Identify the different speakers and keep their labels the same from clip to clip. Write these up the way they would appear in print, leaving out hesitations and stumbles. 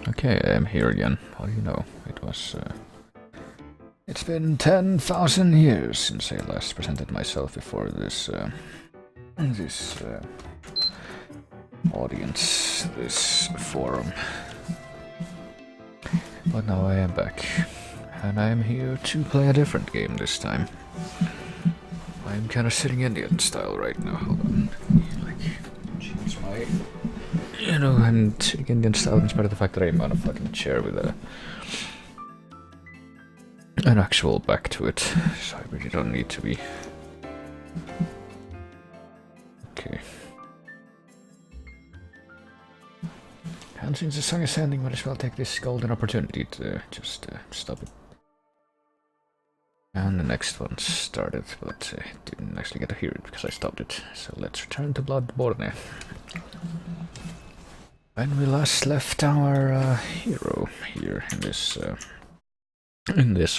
Speaker 1: Okay, I am here again. How do you know? It's been 10,000 years since I last presented myself before this audience, this forum. But now I am back, and I am here to play a different game this time. I'm kind of sitting Indian style right now. Hold on, change my. I'm sitting Indian style in spite of the fact that I'm on a fucking chair with an actual back to it, so I really don't need to be. Okay. And since the song is ending, might as well take this golden opportunity to just stop it. And the next one started, but I didn't actually get to hear it because I stopped it. So let's return to Bloodborne. When we last left our hero here in this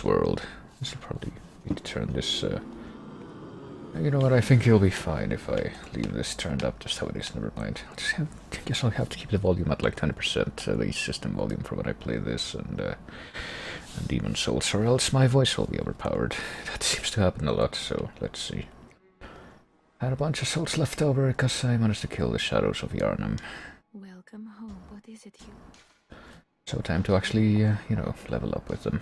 Speaker 1: world, this will probably need to turn this. You know what? I think it'll be fine if I leave this turned up just how it is. Never mind. I guess I'll have to keep the volume at like 20%, the system volume for when I play this and Demon Souls, or else my voice will be overpowered. That seems to happen a lot. So let's see. I had a bunch of souls left over because I managed to kill the shadows of Yarnum.
Speaker 2: Welcome home. What is it you?
Speaker 1: So time to actually, level up with them.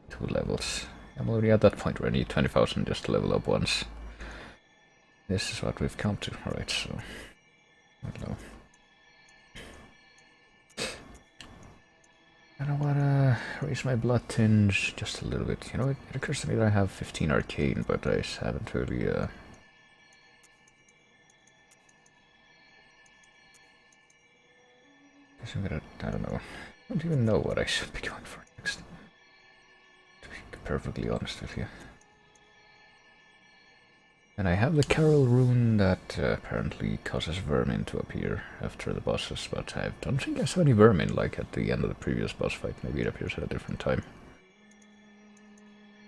Speaker 1: 2 levels. I'm already at that point where I need 20,000 just to level up once. This is what we've come to. Alright, so. I don't know. And I wanna raise my blood tinge just a little bit. You know, it occurs to me that I have 15 arcane, but I haven't really, guess I'm gonna, I don't know. I don't even know what I should be going for next. To be perfectly honest with you. And I have the Carol rune that apparently causes vermin to appear after the bosses, but I don't think I saw any vermin like at the end of the previous boss fight. Maybe it appears at a different time.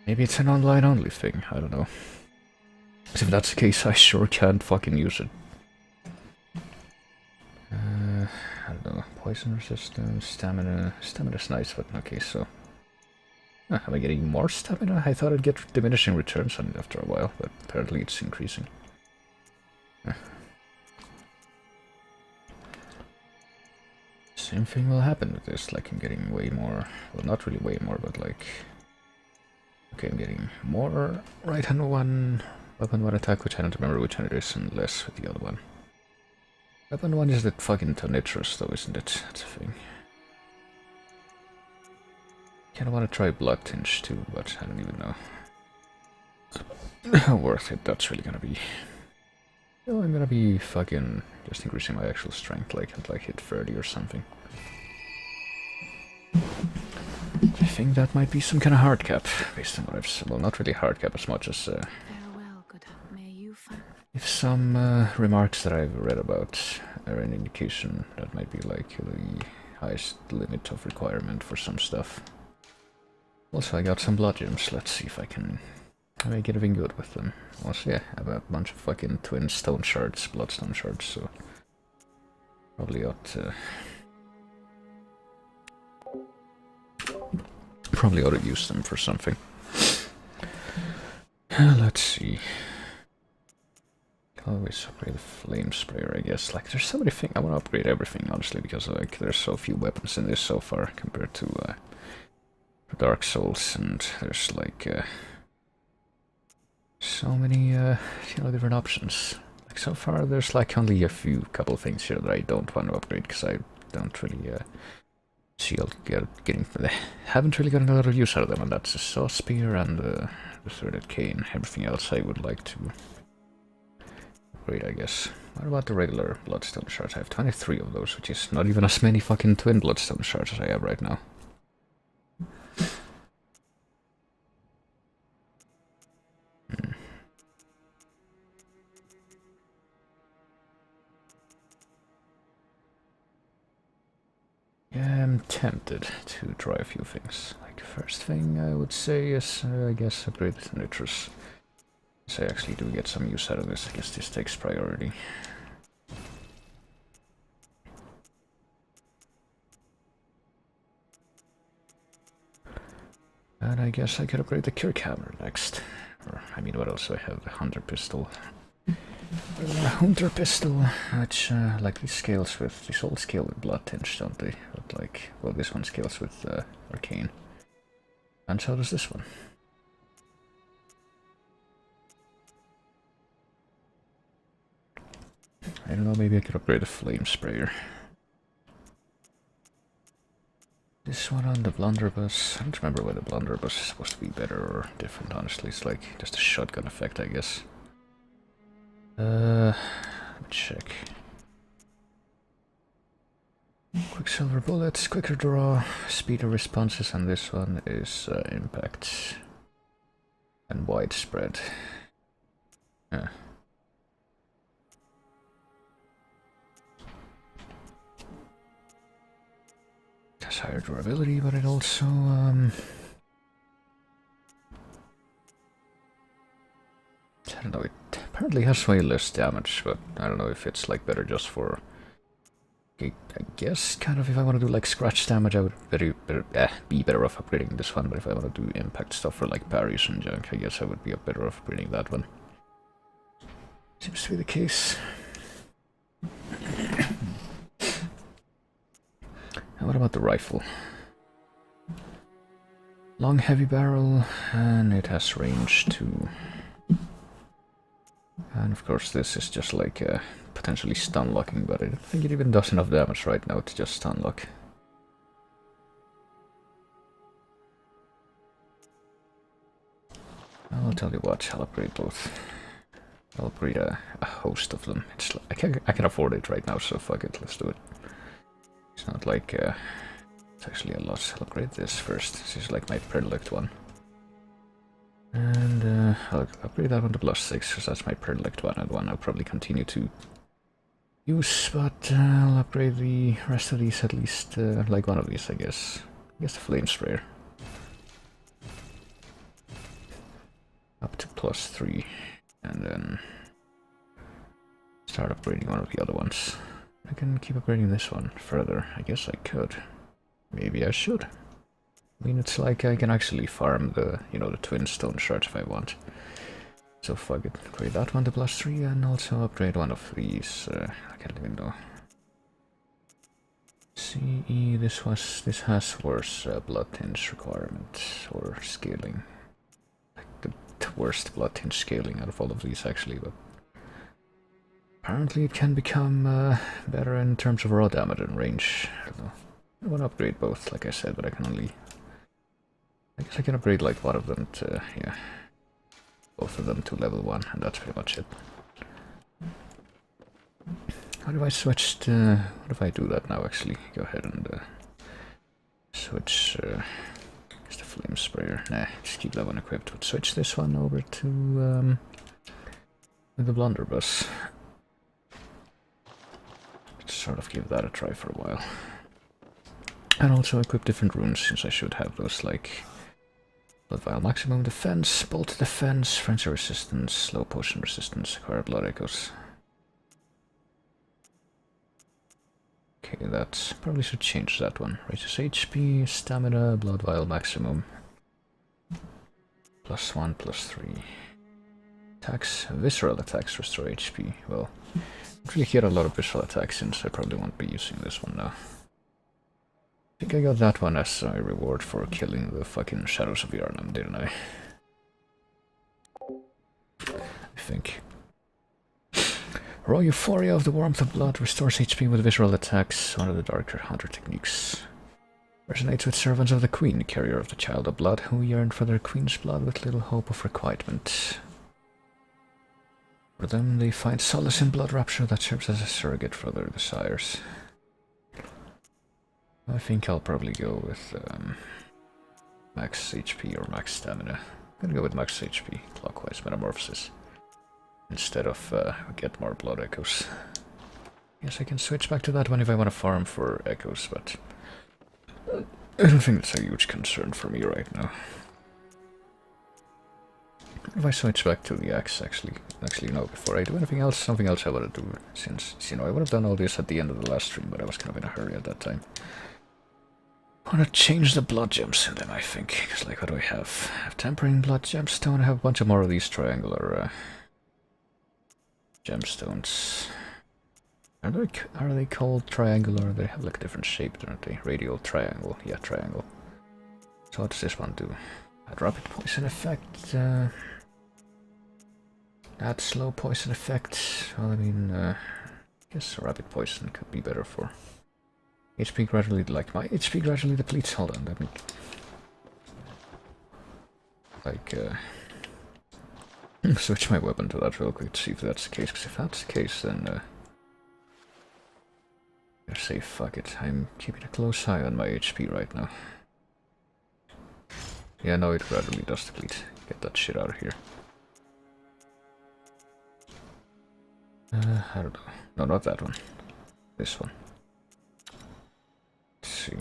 Speaker 1: Maybe it's an online only thing, I don't know. If that's the case, I sure can't fucking use it. I don't know, poison resistance, stamina. Stamina's nice, but okay, so. Am I getting more stamina? I thought I'd get diminishing returns on it after a while, but apparently it's increasing. Same thing will happen with this, like I'm getting way more, well not really way more, but like... Okay, I'm getting more right hand one, weapon one attack, which I don't remember which one it is, and less with the other one. Weapon one is that fucking Tonitrus though, isn't it? That's a thing. Kinda wanna try Blood Tinge too, but I don't even know how worth it that's really gonna be. Well, I'm gonna be fucking just increasing my actual strength, like at like hit 30 or something. I think that might be some kind of hard cap, based on what I've said. Well, not really hard cap as much as
Speaker 2: Farewell, good. May you find.
Speaker 1: if some remarks that I've read about are an indication that might be like the highest limit of requirement for some stuff. Also, I got some blood gems. Let's see if I can make anything good with them. Also, yeah, I have a bunch of fucking twin stone shards, bloodstone shards, so probably ought to use them for something. Let's see. Can always upgrade the flame sprayer, I guess. Like, there's so many things. I want to upgrade everything, honestly, because like there's so few weapons in this so far compared to Dark Souls, and there's like so many different options. Like so far there's like only a couple things here that I don't want to upgrade because I don't really see haven't really gotten a lot of use out of them, and that's the Saw Spear and the Threaded Cane. Everything else I would like to upgrade, I guess. What about the regular Bloodstone shards? I have 23 of those, which is not even as many fucking twin Bloodstone shards as I have right now. Yeah, I'm tempted to try a few things. Like, first thing I would say is, I guess, upgrade the Nitrous. So I actually do get some use out of this. I guess this takes priority. And I guess I could upgrade the Kirk Hammer next. Or, I mean, what else do I have? The Hunter Pistol. Hunter Pistol, which like these scales with, these all scale with Blood Tinge, don't they? But like, well, this one scales with Arcane. And so does this one. I don't know, maybe I could upgrade the Flame Sprayer. This one on the Blunderbuss. I don't remember whether the Blunderbuss is supposed to be better or different, honestly. It's like just a shotgun effect, I guess. Let me check. Quicksilver bullets, quicker draw, speed of responses, and this one is impact and widespread. Yeah. It has higher durability, but it also I don't know, it apparently has way less damage, but I don't know if it's like better just for, I guess kind of if I want to do like scratch damage I would be better off upgrading this one, but if I want to do impact stuff for like parries and junk, I guess I would be better off upgrading that one. Seems to be the case. And what about the rifle? Long heavy barrel, and it has range too. And of course this is just like potentially stun locking, but I don't think it even does enough damage right now to just stun lock. I'll tell you what, I'll upgrade both. I'll upgrade a host of them. It's like, I can afford it right now, so fuck it, let's do it. It's not like it's actually a lot. I'll upgrade this first. This is like my predilected one. And I'll upgrade that one to +6, because that's my predilected one, and one I'll probably continue to use, but I'll upgrade the rest of these at least, like one of these, I guess. I guess the Flame Sprayer. Up to +3, and then start upgrading one of the other ones. I can keep upgrading this one further. I guess I could. Maybe I should. I mean, it's like I can actually farm the, you know, the twin stone shards if I want. So fuck it, upgrade that one to +3 and also upgrade one of these. I can't even know. CE, this has worse blood tinge requirement or scaling. Like the worst blood tinge scaling out of all of these actually, but apparently it can become better in terms of raw damage and range. I don't know. I want to upgrade both, like I said, but I can only, I guess I can upgrade like one of them to, yeah, both of them to level 1, and that's pretty much it. How do I switch to, what if I do that now actually? Go ahead and switch, it's the Flame Sprayer. Nah, just keep that one equipped. But switch this one over to the Blunderbuss. Let's sort of give that a try for a while. And also equip different runes, since I should have those, like Blood Vial Maximum Defense, Bolt Defense, Frenzy Resistance, Slow Potion Resistance, Acquire Blood Echoes. Okay, that probably should change that one. Raises HP, Stamina, Blood Vial Maximum. +1, +3. Attacks, Visceral Attacks restore HP. Well, I don't really get a lot of Visceral Attacks since I probably won't be using this one now. I think I got that one as a reward for killing the fucking Shadows of Yharnam, didn't I? I think. Raw Euphoria of the Warmth of Blood restores HP with Visceral Attacks, one of the Darker Hunter techniques. Resonates with servants of the Queen, carrier of the Child of Blood, who yearn for their Queen's blood with little hope of requitement. For them, they find solace in blood rapture that serves as a surrogate for their desires. I think I'll probably go with max HP or max stamina. I'm gonna go with max HP, clockwise metamorphosis, instead of get more blood echoes. Yes, I can switch back to that one if I want to farm for echoes, but I don't think that's a huge concern for me right now. If I switch back to the axe, actually no, before I do anything else, something else I want to do, since, you know, I would have done all this at the end of the last stream, but I was kind of in a hurry at that time. wanna change the blood gems in them, I think. Because, like, what do we have? I have tempering blood gemstone. I have a bunch of more of these triangular gemstones. Are they called triangular? They have like a different shape, don't they? Radial triangle. Yeah, triangle. So what does this one do? A rapid poison effect. That slow poison effect. Well, I mean, I guess rapid poison could be better for HP gradually. Like my HP gradually depletes. Hold on, let me. Like, switch my weapon to that real quick to see if that's the case. Because if that's the case, then I say fuck it. I'm keeping a close eye on my HP right now. Yeah, no, it gradually does deplete. Get that shit out of here. I don't know. No, not that one. This one. Let's see.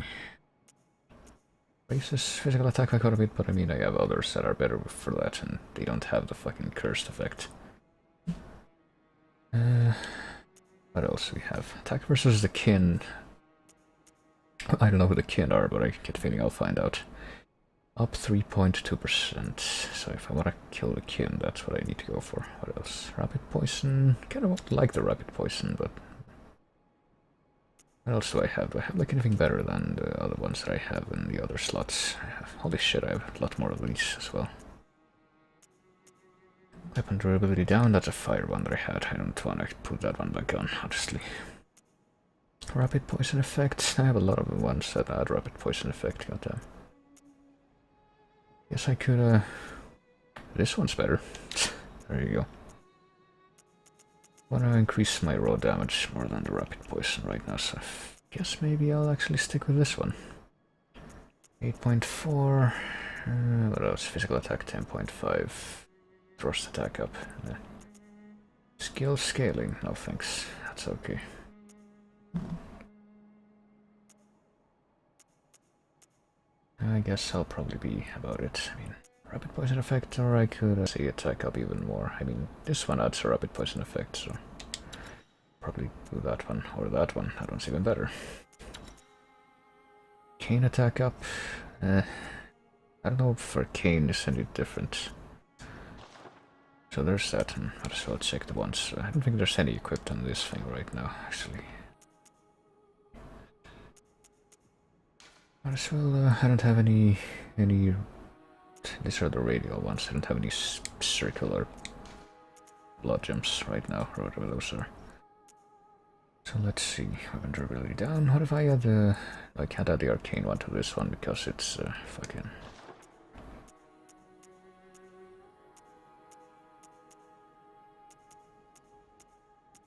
Speaker 1: Raises physical attack by quite a bit, but I mean, I have others that are better for that, and they don't have the fucking cursed effect. What else do we have? Attack versus the kin. I don't know who the kin are, but I get the feeling I'll find out. Up 3.2%. So if I want to kill the kin, that's what I need to go for. What else? Rapid poison. Kind of like the rapid poison, but what else do I have? Do I have like anything better than the other ones that I have in the other slots? Holy shit, I have a lot more of these as well. Weapon durability down, that's a fire one that I had. I don't want to put that one back on, honestly. Rapid poison effect. I have a lot of the ones that add rapid poison effect, goddamn. Guess I could, this one's better. There you go. Want to increase my raw damage more than the rapid poison right now, so I guess maybe I'll actually stick with this one. 8.4. What else? Physical attack 10.5. Thrust attack up. Skill scaling. No thanks. That's okay. I guess I'll probably be about it. I mean, rapid poison effect, or I could say attack up even more. I mean, this one adds a rapid poison effect, so probably do that one or that one. That one's even better. Cane attack up. I don't know if for cane is any different. So there's that, and might as well check the ones. I don't think there's any equipped on this thing right now, actually. Might as well, I don't have any, these are the radial ones, I don't have any circular blood gems right now, or whatever those are. So let's see, weapon durability down. What if I add I can't add the arcane one to this one because it's fucking...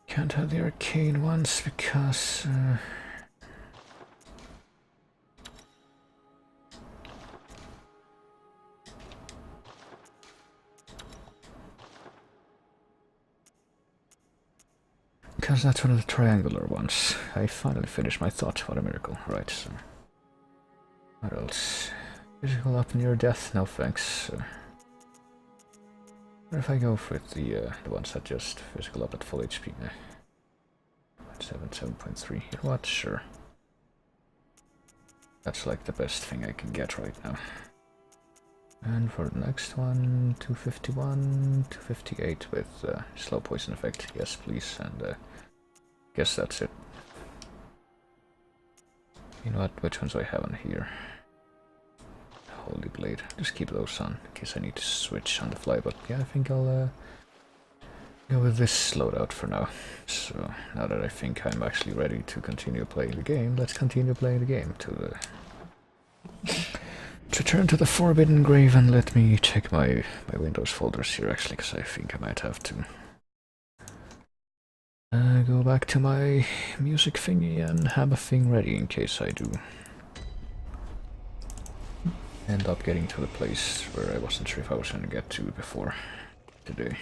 Speaker 1: Can't add the arcane ones because... Because that's one of the triangular ones. I finally finished my thought. What a miracle. Right, so... What else? Physical up near death? No thanks. What if I go with the ones that just physical up at full HP? 7.3. You know what? Sure. That's like the best thing I can get right now. And for the next one, 251, 258 with slow poison effect. Yes, please. And guess that's it. You know what? Which ones do I have on here? Holy Blade. Just keep those on in case I need to switch on the fly. But yeah, I think I'll go with this loadout for now. So now that I think I'm actually ready to continue playing the game, let's continue playing the game to return to the Forbidden Grave, and let me check my Windows folders here actually, because I think I might have to go back to my music thingy and have a thing ready in case I do end up getting to the place where I wasn't sure if I was going to get to before today.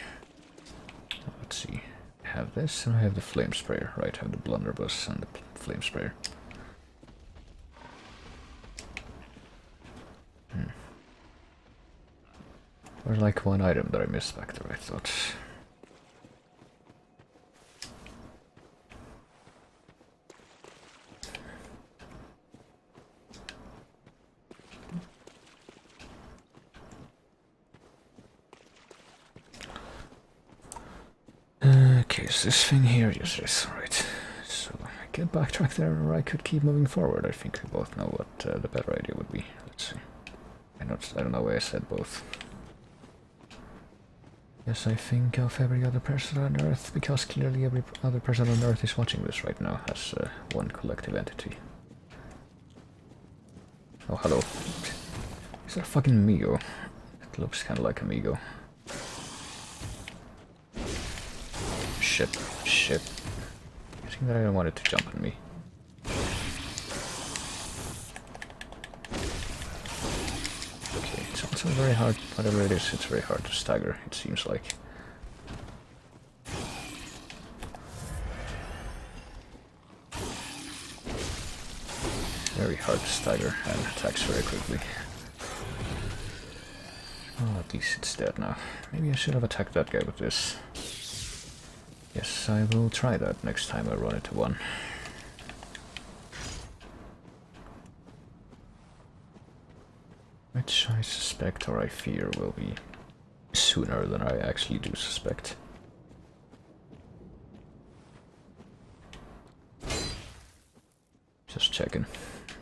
Speaker 1: Let's see. I have this and I have the flame sprayer. Right, I have the blunderbuss and the flame sprayer. There's like one item that I missed back there, I thought. Is this thing here? Yes, yes, alright. So, I could backtrack there or I could keep moving forward. I think we both know what the better idea would be. Let's see. I don't know why I said both. Yes, I think of every other person on Earth, because clearly every other person on Earth is watching this right now as one collective entity. Oh, hello. Is that a fucking Migo? It looks kind of like a Migo. Shit, shit. I think that I don't want it to jump on me. Okay, it's also very hard, whatever it is, it's very hard to stagger, it seems like. Very hard to stagger and attacks very quickly. Oh, at least it's dead now. Maybe I should have attacked that guy with this. Yes, I will try that next time I run into one. Which I suspect or I fear will be sooner than I actually do suspect. Just checking.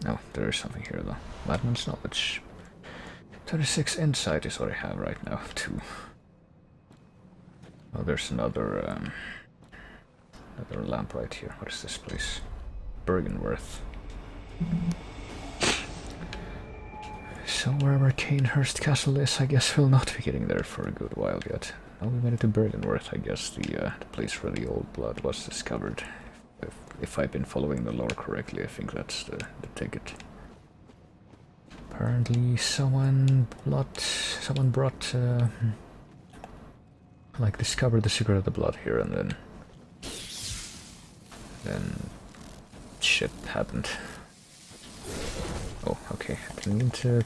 Speaker 1: Oh, there is something here though. Madman's Knowledge. 36 insight is what I have right now, too. Oh, there's another lamp right here. What is this place? Bergenworth. So wherever Canehurst Castle is, I guess we'll not be getting there for a good while yet. Oh, we made it to Bergenworth, I guess, the place where the old blood was discovered. If I've been following the lore correctly, I think that's the ticket. Apparently someone brought, like, discovered the secret of the blood here, and then shit happened. Oh, okay, I need to...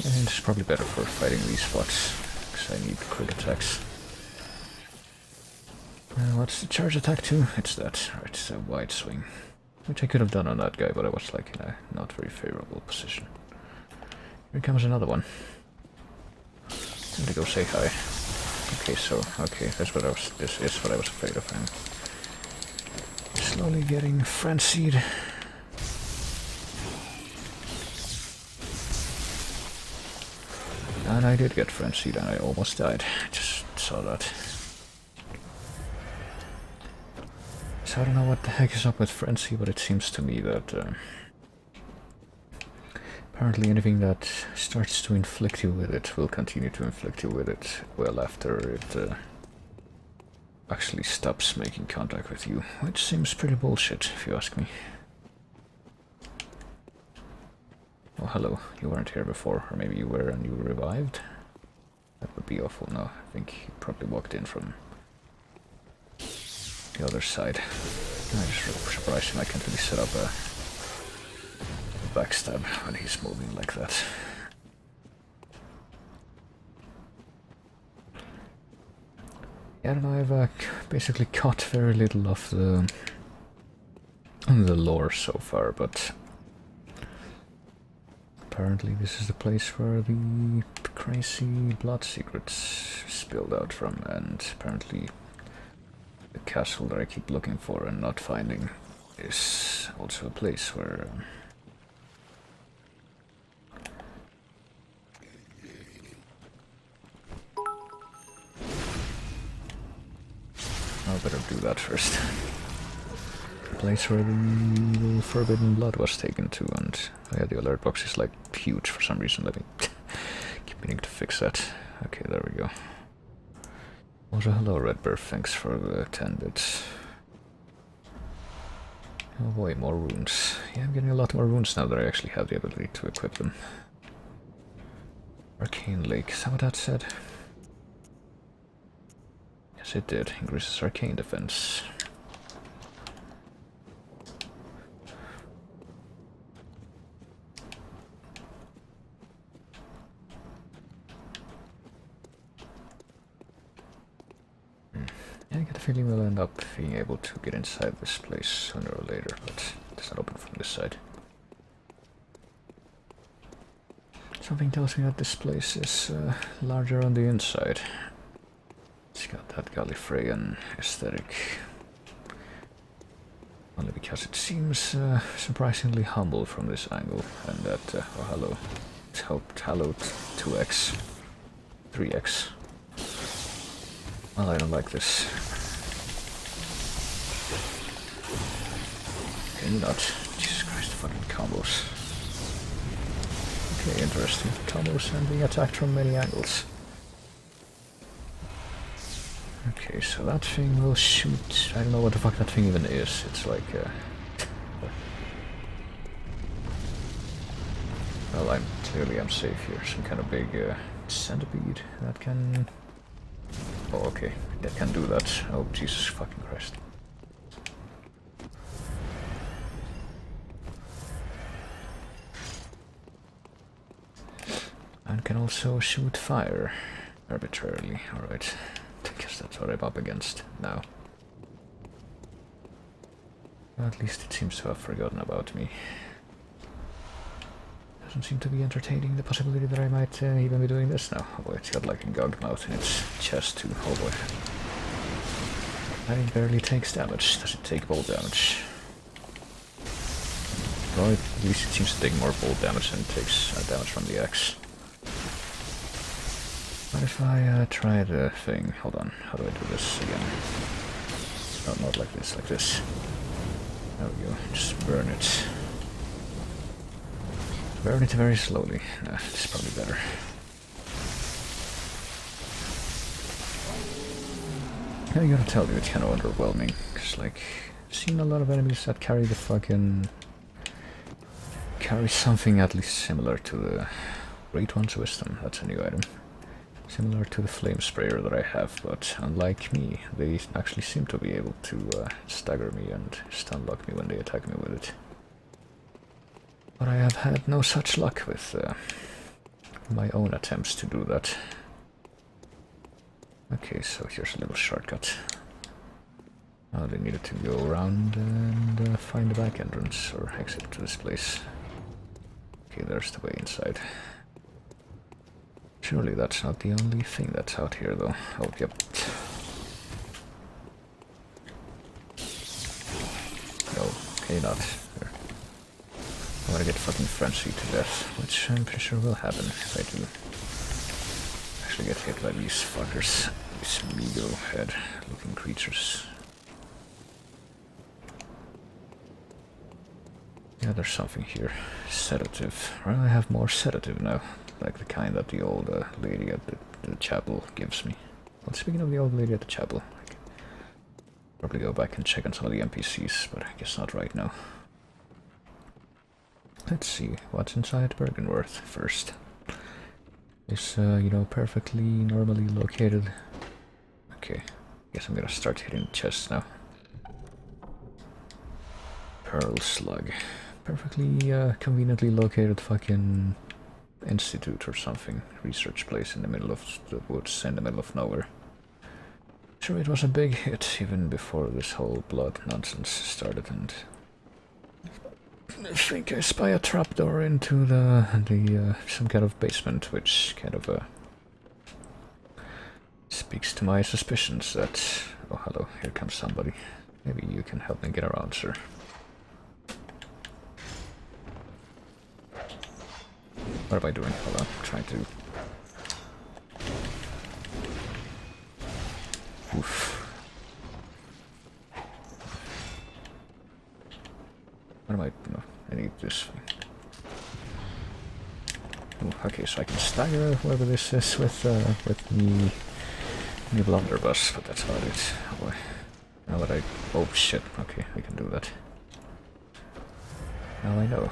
Speaker 1: And it's probably better for fighting these spots, because I need quick attacks. What's the charge attack to? It's that, right, it's a wide swing. Which I could have done on that guy, but I was like in a not very favorable position. Here comes another one. Time to go say hi. Okay, this is what I was afraid of. I'm slowly getting frenzied. And I did get frenzied and I almost died. I just saw that. So I don't know what the heck is up with frenzy, but it seems to me that apparently anything that starts to inflict you with it will continue to inflict you with it well after it actually stops making contact with you, which seems pretty bullshit if you ask me. Oh, hello, you weren't here before, or maybe you were and you revived? That would be awful. No, I think you probably walked in from the other side. I just surprised him. I can't really set up a backstab when he's moving like that. Yeah, I don't know, I've basically caught very little of the lore so far, but apparently this is the place where the crazy blood secrets spilled out from, and apparently the castle that I keep looking for and not finding is also a place where I better do that first. A place where the forbidden blood was taken to, and oh yeah, the alert box is like huge for some reason. Let me keep meaning to fix that. Okay, there we go. Also, hello Redbird, thanks for the 10 bits. Oh boy, more runes. Yeah, I'm getting a lot more runes now that I actually have the ability to equip them. Arcane Lake, is that what that said? Yes, it did. Increases arcane defense. Yeah, I get the feeling we'll end up being able to get inside this place sooner or later, but it's not open from this side. Something tells me that this place is larger on the inside. that Gallifreyan aesthetic. Only because it seems surprisingly humble from this angle, and that, oh hello, hello 2x, 3x. Well, I don't like this. Can you not? Jesus Christ, fucking combos. Okay, interesting. Combos and being attacked from many angles. Okay, so that thing will shoot... I don't know what the fuck that thing even is. It's like... well, I'm safe here. Some kind of big centipede that can... oh, okay. That can do that. Oh, Jesus fucking Christ. And can also shoot fire arbitrarily. Alright. I guess that's what I'm up against now. Well, at least it seems to have forgotten about me. Doesn't seem to be entertaining the possibility that I might even be doing this now. Oh boy, it's got like a gog mouth in its chest too. Oh boy. And it barely takes damage. Does it take bolt damage? Well, at least it seems to take more bolt damage than it takes damage from the axe. What if I try the thing? Hold on, how do I do this again? No, not like this, like this. There we go, just burn it. Burn it very slowly. It's probably better. I gotta tell you, it's kind of underwhelming. Cause like, I've seen a lot of enemies that carry the fucking... carry something at least similar to the Great One's Wisdom. That's a new item. Similar to the flame sprayer that I have, but unlike me, they actually seem to be able to stagger me and stun lock me when they attack me with it. But I have had no such luck with my own attempts to do that. Okay, so here's a little shortcut. Now they needed to go around and find the back entrance or exit to this place. Okay, there's the way inside. Surely that's not the only thing that's out here, though. Oh, yep. No, okay, not. There. I wanna get fucking frenzied to death, which I'm pretty sure will happen if I do actually get hit by these fuckers. These Migo head looking creatures. Yeah, there's something here. Sedative. Well, I have more sedative now. Like the kind that the old lady at the chapel gives me. Well, speaking of the old lady at the chapel, I can probably go back and check on some of the NPCs, but I guess not right now. Let's see, what's inside Bergenworth first. It's, you know, perfectly normally located. Okay, guess I'm gonna start hitting the chest now. Pearl Slug. Perfectly conveniently located fucking institute or something. Research place in the middle of the woods, in the middle of nowhere. Sure, it was a big hit even before this whole blood nonsense started, and I think I spy a trapdoor into the some kind of basement, which kind of speaks to my suspicions that... oh, hello, here comes somebody. Maybe you can help me get around, sir. What am I doing? Hold on, I'm trying to... oof. What am I... no, I need this thing. Ooh, okay, so I can stagger whoever this is with me blunderbuss, but that's about it. Oh boy. Now that I... oh shit, okay, I can do that. Now I know.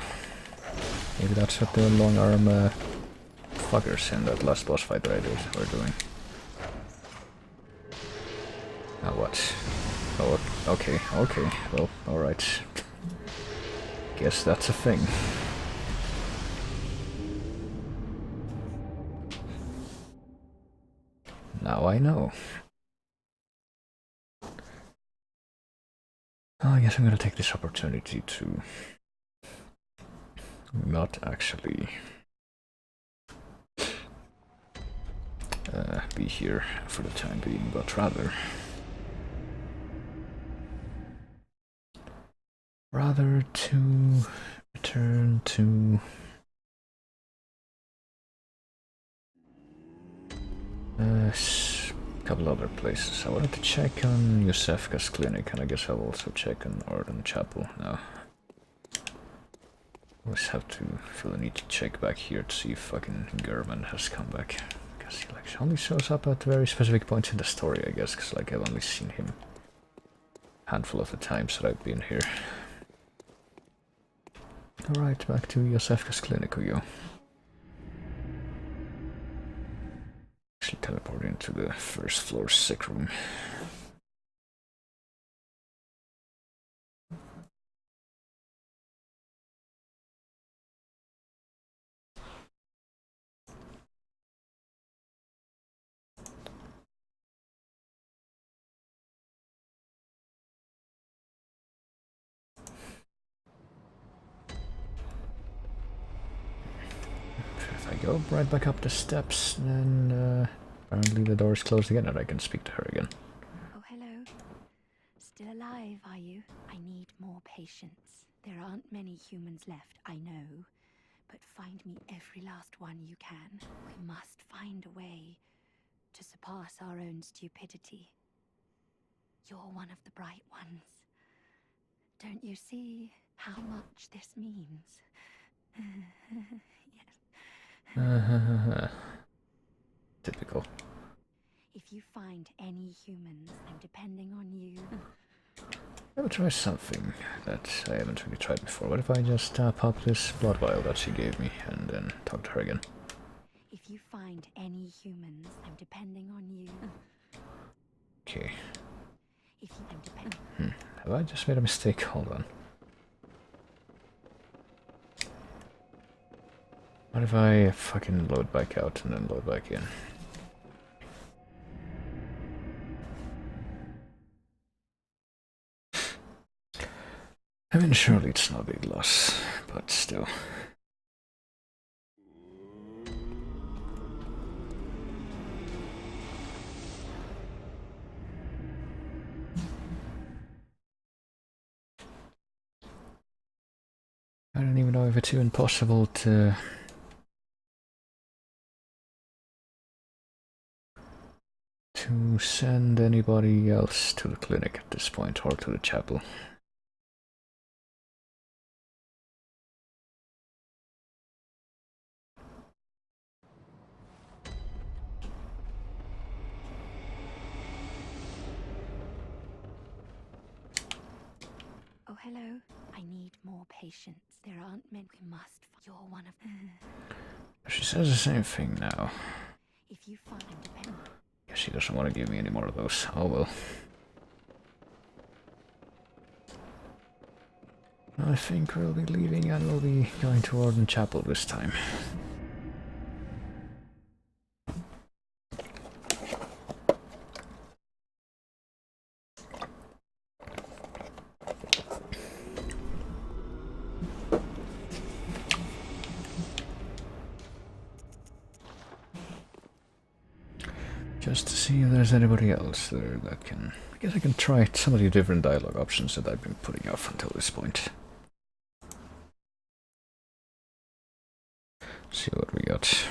Speaker 1: Maybe that's what the long arm fuckers in that last boss fight that I did were doing. Now what? Oh, okay, okay, well, alright. Guess that's a thing. Now I know. Oh, I guess I'm gonna take this opportunity to not actually be here for the time being, but rather to return to a couple other places. I wanted to check on Yosefka's clinic, and I guess I'll also check on Orden Chapel now. Always have to feel the need to check back here to see if fucking German has come back. Because he like only shows up at very specific points in the story, I guess, because like I've only seen him a handful of the times that I've been here. Alright, back to Yosefka's clinic we go. Actually teleport into the first floor sick room. If I go right back up the steps, then apparently the door is closed again and I can speak to her again.
Speaker 2: Oh, hello. Still alive, are you? I need more patience. There aren't many humans left, I know. But find me every last one you can. We must find a way to surpass our own stupidity. You're one of the bright ones. Don't you see how much this means? Yes.
Speaker 1: Typical.
Speaker 2: If you find any humans, I'm depending on you.
Speaker 1: I will try something that I haven't really tried before. What if I just pop this blood vial that she gave me and then talk to her again?
Speaker 2: If you find any humans, I'm depending on you.
Speaker 1: Okay.
Speaker 2: If you am depend.
Speaker 1: Have I just made a mistake? Hold on. What if I fucking load back out and then load back in? I mean, surely it's not a big loss, but still. I don't even know if it's even possible to send anybody else to the clinic at this point, or to the chapel.
Speaker 2: Oh, hello. I need more patience. There aren't many. We must. You're one of them.
Speaker 1: She says the same thing now.
Speaker 2: If you find depend.
Speaker 1: Guess she doesn't want to give me any more of those. Oh well. I think we'll be leaving and we'll be going to Orden Chapel this time. Just to see if there's anybody else there that can... I guess I can try some of the different dialogue options that I've been putting off until this point. See what we got.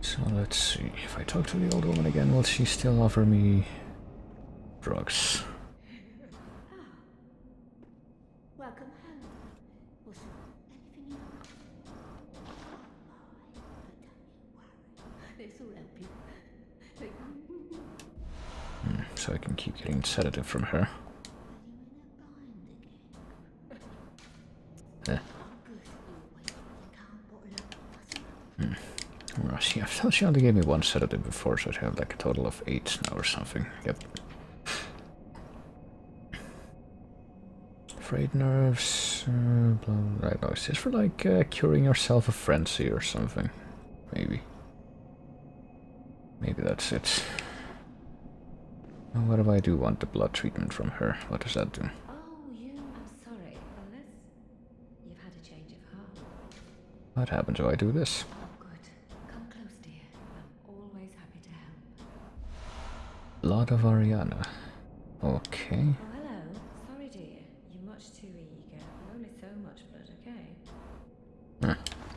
Speaker 1: So let's see, if I talk to the old woman again, will she still offer me drugs?
Speaker 3: Welcome home. Was anything you want? But don't you worry. This will help you.
Speaker 1: So I can keep getting sedative from her.
Speaker 3: Are you in a bind again?
Speaker 1: Eh.
Speaker 3: Oh, good. You'll wait for the car bottle up.
Speaker 1: Well, I thought she only gave me one sedative before, so I have like a total of 8 now or something. Yep. Frayed nerves. I don't know, is this for like curing yourself of frenzy or something? Maybe. Maybe that's it. What if I do want the blood treatment from her? What does that do?
Speaker 3: Oh, I'm sorry, Alice. You've had a change of heart.
Speaker 1: What happens if I do this?
Speaker 3: Oh, good. Come close, dear. I'm always happy to help.
Speaker 1: Blood of Ariana. Okay.
Speaker 3: Oh, hello. Sorry, dear. You're much too eager. Only so much blood, okay?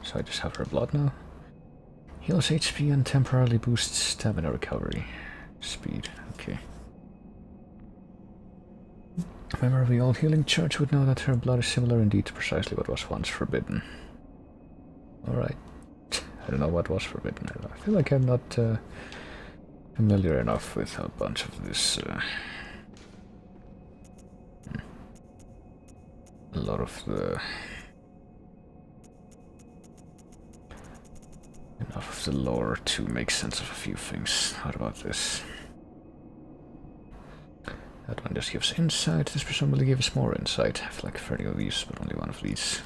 Speaker 1: So I just have her blood now. Heals HP and temporarily boosts stamina recovery. Speed, okay. A member of the Old Healing Church would know that her blood is similar indeed to precisely what was once forbidden. Alright. I don't know what was forbidden. I feel like I'm not familiar enough with a bunch of this. A lot of the... Enough of the lore to make sense of a few things. What about this? That one just gives insight. This presumably gives more insight. I feel like 30 of these, but only one of these.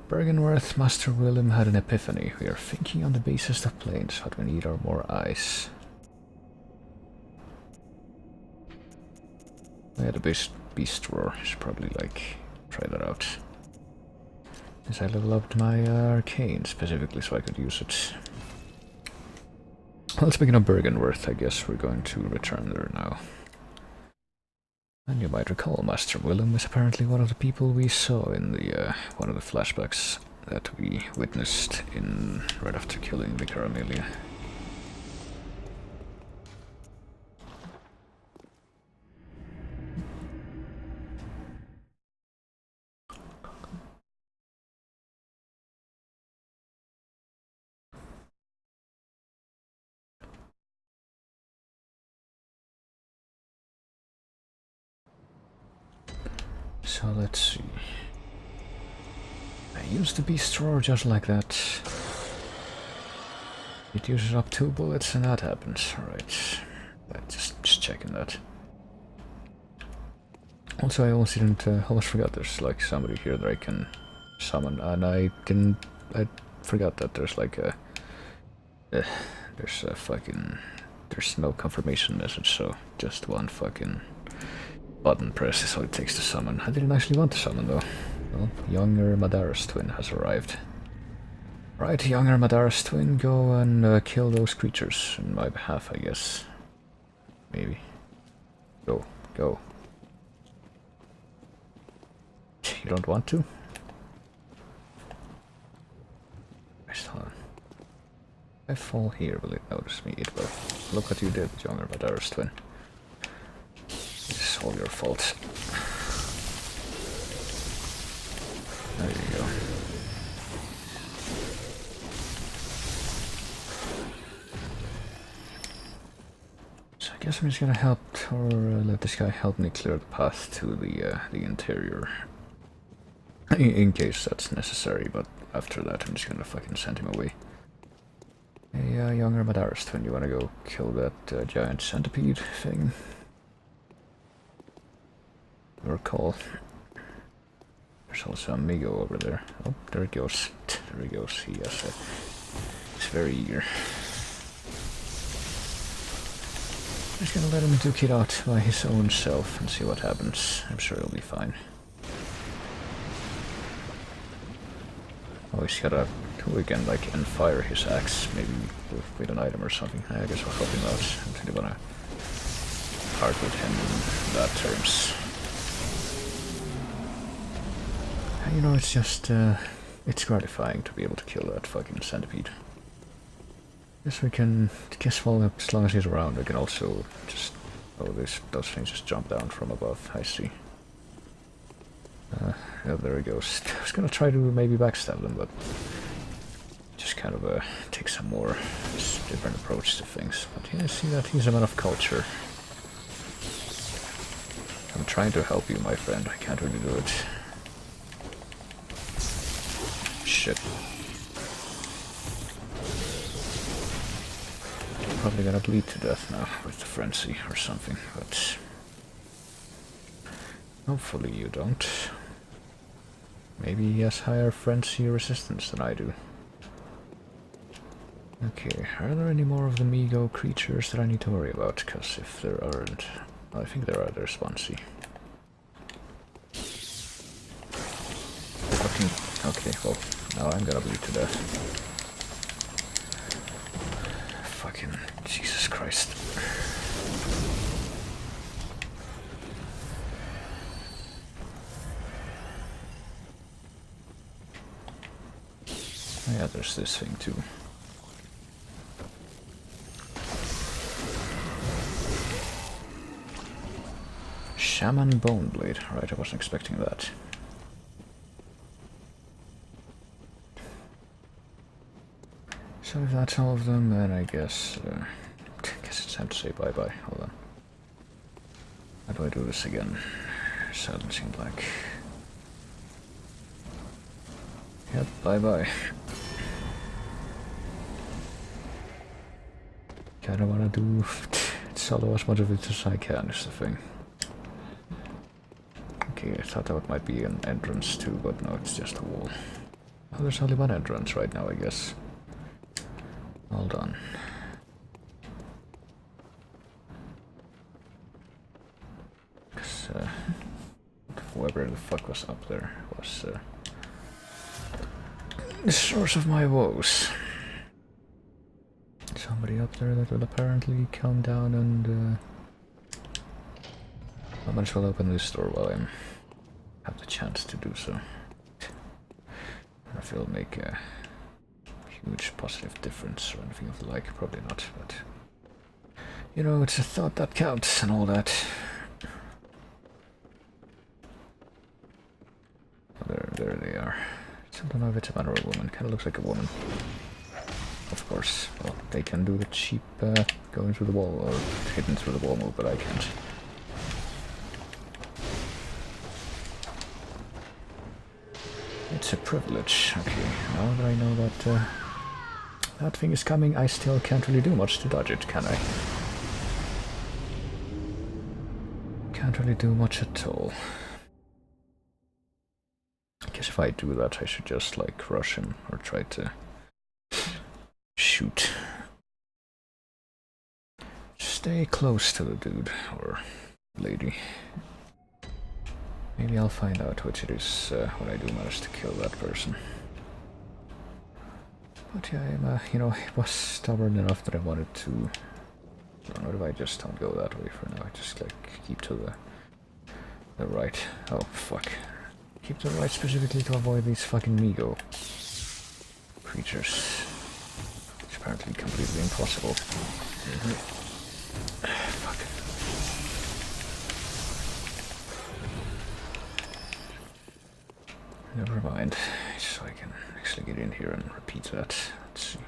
Speaker 1: Bergenworth, Master Willem had an epiphany. We are thinking on the basis of planes. What we need are more eyes. Yeah, the beast roar. Should probably like try that out. As I level up my arcane specifically so I could use it. Well, speaking of Bergenworth, I guess we're going to return there now. And you might recall Master Willem is apparently one of the people we saw in the one of the flashbacks that we witnessed in right after killing Vicar Amelia. So let's see. I used the beast roar just like that. It uses up 2 bullets and that happens. Alright. Just checking that. Also, I almost forgot there's like somebody here that I can summon, and I forgot that there's like a... there's no confirmation message, so just one fucking button press is all it takes to summon. I didn't actually want to summon though. Well, younger Madara's twin has arrived. Right, younger Madara's twin, go and kill those creatures in my behalf, I guess. Maybe. Go. You don't want to? Hold on. If I fall here, will it notice me? It will. Look what you did, younger Madara's twin. It's all your fault. There you go. So I guess I'm just gonna help, or let this guy help me clear the path to the interior. In case that's necessary, but after that I'm just gonna fucking send him away. Hey, younger Madara's twin, you wanna go kill that giant centipede thing? Your call. There's also a Migo over there. Oh, there it goes. There he goes. He has a... He's very eager. I'm just gonna let him duke it out by his own self and see what happens. I'm sure he'll be fine. Oh, he's gotta... We can, like, fire his axe, maybe with an item or something. I guess I'll help him out. I don't really wanna part with him in that terms. You know, it's just, it's gratifying to be able to kill that fucking centipede. Guess we can, well, as long as he's around, we can also just, oh, those things just jump down from above, I see. Yeah, there he goes. I was gonna try to maybe backstab them, but just kind of take some more different approach to things. But yeah, I see that he's a man of culture. I'm trying to help you, my friend. I can't really do it. Shit. Probably gonna bleed to death now with the frenzy or something, but hopefully you don't. Maybe he has higher frenzy resistance than I do. Okay, are there any more of the Migo creatures that I need to worry about? Because if there aren't, I think there are. There's Swansea. Fucking... Okay, well, now I'm gonna bleed to death. Fucking Jesus Christ. Oh yeah, there's this thing too. Shaman Bone Blade. Right, I wasn't expecting that. So if that's all of them, then I guess it's time to say bye-bye. Hold on. How do I do this again? Silencing black. Yep, bye-bye. Kinda wanna do... solo as much of it as I can is the thing. Okay, I thought that might be an entrance too, but no, it's just a wall. Oh, there's only one entrance right now, I guess. Hold on. Cause, whoever the fuck was up there was the source of my woes. Somebody up there that will apparently come down and I might as well open this door while I have the chance to do so. If it'll make a huge positive difference or anything of the like, probably not, but you know, it's a thought that counts and all that. There they are. I don't know if it's a man or a woman. Kind of looks like a woman. Of course. Well, they can do the cheap going through the wall or hidden through the wall move, but I can't. It's a privilege. Okay, now that I know that that thing is coming, I still can't really do much to dodge it, can I? Can't really do much at all. I guess if I do that, I should just, like, rush him or try to shoot. Stay close to the dude or lady. Maybe I'll find out which it is when I do manage to kill that person. But yeah, I'm, you know, I was stubborn enough that I wanted to... I don't know if I just don't go that way for now. I just, like, keep to the right. Oh, fuck. Keep to the right specifically to avoid these fucking Migo creatures. It's apparently completely impossible. Fuck. Never mind. So I can actually get in here and repeat that. Let's see.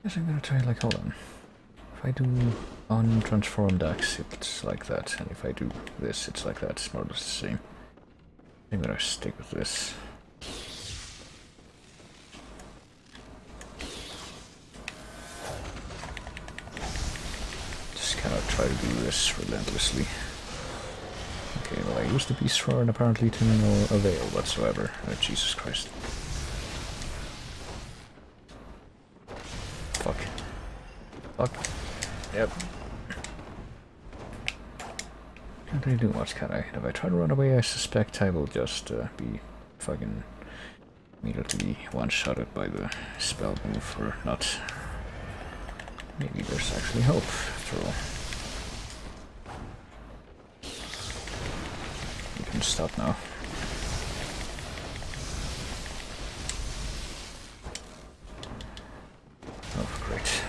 Speaker 1: Guess I'm gonna try, like, hold on. If I do untransformed axe, it's like that. And if I do this, it's like that. It's more or less the same. I'm gonna stick with this. Just kind of try to do this relentlessly. Okay, well, I used the beast thrower and apparently to no avail whatsoever. Oh, Jesus Christ. Fuck. Fuck. Yep. Can't really do much, can I? If I try to run away, I suspect I will just be fucking immediately one-shotted by the spell move, or not. Maybe there's actually hope, after all. You can stop now. Oh, great.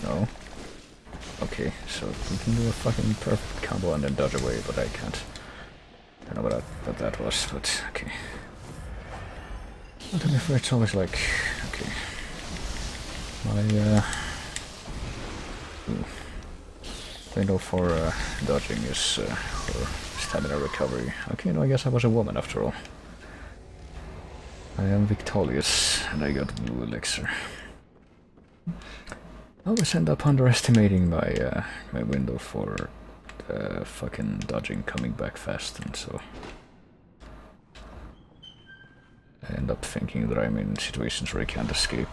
Speaker 1: No. Okay, so we can do a fucking perfect combo and then dodge away, but I can't. I don't know what that was, but okay. But to be fair, it's always like, okay. My window for dodging is for stamina recovery. Okay, no, I guess I was a woman after all. I am victorious, and I got blue elixir. I always end up underestimating my my window for fucking dodging coming back fast, and so I end up thinking that I'm in situations where I can't escape.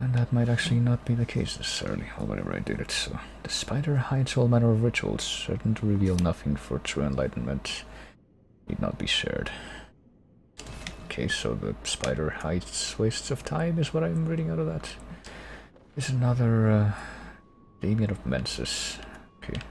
Speaker 1: And that might actually not be the case necessarily, or whatever I did it, so... The spider hides all manner of rituals, certain to reveal nothing for true enlightenment. Need not be shared. Okay, so the spider hides wastes of time is what I'm reading out of that. Is another Damien of Mensis. Okay.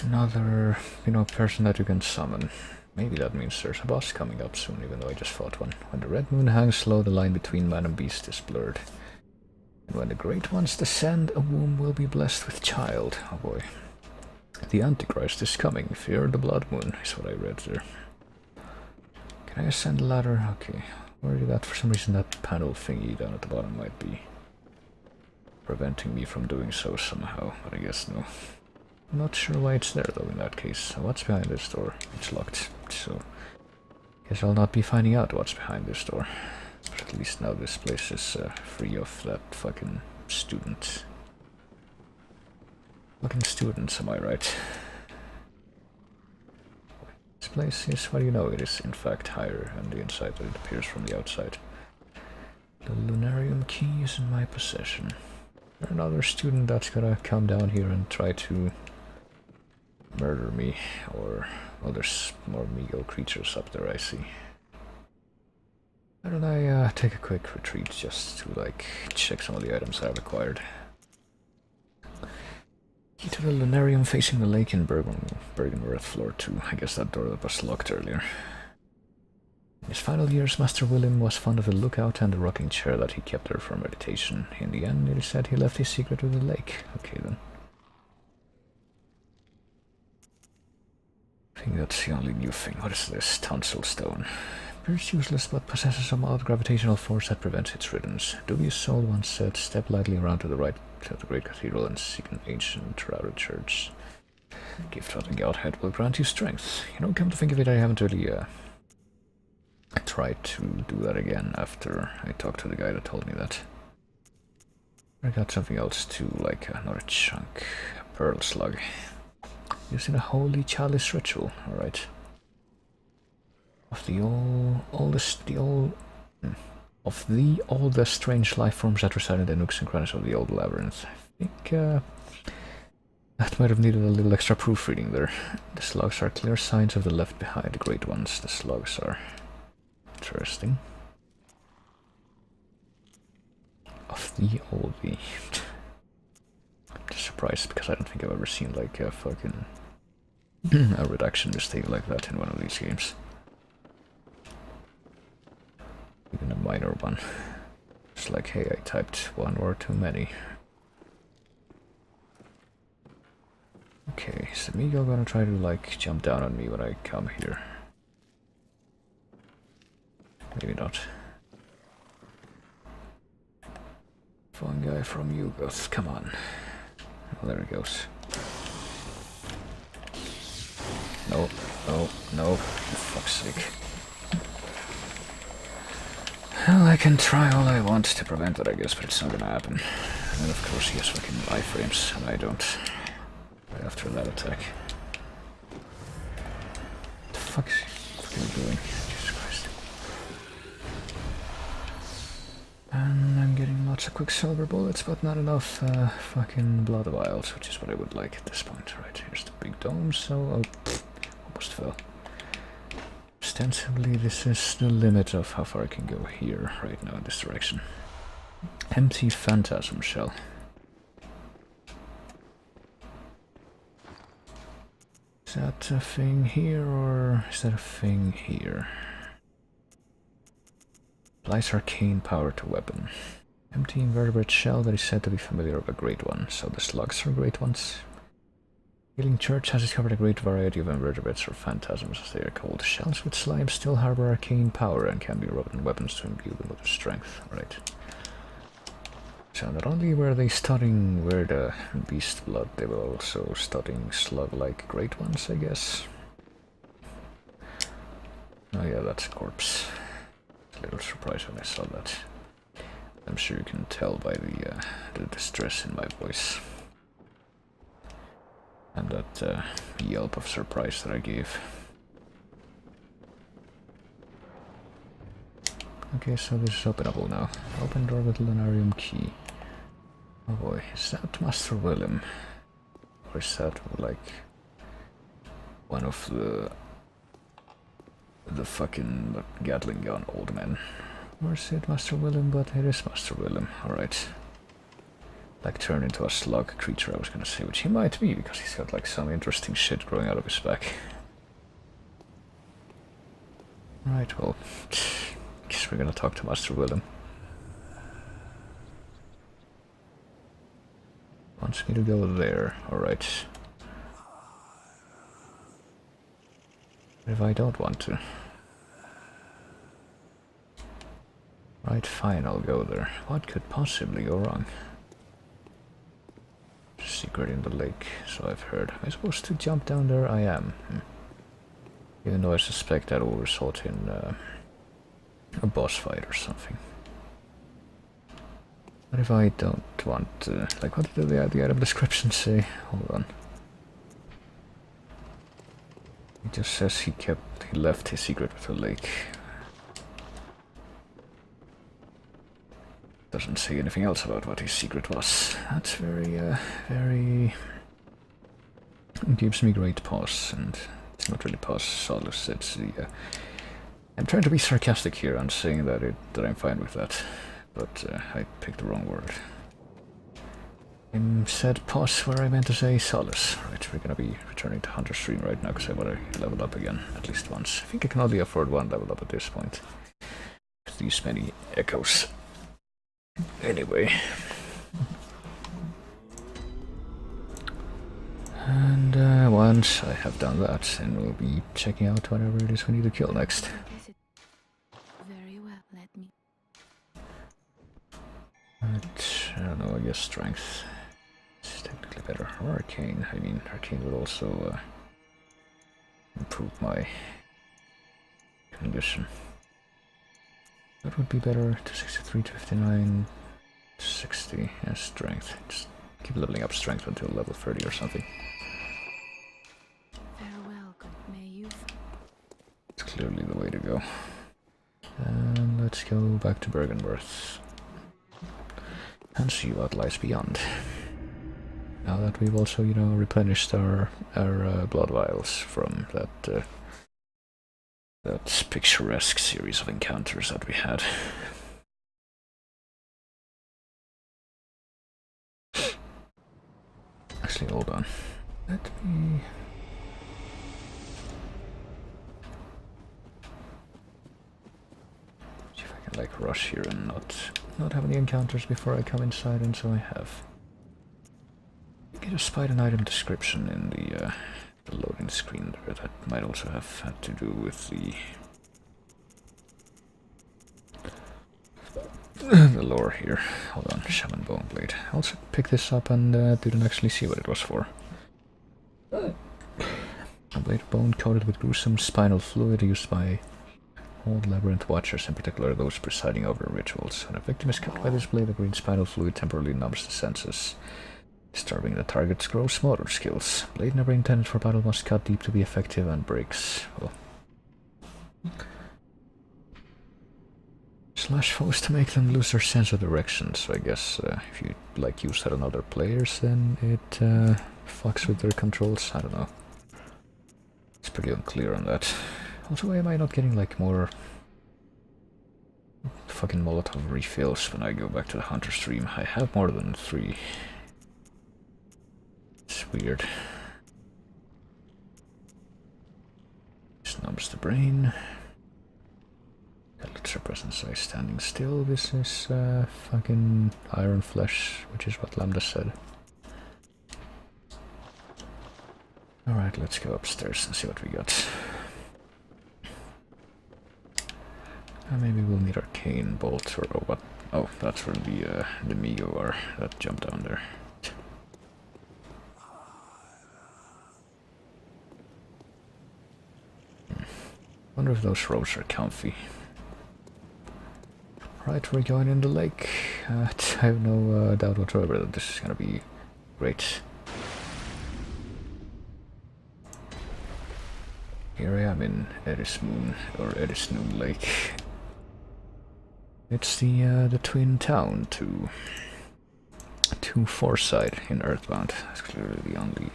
Speaker 1: Another, person that you can summon. Maybe that means there's a boss coming up soon, even though I just fought one. When the red moon hangs low, the line between man and beast is blurred. And when the great ones descend, a womb will be blessed with child. Oh boy. The Antichrist is coming. Fear the blood moon, is what I read there. Can I ascend the ladder? Okay. Worried that for some reason that panel thingy down at the bottom might be preventing me from doing so somehow, but I guess no. I'm not sure why it's there though in that case. So what's behind this door? It's locked, so guess I'll not be finding out what's behind this door. But at least now this place is free of that fucking student. Fucking students, am I right? This place is, what do you know, it is in fact higher on the inside than it appears from the outside. The lunarium key is in my possession. There's another student that's gonna come down here and try to murder me, or... well, there's more Meagle creatures up there, I see. Why don't I take a quick retreat just to, like, check some of the items I've acquired. Key to the lunarium facing the lake in Bergenworth, floor 2. I guess that door that was locked earlier. In his final years, Master William was fond of the lookout and the rocking chair that he kept there for meditation. In the end, it is said he left his secret with the lake. Okay then. I think that's the only new thing. What is this? Tonsil stone. Appears useless, but possesses some odd gravitational force that prevents its riddance. Dubious Soul once said, step lightly around to the right of the great cathedral and seek an ancient routed church. Gift of the Godhead will grant you strength. Come to think of it, I haven't really tried to do that again after I talked to the guy that told me that. I got something else too, like another chunk. A pearl slug. Used in a holy chalice ritual, alright. Of the oldest strange life forms that reside in the nooks and crannies of the old labyrinth. I think that might have needed a little extra proofreading there. The slugs are clear signs of the left behind, the great ones. The slugs are interesting. Of the oldie. I'm just surprised because I don't think I've ever seen like a fucking a reduction mistake like that in one of these games. Even a minor one. It's like, hey, I typed one word too many. Okay, is the Meagle gonna try to like jump down on me when I come here? Maybe not. Fun guy from Yugoth, come on. Oh, there he goes. No, no, no, for fuck's sake. Well, I can try all I want to prevent it, I guess, but it's not gonna happen. And of course he has fucking iframes, and I don't. Right after that attack. What the fuck is he fucking doing? Jesus Christ. And I'm getting lots of quicksilver bullets, but not enough fucking blood vials, which is what I would like at this point. Right, here's the big dome, so... oh, pfft, almost fell. Ostensibly, this is the limit of how far I can go here, right now, in this direction. Empty phantasm shell. Is that a thing here, or is that a thing here? Applies arcane power to weapon. Empty invertebrate shell that is said to be familiar of a great one, so the slugs are great ones. Healing Church has discovered a great variety of invertebrates, or phantasms as they are called. Shells with slime still harbor arcane power and can be rubbed on weapons to imbue them with their strength. Right. So not only were they studying where the beast blood, they were also studying slug-like great ones, I guess. Oh yeah, that's a corpse. A little surprised when I saw that. I'm sure you can tell by the distress in my voice. And that yelp of surprise that I gave. Okay, so this is openable now. Open door with Lunarium key. Oh boy, is that Master Willem? Or is that like one of the fucking Gatling gun old men? Or is it Master Willem? But it is Master Willem, alright. Like turn into a slug creature, I was gonna say, which he might be, because he's got like some interesting shit growing out of his back. Right, well, guess we're gonna talk to Master Willem. Wants me to go there, alright. But if I don't want to? Right, fine, I'll go there. What could possibly go wrong? Secret in the lake, so I've heard. Am I supposed to jump down there? I am. Even though I suspect that will result in a boss fight or something. What if I don't want to... Like, what did the item description say? Hold on. It just says he left his secret with the lake. Doesn't say anything else about what his secret was. That's very... It gives me great pause, and it's not really pause, solace, it's the... I'm trying to be sarcastic here and saying that I'm fine with that, but I picked the wrong word. I said pause where I meant to say solace. Right, we're gonna be returning to Hunter's Stream right now because I want to level up again, at least once. I think I can only afford one level up at this point. With these many echoes. Anyway. And once I have done that, then we'll be checking out whatever it is we need to kill next.
Speaker 2: Very well, let me.
Speaker 1: But, I don't know, I guess strength is technically better. Or arcane. I mean, arcane would also improve my condition. That would be better to 63 to 59 to 60. Yeah, strength. Just keep leveling up strength until level 30 or something.
Speaker 2: Farewell, may you.
Speaker 1: It's clearly the way to go. And let's go back to Bergenworth and see what lies beyond. Now that we've also, you know, replenished our blood vials from that picturesque series of encounters that we had. Actually, hold on. Let me... see if I can like rush here and not have any encounters before I come inside, and so I have. I can just spied an item description in the loading screen there. That might also have had to do with the lore here. Hold on, Shaman Bone Blade. I also picked this up and didn't actually see what it was for. A blade of bone coated with gruesome spinal fluid used by old labyrinth watchers, in particular those presiding over rituals. When a victim is cut by this blade, the green spinal fluid temporarily numbs the senses, disturbing the target's gross motor skills. Blade never intended for battle must cut deep to be effective and breaks. Well, slash foes to make them lose their sense of direction, so I guess if you like use that on other players, then it fucks with their controls. I don't know. It's pretty unclear on that. Also, why am I not getting like more fucking Molotov refills when I go back to the Hunter Stream? I have more than 3. It's weird. This numbs the brain. Elixir present size standing still. This is fucking iron flesh, which is what Lambda said. Alright, let's go upstairs and see what we got. Maybe we'll need arcane bolt or what Oh, that's where the Migo are that jumped down there. Wonder if those roads are comfy. Right, we're going in the lake. I have no doubt whatsoever that this is gonna be great. Here I am in Erismoon Lake. It's the twin town to Foresight in Earthbound. That's clearly the only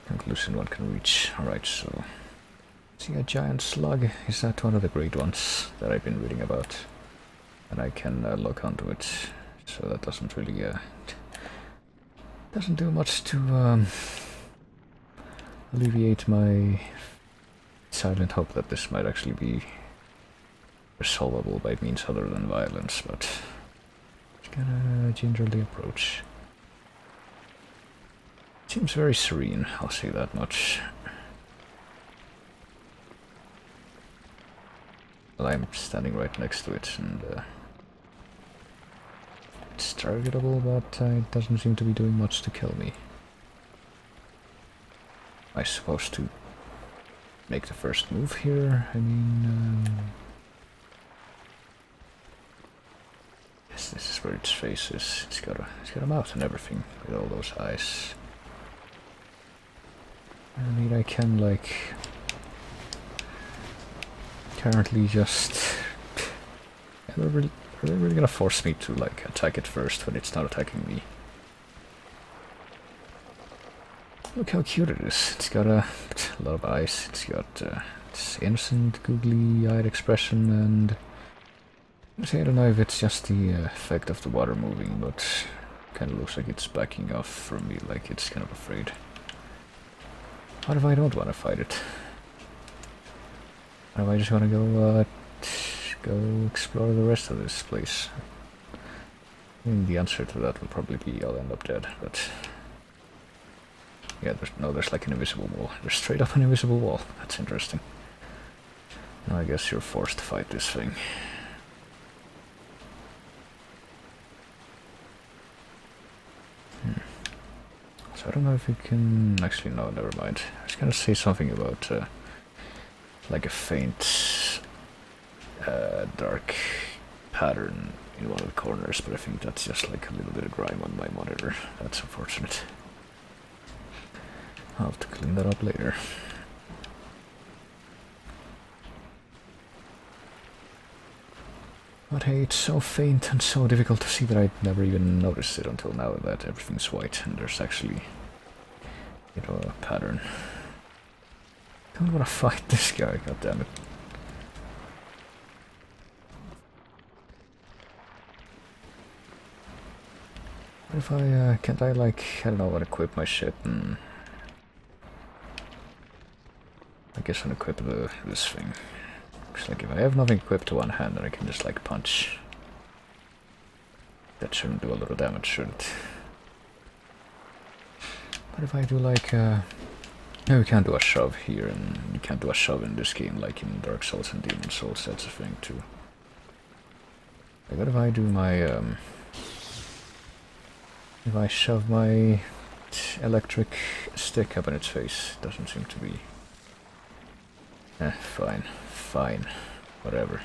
Speaker 1: conclusion one can reach. Alright, so see a giant slug. Is that one of the great ones that I've been reading about? And I can look onto it. So that doesn't really doesn't do much to alleviate my silent hope that this might actually be resolvable by means other than violence, but it's gonna gingerly approach. Seems very serene, I'll say that much. Well, I'm standing right next to it, and it's targetable, but it doesn't seem to be doing much to kill me. Am I supposed to make the first move here? I mean, yes, this is where its face is. It's got a mouth and everything with all those eyes. I mean, I can like currently just. Are they really gonna force me to like attack it first when it's not attacking me? Look how cute it is. It's got a lot of eyes. It's got this innocent, googly-eyed expression, and I don't know if it's just the effect of the water moving, but kind of looks like it's backing off from me, like it's kind of afraid. What if I don't want to fight it? What if I just want to go explore the rest of this place? I mean, the answer to that will probably be I'll end up dead, but yeah, there's like an invisible wall. There's straight up an invisible wall. That's interesting. Now I guess you're forced to fight this thing. So I don't know if you can... Actually, no, never mind. I was gonna say something about like a faint dark pattern in one of the corners, but I think that's just like a little bit of grime on my monitor. That's unfortunate. I'll have to clean that up later. But hey, it's so faint and so difficult to see that I never even noticed it until now that everything's white and there's actually, you know, a pattern. I don't want to fight this guy, goddammit. What if I, can't I like, I don't know, unequip my shit and... I guess unequip this thing. Looks like if I have nothing equipped to one hand, then I can just like punch. That shouldn't do a lot of damage, should it? What if I do like no, we can't do a shove here, and you can't do a shove in this game like in Dark Souls and Demon Souls, that's a thing too. Like, what if I do my if I shove my electric stick up in its face? Doesn't seem to be... Fine. Whatever.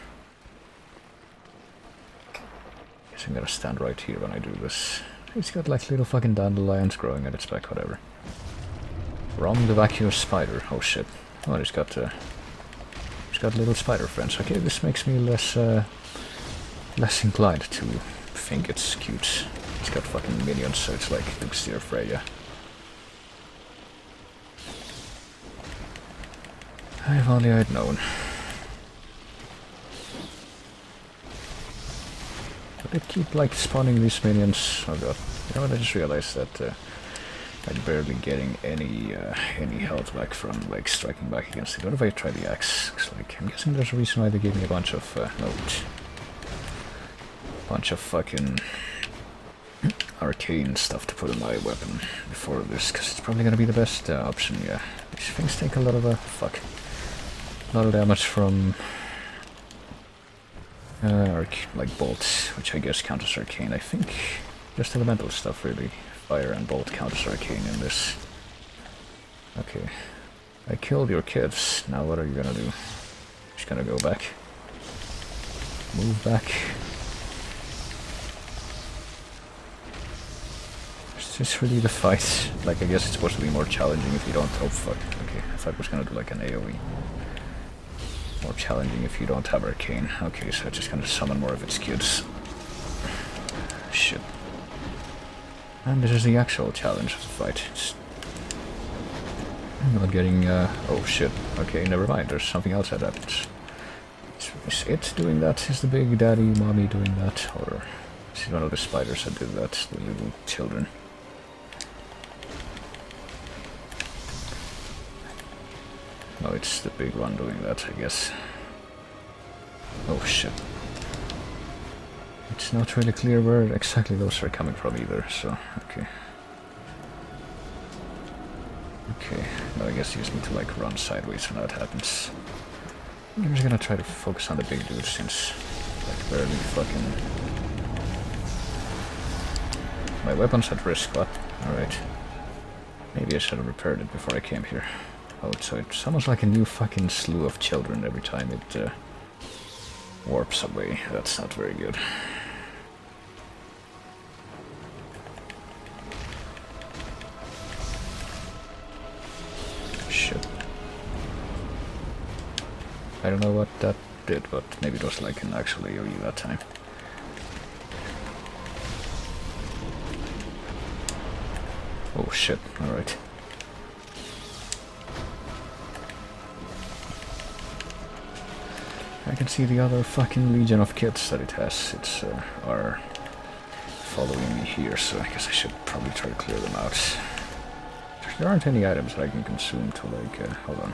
Speaker 1: Guess I'm gonna stand right here when I do this. It's got like little fucking dandelions growing at its back, whatever. Rom the vacuous spider. Oh shit. Oh, it's got little spider friends. Okay, this makes me less inclined to think it's cute. It's got fucking minions, so it's like Luke's dear Freya. If only I'd known. But they keep like spawning these minions. Oh god. You know what, I just realized that I'm barely getting any health back from like striking back against it. What if I try the axe? Like, I'm guessing there's a reason why they gave me a bunch of fucking arcane stuff to put in my weapon before this, because it's probably gonna be the best option. Yeah, these things take a lot of damage from like bolt, which I guess counts as arcane. I think just elemental stuff really. Fire and bolt count as arcane in this. Okay. I killed your kids. Now what are you gonna do? Just gonna go back. Move back. Is this really the fight? Like, I guess it's supposed to be more challenging if you don't... Oh, fuck. Okay, I thought I was gonna do like an AoE. More challenging if you don't have arcane. Okay, so it's just gonna summon more of its kids. Shit. And this is the actual challenge of the fight. It's not getting... oh shit. Okay, never mind. There's something else that happens. Is it doing that? Is the big daddy mommy doing that? Or is it one of the spiders that did that? The little children. No, it's the big one doing that, I guess. Oh shit. It's not really clear where exactly those are coming from either, so, okay. Okay, now I guess you just need to like run sideways when that happens. I'm just gonna try to focus on the big dude since like barely fucking... My weapon's at risk, what? Alright. Maybe I should have repaired it before I came here. Oh, so it's almost like a new fucking slew of children every time it warps away. That's not very good. Shit. I don't know what that did, but maybe it was like an actual AoE that time. Oh shit, alright. I can see the other fucking legion of kids that it has. It's are following me here, so I guess I should probably try to clear them out. There aren't any items that I can consume to like... hold on.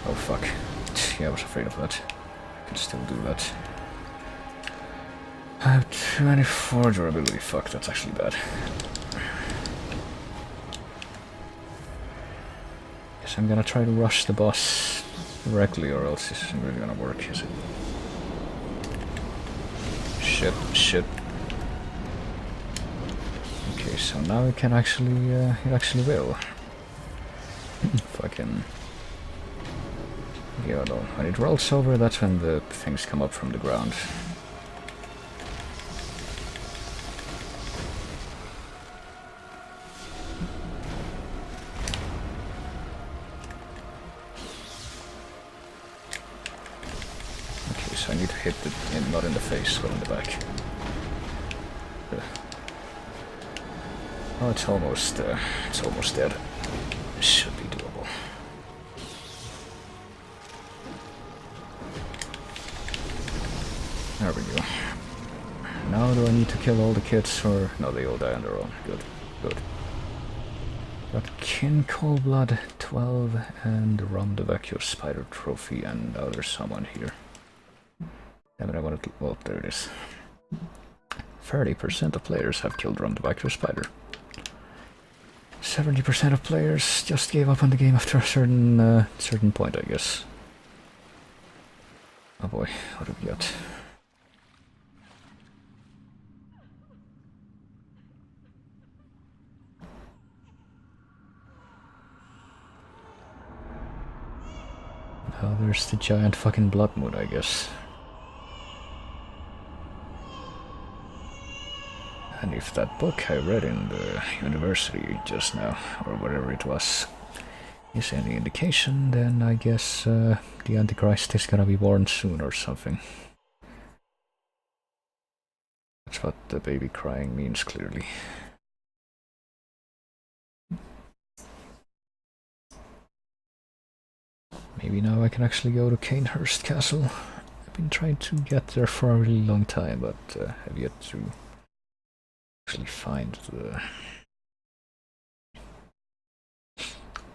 Speaker 1: Oh fuck. Yeah, I was afraid of that. I can still do that. I have 24 durability. Fuck, that's actually bad. Guess I'm gonna try to rush the boss directly, or else this isn't really gonna work, is it? Shit, shit. Okay, so now it can actually, it actually will. Fucking... Yeah, no, when it rolls over, that's when the things come up from the ground. Okay, so I need to hit it not in the face, but in the back. Oh, it's almost dead. Should be doable. There we go. Now do I need to kill all the kids, or... No, they all die on their own. Good, good. Got Kin Cold Blood 12 and Rum the Vacuous Spider Trophy, and now there's someone here. Damn it, I wanted to... Well, there it is. 30% of players have killed Rum the Vacuous Spider. 70% of players just gave up on the game after a certain point, I guess. Oh boy, what have we got? Oh, there's the giant fucking blood moon, I guess. And if that book I read in the university just now, or whatever it was, is any indication, then I guess the Antichrist is gonna be born soon or something. That's what the baby crying means, clearly. Maybe now I can actually go to Canehurst Castle. I've been trying to get there for a really long time, but have yet to actually find the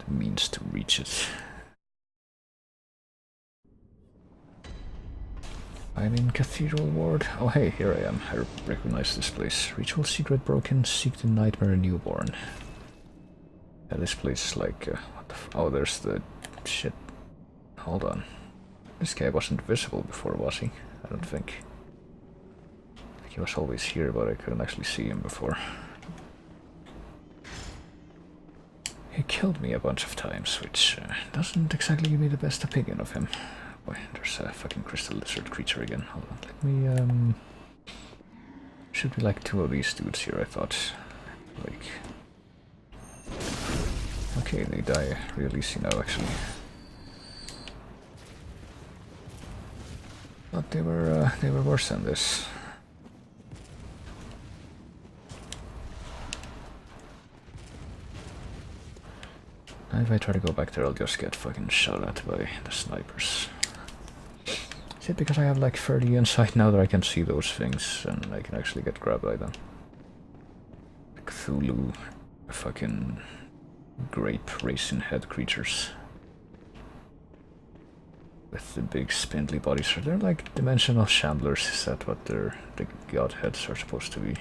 Speaker 1: means to reach it. I'm in Cathedral Ward. Oh hey, here I am. I recognize this place. Ritual secret broken, seek the nightmare newborn. Yeah, this place is like... what the oh, there's the... shit. Hold on. This guy wasn't visible before, was he? I don't think. He was always here, but I couldn't actually see him before. He killed me a bunch of times, which doesn't exactly give me the best opinion of him. Boy, there's a fucking crystal lizard creature again. Hold on, let me, should be like 2 of these dudes here, I thought. Like... Okay, they die real easy now, actually. But they were worse than this. If I try to go back there, I'll just get fucking shot at by the snipers. Is it because I have like 30 insight now that I can see those things and I can actually get grabbed by them? Cthulhu, fucking grape raisin head creatures. With the big spindly bodies. Are they like dimensional shamblers? Is that what the godheads are supposed to be?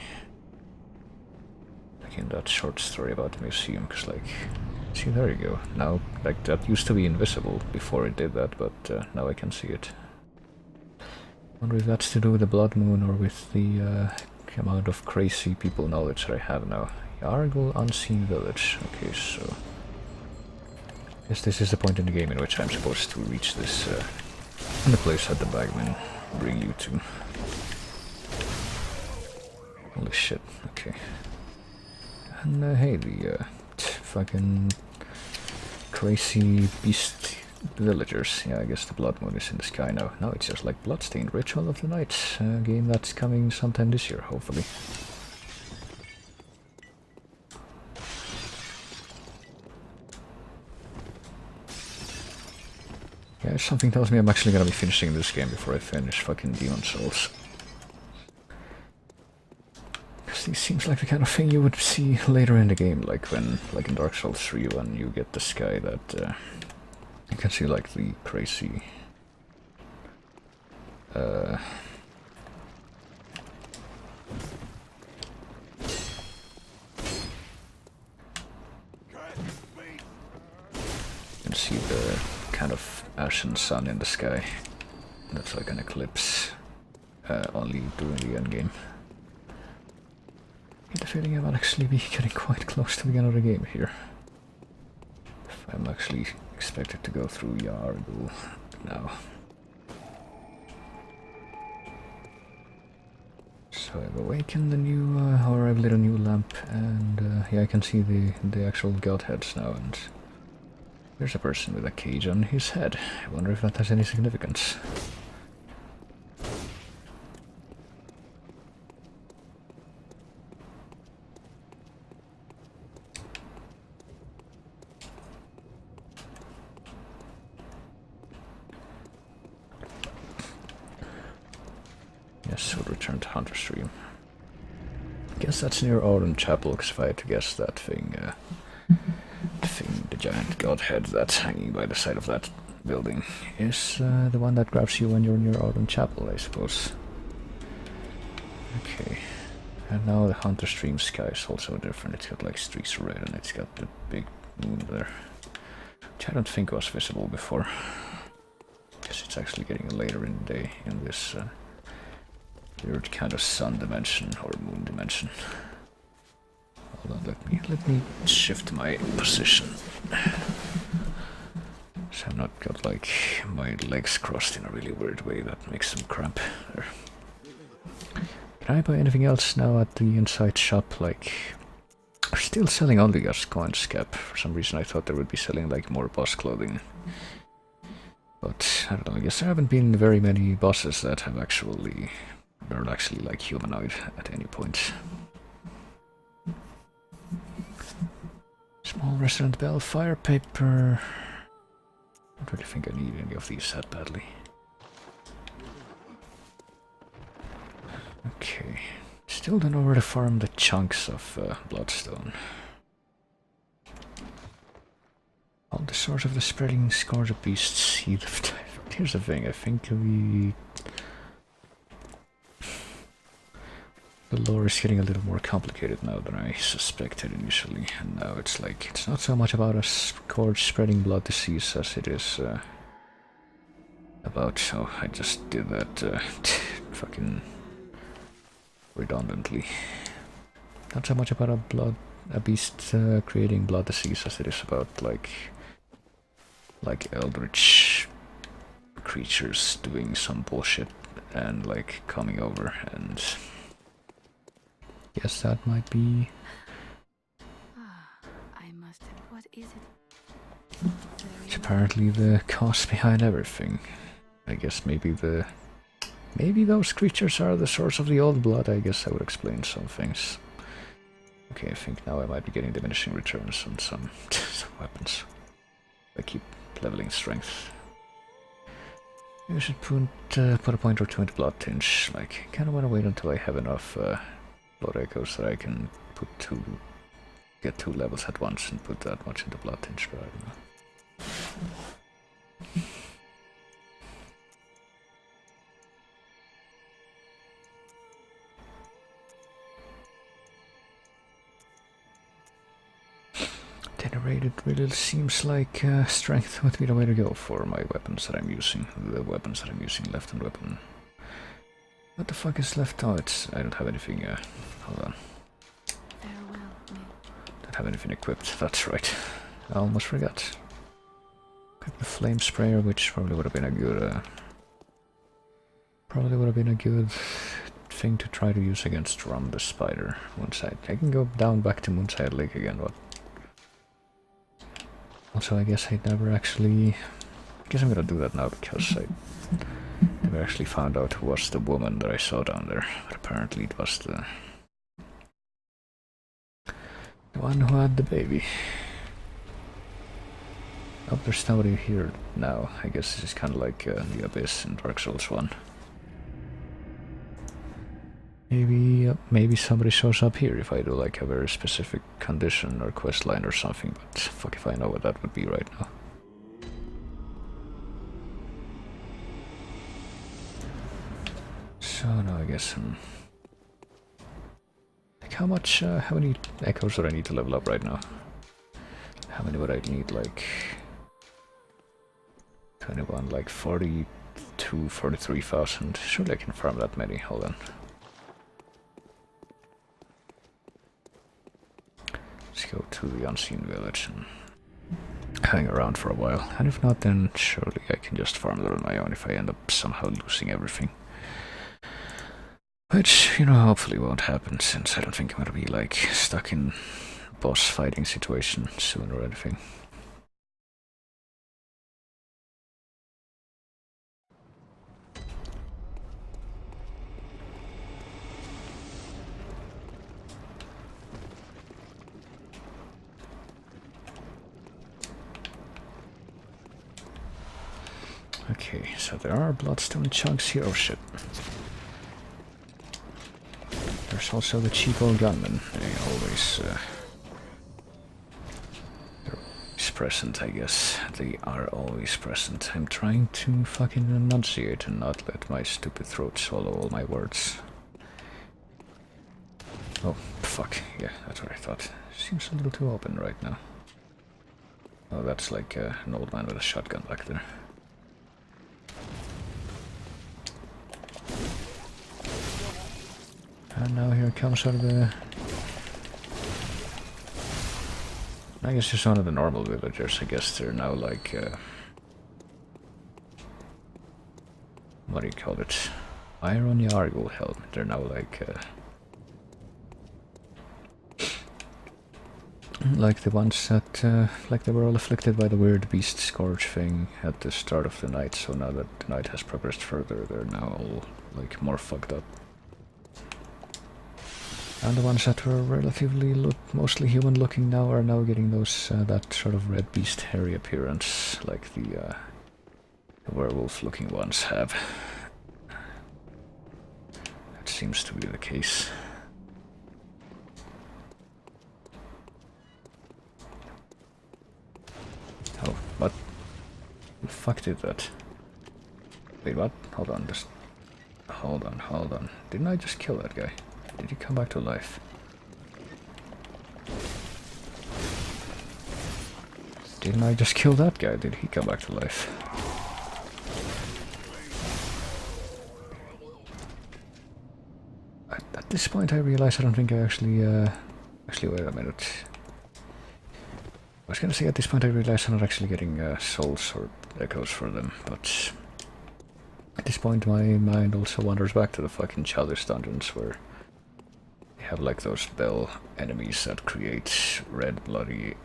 Speaker 1: Like in that short story about the museum, because like... See, there you go. Now, like, that used to be invisible before it did that, but now I can see it. Wonder if that's to do with the blood moon or with the amount of crazy people knowledge that I have now. Yargle Unseen Village. Okay, so... I guess this is the point in the game in which I'm supposed to reach this and the place that the bagmen bring you to. Holy shit, okay. And hey, the fucking crazy beast villagers. Yeah, I guess the blood moon is in the sky now. Now it's just like Bloodstained Ritual of the Night, a game that's coming sometime this year, hopefully. Yeah, something tells me I'm actually gonna be finishing this game before I finish fucking Demon Souls. Because this seems like the kind of thing you would see later in the game, like when, like in Dark Souls 3, when you get the sky that you can see like the crazy you can see the kind of ashen sun in the sky. That's like an eclipse, only during the endgame. I get the feeling I might actually be getting quite close to the end of the game here. If I'm actually expected to go through Yargle now. So I've awakened the new, or I've lit a new lamp, and yeah, I can see the actual godheads now, and there's a person with a cage on his head. I wonder if that has any significance. Yes, we'll return to Hunter Stream. Guess that's near Odin Chapel, because if I had to guess, that thing, the giant godhead that's hanging by the side of that building, is the one that grabs you when you're near Odin Chapel, I suppose. Okay, and now the Hunter Stream sky is also different. It's got like streaks of red, and it's got the big moon there, which I don't think was visible before. Guess it's actually getting later in the day in this weird kind of sun dimension or moon dimension. Hold on, let me shift my position. So I've not got like my legs crossed in a really weird way that makes them cramp there. Can I buy anything else now at the inside shop? Like, they're still selling only as coins cap. For some reason I thought they would be selling like more boss clothing. But I don't know, I guess there haven't been very many bosses that have actually... they're actually like humanoid at any point. Small resident bell, fire paper. I don't really think I need any of these that badly. Okay. Still don't know where to farm the chunks of bloodstone. All the source of the spreading scourge of beasts, seed of typhus. Here's the thing, I think the lore is getting a little more complicated now than I suspected initially, and now it's like, it's not so much about a scourge spreading blood disease as it is about, oh, I just did that fucking redundantly. Not so much about a beast creating blood disease as it is about like eldritch creatures doing some bullshit and like coming over, and guess that might be.
Speaker 2: I must. What is it?
Speaker 1: It's apparently the cause behind everything. I guess maybe those creatures are the source of the old blood. I guess that would explain some things. Okay, I think now I might be getting diminishing returns on some weapons. I keep leveling strength. Maybe I should put a point or two into blood tinge. Like, I kind of want to wait until I have enough blood echoes that I can get 2 levels at once and put that much into blood tinge, but I don't know. At any rate, it really seems like strength would be the way to go for my weapons that I'm using. The weapons that I'm using, left hand weapon. What the fuck is left? Oh, I don't have anything. Hold on.
Speaker 2: Farewell,
Speaker 1: Don't have anything equipped. That's right. I almost forgot. Equip the flame sprayer, which probably would have been a good. Thing to try to use against Rum the Spider. Moonside. I can go down back to Moonside Lake again, but also I guess I never actually. I guess I'm gonna do that now because I never actually found out who was the woman that I saw down there. But apparently it was the one who had the baby. Oh, there's nobody here now. I guess this is kind of like the Abyss in Dark Souls 1. Maybe somebody shows up here if I do like a very specific condition or quest line or something, but fuck if I know what that would be right now. So now I guess like how many echoes would I need to level up right now? How many would I need? Like 21, like 42, 43,000. Surely I can farm that many. Hold on. Let's go to the Unseen Village and hang around for a while. And if not, then surely I can just farm that on my own if I end up somehow losing everything. Which, you know, hopefully won't happen, since I don't think I'm gonna be, like, stuck in boss fighting situation soon or anything. Okay, so there are bloodstone chunks here. Oh shit. There's also the cheap old gunmen. They're always present, I guess. They are always present. I'm trying to fucking enunciate and not let my stupid throat swallow all my words. Oh, fuck. Yeah, that's what I thought. Seems a little too open right now. Oh, that's like an old man with a shotgun back there. And now here comes out of the... I guess just one of the normal villagers. I guess they're now like... what do you call it? Iron Yargle Helm. They're now like... like the ones that... like they were all afflicted by the weird beast scourge thing at the start of the night. So now that the night has progressed further, they're now all like more fucked up. And the ones that were relatively mostly human looking now are now getting those that sort of red beast hairy appearance like the werewolf looking ones have. That seems to be the case. Oh, what? Who the fuck did that? Wait, what? Hold on, just... Hold on. Didn't I just kill that guy? Did he come back to life? Didn't I just kill that guy? Did he come back to life? At this point I realize I don't think I actually, actually wait a minute. I was gonna say at this point I realize I'm not actually getting souls or echoes for them, but at this point my mind also wanders back to the fucking childish dungeons where you have like those bell enemies that create red bloody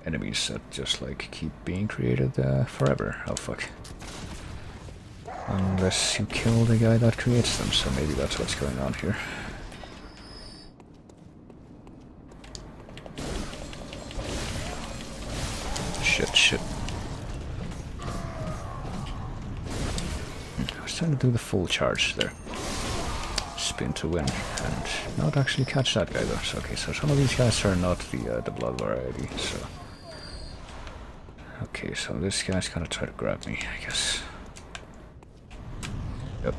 Speaker 1: enemies that just like keep being created forever. Oh fuck. Unless you kill the guy that creates them, so maybe that's what's going on here. Shit. I was trying to do the full charge there. Spin to win, and not actually catch that guy though. So, okay, so some of these guys are not the blood variety, so... Okay, so this guy's gonna try to grab me, I guess. Yep.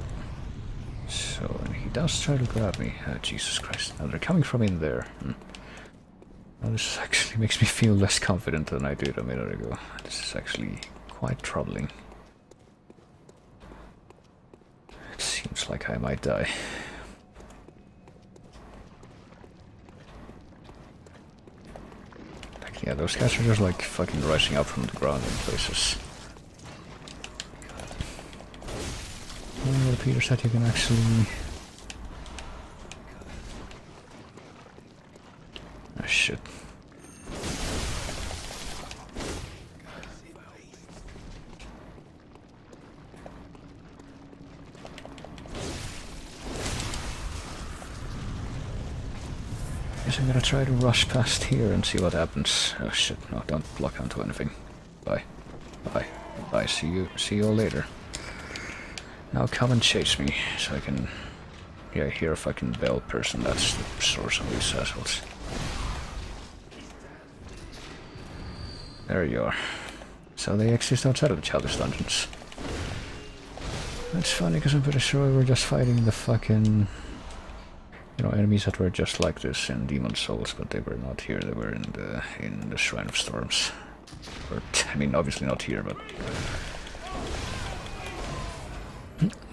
Speaker 1: So, and he does try to grab me. Jesus Christ. Now they're coming from in there. Now this actually makes me feel less confident than I did a minute ago. This is actually quite troubling. It seems like I might die. Like, yeah, those guys are just like fucking rising up from the ground in places. Well, it appears that you can actually... Oh shit. Guess I'm gonna try to rush past here and see what happens. Oh shit, no, don't lock onto anything. Bye. Bye. Bye, see you all later. Now come and chase me, so I can... Yeah, hear a fucking bell person, that's the source of these assholes. There you are. So they exist outside of the childish dungeons. That's funny, because I'm pretty sure we were just fighting the fucking... You know, enemies that were just like this in Demon Souls, but they were not here, they were in the Shrine of Storms. Or, I mean, obviously not here, but...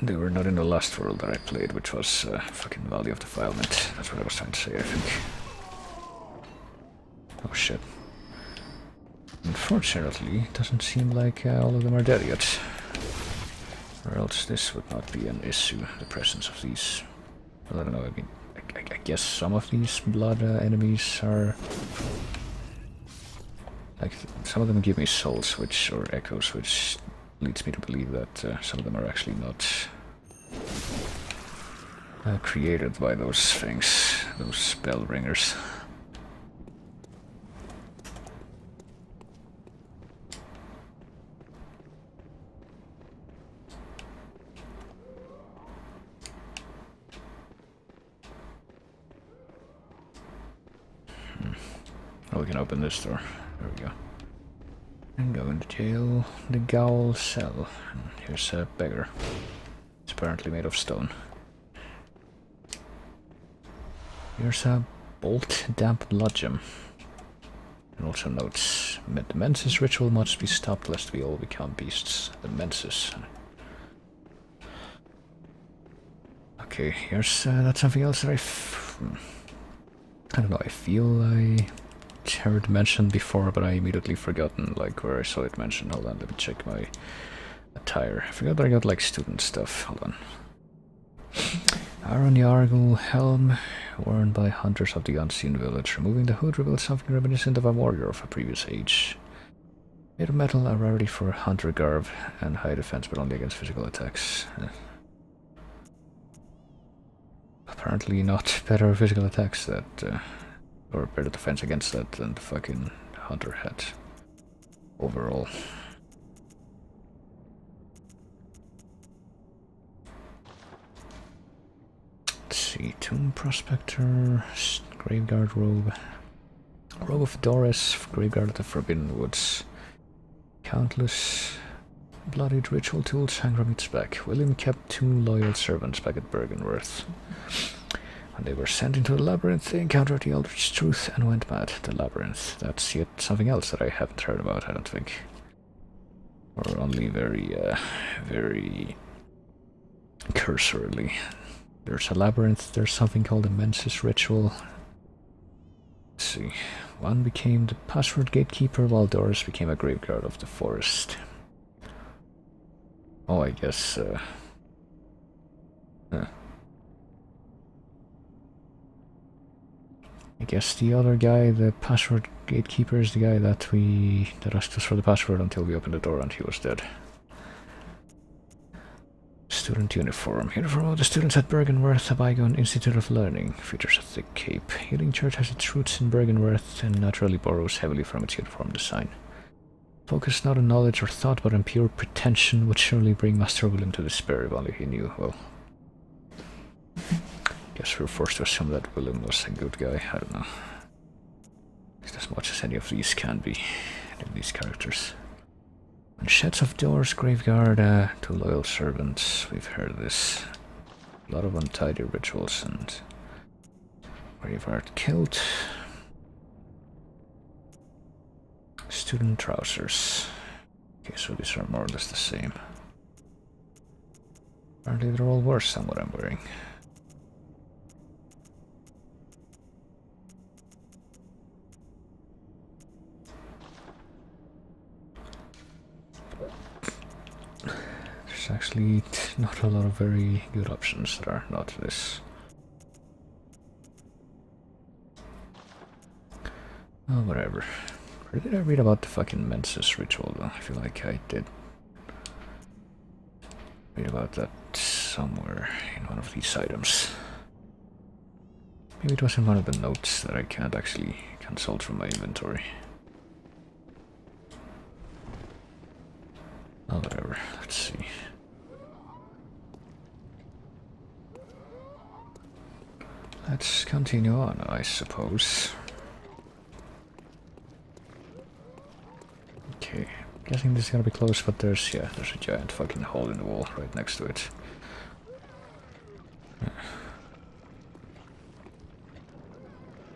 Speaker 1: They were not in the last world that I played, which was fucking Valley of Defilement. That's what I was trying to say, I think. Oh shit. Unfortunately, it doesn't seem like all of them are dead yet. Or else this would not be an issue, the presence of these. Well, I don't know, I mean, I guess some of these blood enemies are... Like, some of them give me souls, which, or echoes, which leads me to believe that some of them are actually not created by those things, those bell ringers. Oh, we can open this door. There we go. And go into jail. The Gaol cell. And here's a beggar. It's apparently made of stone. Here's a bolt damp bludgeon. And also notes, the menses ritual must be stopped lest we all become beasts. The menses. Okay, here's that's something else that I don't know, I feel I heard mentioned before, but I immediately forgotten like where I saw it mentioned. Hold on, let me check my attire. I forgot that I got like student stuff. Hold on. Iron Yargle helm worn by hunters of the unseen village. Removing the hood reveals something reminiscent of a warrior of a previous age. Made of metal, a rarity for hunter garb and high defense, but only against physical attacks. Apparently not better physical attacks that or better defense against that than the fucking hunter had overall. Let's see, Tomb Prospector, Graveguard Robe, Robe of Doris, Graveguard of the Forbidden Woods, countless bloodied ritual tools hang from its back. William kept 2 loyal servants back at Bergenworth. When they were sent into the labyrinth, they encountered the Eldritch Truth and went mad. The labyrinth. That's yet something else that I haven't heard about, I don't think. Or only very, very cursorily. There's a labyrinth, there's something called a Mensis ritual. Let's see. One became the password gatekeeper while Doris became a graveyard of the forest. Oh, I guess, I guess the other guy, the password gatekeeper, is the guy that asked us for the password until we opened the door and he was dead. Student uniform. Uniform of the students at Bergenworth, a bygone Institute of Learning. Features a thick cape. Healing Church has its roots in Bergenworth and naturally borrows heavily from its uniform design. Focus not on knowledge or thought, but on pure pretension would surely bring Master Willem to despair if only he knew. Well, guess we're forced to assume that Willem was a good guy. I don't know. As much as any of these can be, any of these characters. And sheds of doors, graveyard, to loyal servants. We've heard this. A lot of untidy rituals and graveyard kilt. Student trousers. Okay, so these are more or less the same. Apparently they're all worse than what I'm wearing. There's actually not a lot of very good options that are not this. Oh, whatever. Where did I read about the fucking Mensis ritual though? I feel like I did read about that somewhere in one of these items. Maybe it was in one of the notes that I can't actually consult from my inventory. Oh, whatever. Let's see. Let's continue on, I suppose. Okay, guessing this is gonna be close, but there's a giant fucking hole in the wall right next to it.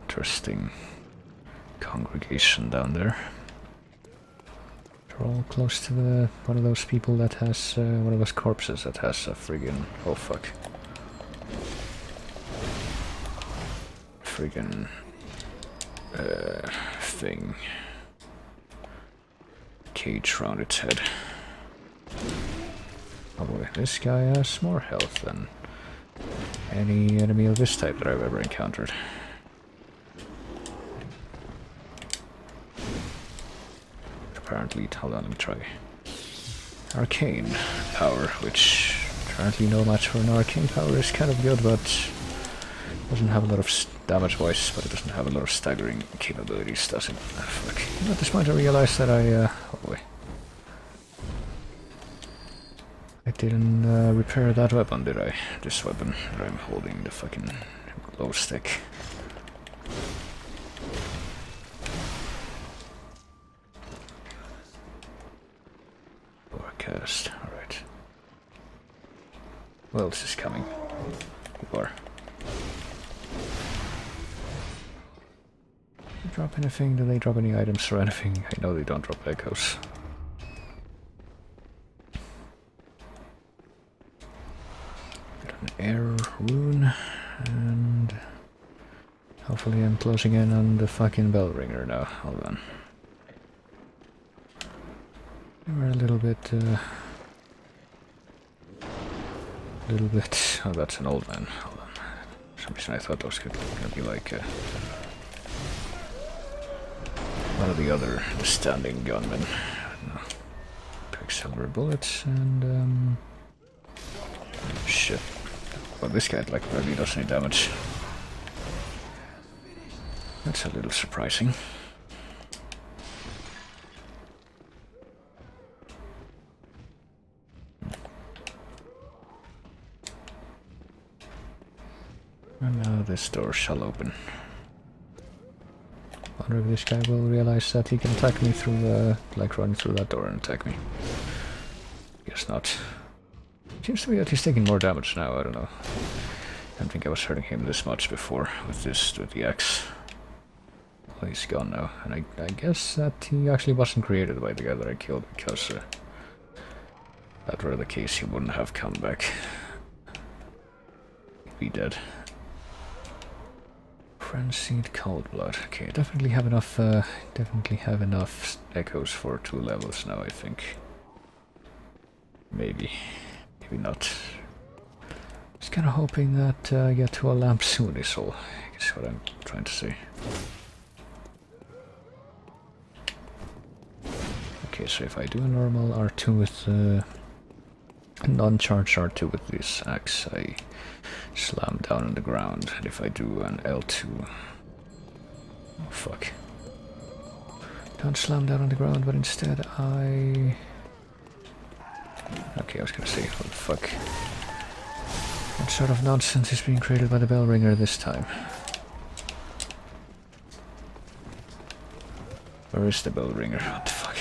Speaker 1: Interesting congregation down there. They're all close to one of those people that has one of those corpses that has a friggin' oh fuck. Friggin' thing. Cage around its head. Oh boy, this guy has more health than any enemy of this type that I've ever encountered. Apparently, hold on, let me try. Arcane power, which apparently no match for an arcane power is kind of good, but doesn't have a lot of damage-wise, but it doesn't have a lot of staggering capabilities, does it? Ah, fuck. You know, at this point I realized that oh boy. I didn't repair that weapon, did I? This weapon that I'm holding, the fucking glow stick. Forecast, alright. Who else is coming? You are. Drop anything? Do they drop any items or anything? I know they don't drop echoes. Got an air rune, and hopefully I'm closing in on the fucking bell ringer now. Hold on. We're a little bit, oh, that's an old man. Hold on. For some reason I thought those could be like, one of the other standing gunmen. No. Quicksilver bullets and shit. Well, this guy like barely does any damage. That's a little surprising. And now this door shall open. Wonder if this guy will realize that he can attack me through, like run through that door and attack me. Guess not. Seems to me that he's taking more damage now, I don't know. I don't think I was hurting him this much before with the axe. Well, he's gone now, and I guess that he actually wasn't created by the guy that I killed, because if that were the case he wouldn't have come back. be dead. Frenzied cold blood. Okay, I definitely have enough echoes for 2 levels now, I think. Maybe not. Just kind of hoping that I get to a lamp soon is all. I guess what I'm trying to say. Okay, so if I do a normal R2 with non-charged R2 with this axe, I slam down on the ground. And if I do an L2... Oh, fuck. Don't slam down on the ground, but instead I... Okay, I was gonna say, what the fuck. What sort of nonsense is being created by the bell ringer this time? Where is the bell ringer? What the fuck?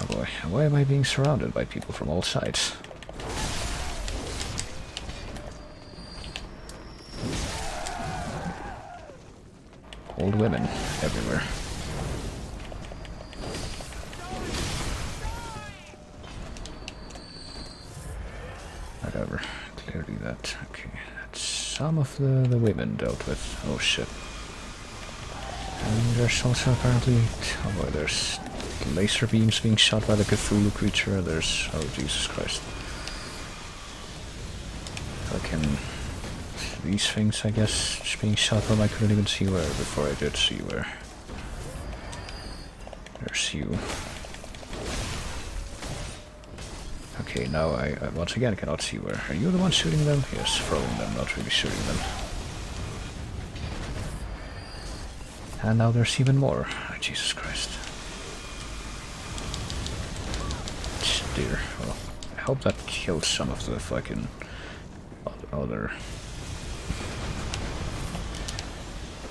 Speaker 1: Oh boy, why am I being surrounded by people from all sides? Old women everywhere. Whatever, clearly that. Okay, that's some of the women dealt with. Oh shit. And there's also apparently... Oh boy, there's laser beams being shot by the Cthulhu creature. There's... Oh Jesus Christ. Fucking... These things, I guess, just being shot from I couldn't even see where before I did see where. There's you. Okay, now I once again cannot see where. Are you the one shooting them? Yes, throwing them, not really shooting them. And now there's even more. Oh, Jesus Christ. Dear. Well, I hope that kills some of the fucking other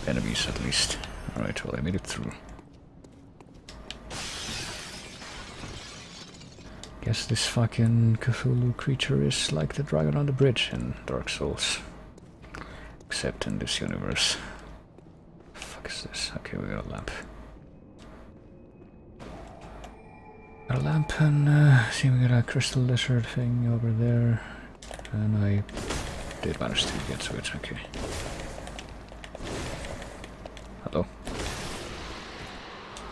Speaker 1: enemies at least. Alright, well I made it through. Guess this fucking Cthulhu creature is like the dragon on the bridge in Dark Souls. Except in this universe. The fuck is this? Okay, we got a lamp. Got a lamp and see we got a crystal lizard thing over there. And I did manage to get to it, okay. Hello.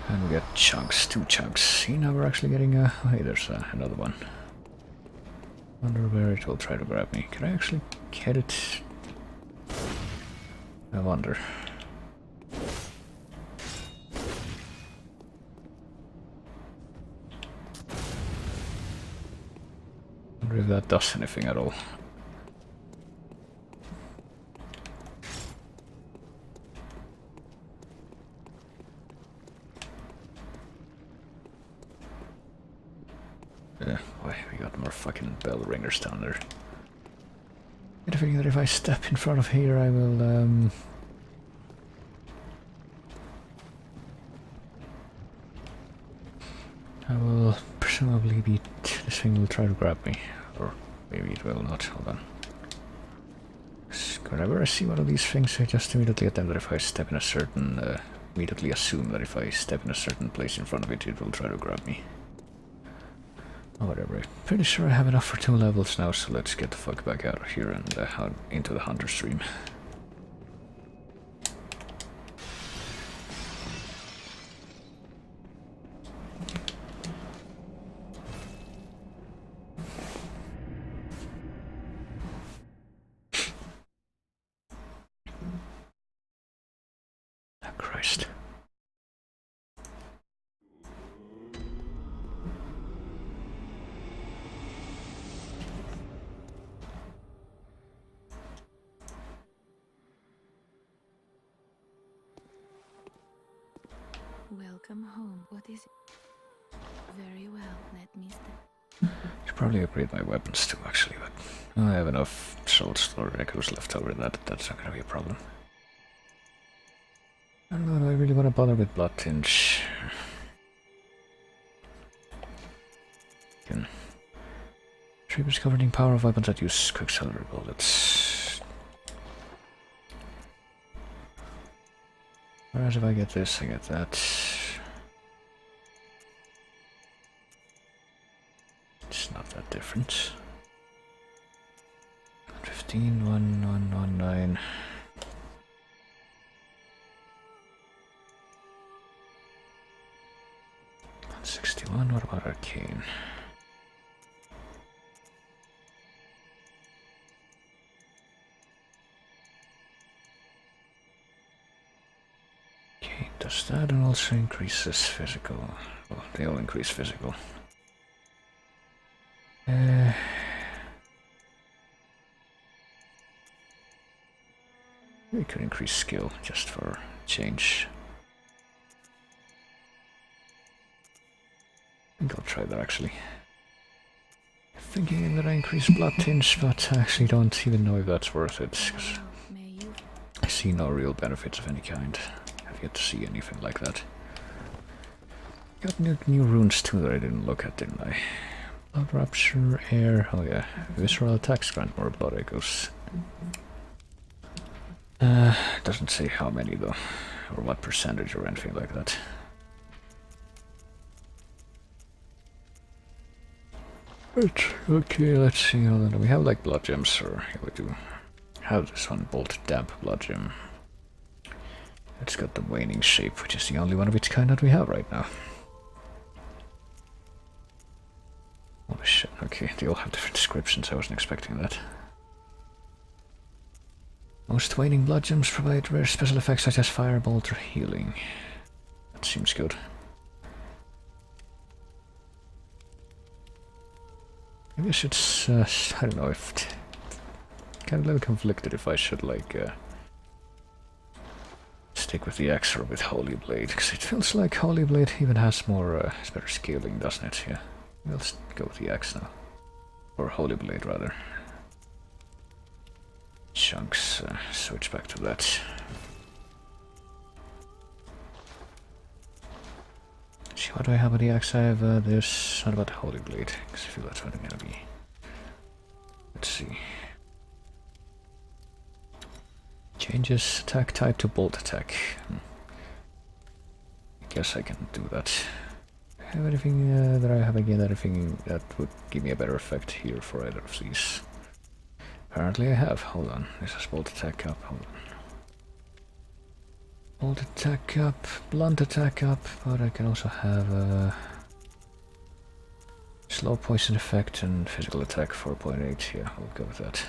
Speaker 1: And we get chunks, 2 chunks. See, now we're actually getting a... Oh, hey, there's another one. Wonder where it will try to grab me. Can I actually get it? I wonder. Wonder if that does anything at all. Boy, we got more fucking bell ringers down there. I get a feeling that if I step in front of here, I will, I will presumably be... This thing will try to grab me. Or maybe it will not. Hold on. Whenever I see one of these things, I just immediately attempt that if I step in a certain... immediately assume that if I step in a certain place in front of it, it will try to grab me. Oh, whatever. I'm pretty sure I have enough for 2 levels now, so let's get the fuck back out of here and out into the hunter stream. Oh, Christ.
Speaker 2: Welcome home. What is it? Very well, let me step.
Speaker 1: Should probably upgrade my weapons too, actually, but I have enough souls or echoes left over that that's not gonna be a problem. I don't know, do I really want to bother with blood tinge? Tributes governing power of weapons that use quicksilver bullets. Whereas if I get this, I get that. It's not that different. 151119. 61, what about arcane? Okay, does that and also increases physical? Well, they all increase physical. We could increase skill just for change. I think I'll try that actually. Thinking that I increase blood tinge, but I actually don't even know if that's worth it, because I see no real benefits of any kind. I've yet to see anything like that. Got new runes too that I didn't look at, didn't I? Blood Rupture, Air, oh yeah. Visceral attacks grant more blood echoes. Doesn't say how many though, or what percentage or anything like that. But, okay, let's see, hold on. We have like blood gems, or yeah, we do have this one, Bolt Damp Blood Gem. It's got the waning shape, which is the only one of its kind that we have right now. Holy shit, okay, they all have different descriptions, I wasn't expecting that. Most waning blood gems provide rare special effects such as firebolt or healing. That seems good. I guess it's, I don't know if... kind of a little conflicted if I should, like, stick with the axe or with Holy Blade, because it feels like Holy Blade even has more, it's better scaling, doesn't it? Yeah. We'll go with the axe now. Or Holy Blade, rather. Chunks, switch back to that. See, what do I have with the axe? I have this. What about the Holy Blade? Because I feel that's what I'm gonna be. Let's see. Changes attack type to bolt attack. I guess I can do that. Have anything that I have again? Anything that would give me a better effect here for either of these? Apparently I have. Hold on. This is bolt attack up. Hold on. Bolt attack up, blunt attack up, but I can also have slow poison effect and physical attack 4.8. Yeah, I'll go with that.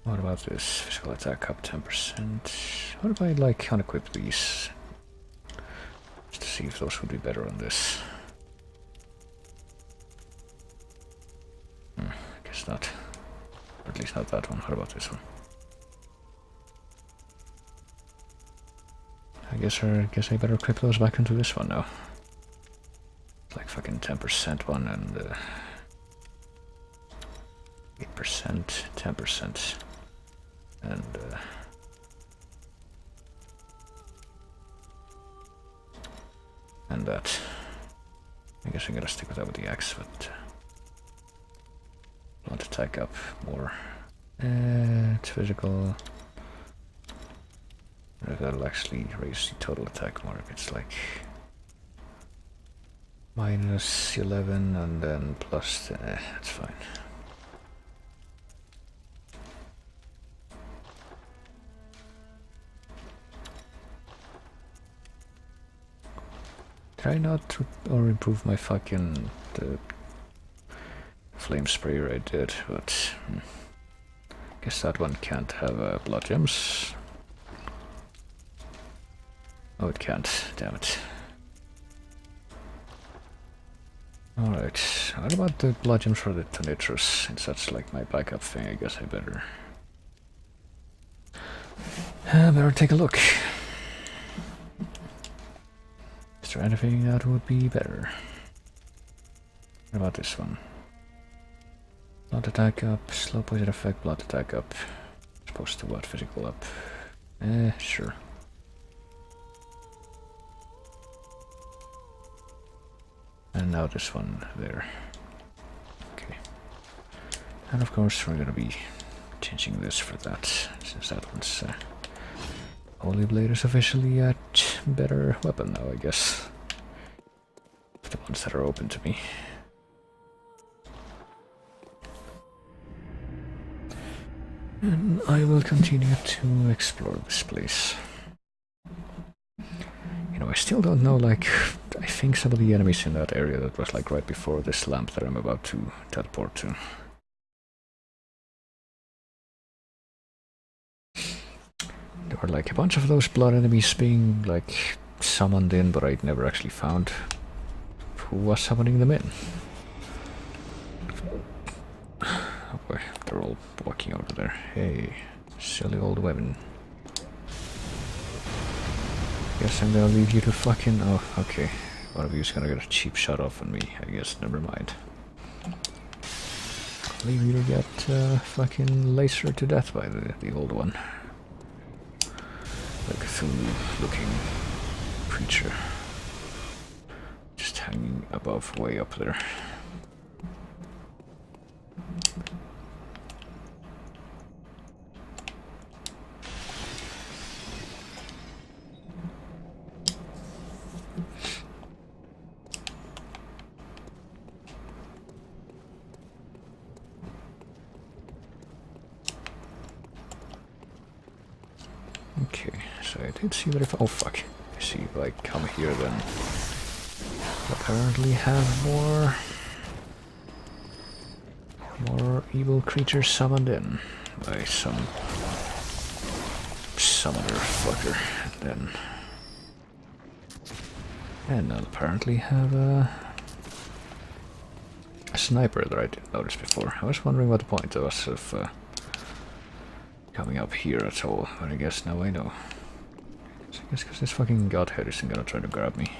Speaker 1: What about this? Physical attack up 10%. What if I like unequip these? Just to see if those would be better on this. Guess not. Or at least not that one. What about this one? I guess I better equip those back into this one now. It's like fucking 10% one and 8%, 10%, and that. I guess I'm gonna stick with that with the axe, but blunt attack up more. It's physical. That'll actually raise the total attack more if it's like minus 11 and then plus 10. That's fine. Did I not or improve my fucking flame sprayer? I did, but guess that one can't have blood gems. Oh, it can't. Damn it. Alright, what about the blood gems for the Tonitrus? Since that's like my backup thing, I guess I better take a look. Is there anything that would be better? What about this one? Blood attack up, slow poison effect, blood attack up. Supposed to what? Physical up? Sure. And now this one there. Okay. And of course we're gonna be changing this for that, since that one's Holy Blade is officially a better weapon now, I guess. The ones that are open to me. And I will continue to explore this place. You know, I still don't know, like, I think some of the enemies in that area that was like right before this lamp that I'm about to teleport to. There were like a bunch of those blood enemies being like summoned in, but I'd never actually found who was summoning them in. Oh boy, they're all walking over there. Hey, silly old women. Guess I'm gonna leave you to fucking... Oh, okay. One of you's gonna get a cheap shot off on me, I guess. Never mind. Leave you to get fucking lasered to death by the old one. Like a Cthulhu-looking creature. Just hanging above, way up there. Okay, so I did see that if... Oh fuck. I see if I come here then... apparently have more evil creatures summoned in by some summoner fucker. And I'll apparently have a sniper that I didn't notice before. I was wondering what the point was of coming up here at all, but I guess now I know. I guess because this fucking godhead isn't gonna try to grab me.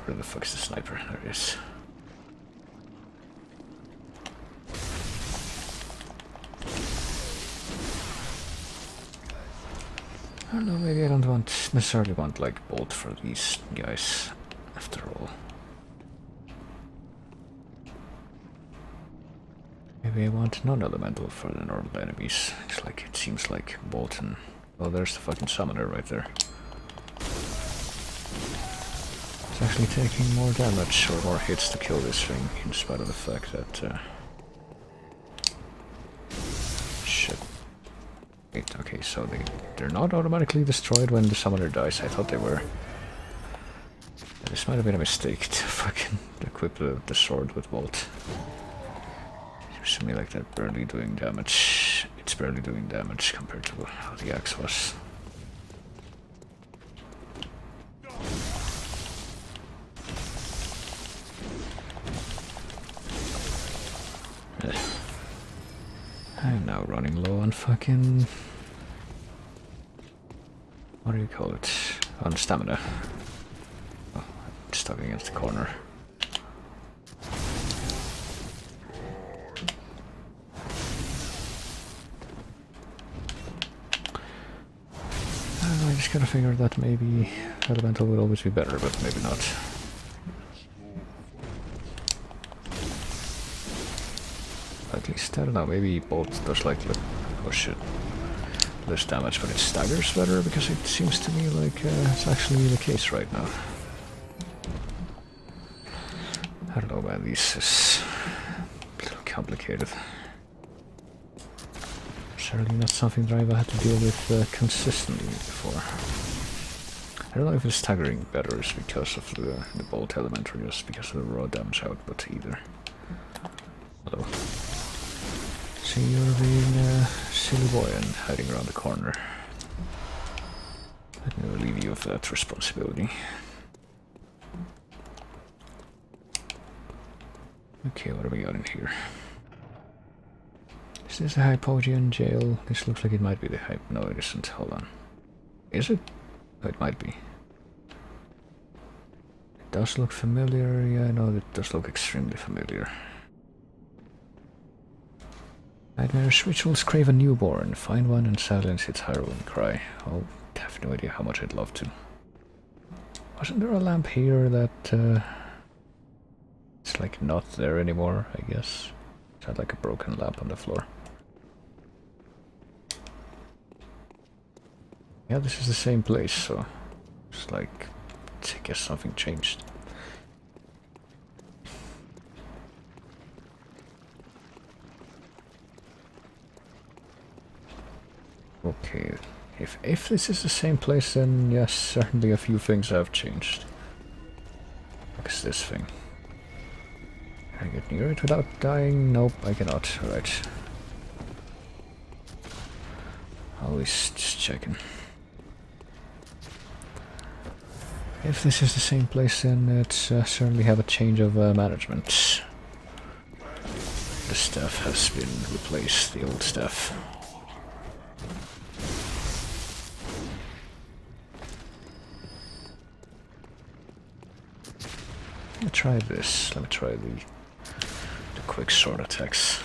Speaker 1: Where the fuck's the sniper? There it is. I don't know, maybe I don't necessarily want like bolt for these guys after all. Maybe I want non-elemental for the normal enemies. It's like, it seems like bolt and... Oh, there's the fucking summoner right there. It's actually taking more damage or more hits to kill this thing, in spite of the fact that... Shit. Wait, okay, so they're not automatically destroyed when the summoner dies. I thought they were. This might have been a mistake to fucking equip the sword with bolt. Seems to me like they're barely doing damage. It's barely doing damage compared to how the axe was. I'm now running low on fucking... What do you call it? On stamina. Oh, I'm stuck against the corner. I just gotta figure that maybe elemental would always be better, but maybe not. At least, I don't know, maybe bolt does like, oh shit, less damage, but it staggers better, because it seems to me like it's actually the case right now. I don't know, man, this is a little complicated. Certainly not something that I've had to deal with consistently before. I don't know if the staggering better is because of the bolt element or just because of the raw damage output either. Hello. See, you're being a silly boy and hiding around the corner. Let me relieve you of that responsibility. Okay, what have we got in here? Is this a Hypogean jail? This looks like it might be the No, it isn't. Hold on. Is it? Oh, it might be. It does look familiar. Yeah, I know it does look extremely familiar. Nightmares rituals crave a newborn. Find one and silence its harrowing cry. Oh, I have no idea how much I'd love to. Wasn't there a lamp here that it's like not there anymore, I guess? It had like a broken lamp on the floor. Yeah, this is the same place, so it's like, I guess something changed. Okay, if this is the same place, then yes, certainly a few things have changed. Like this thing. Can I get near it without dying? Nope, I cannot. Alright. Always just checking. If this is the same place, then it's certainly have a change of management. The staff has been replaced, the old staff. Let me try this. Let me try the quick sword attacks.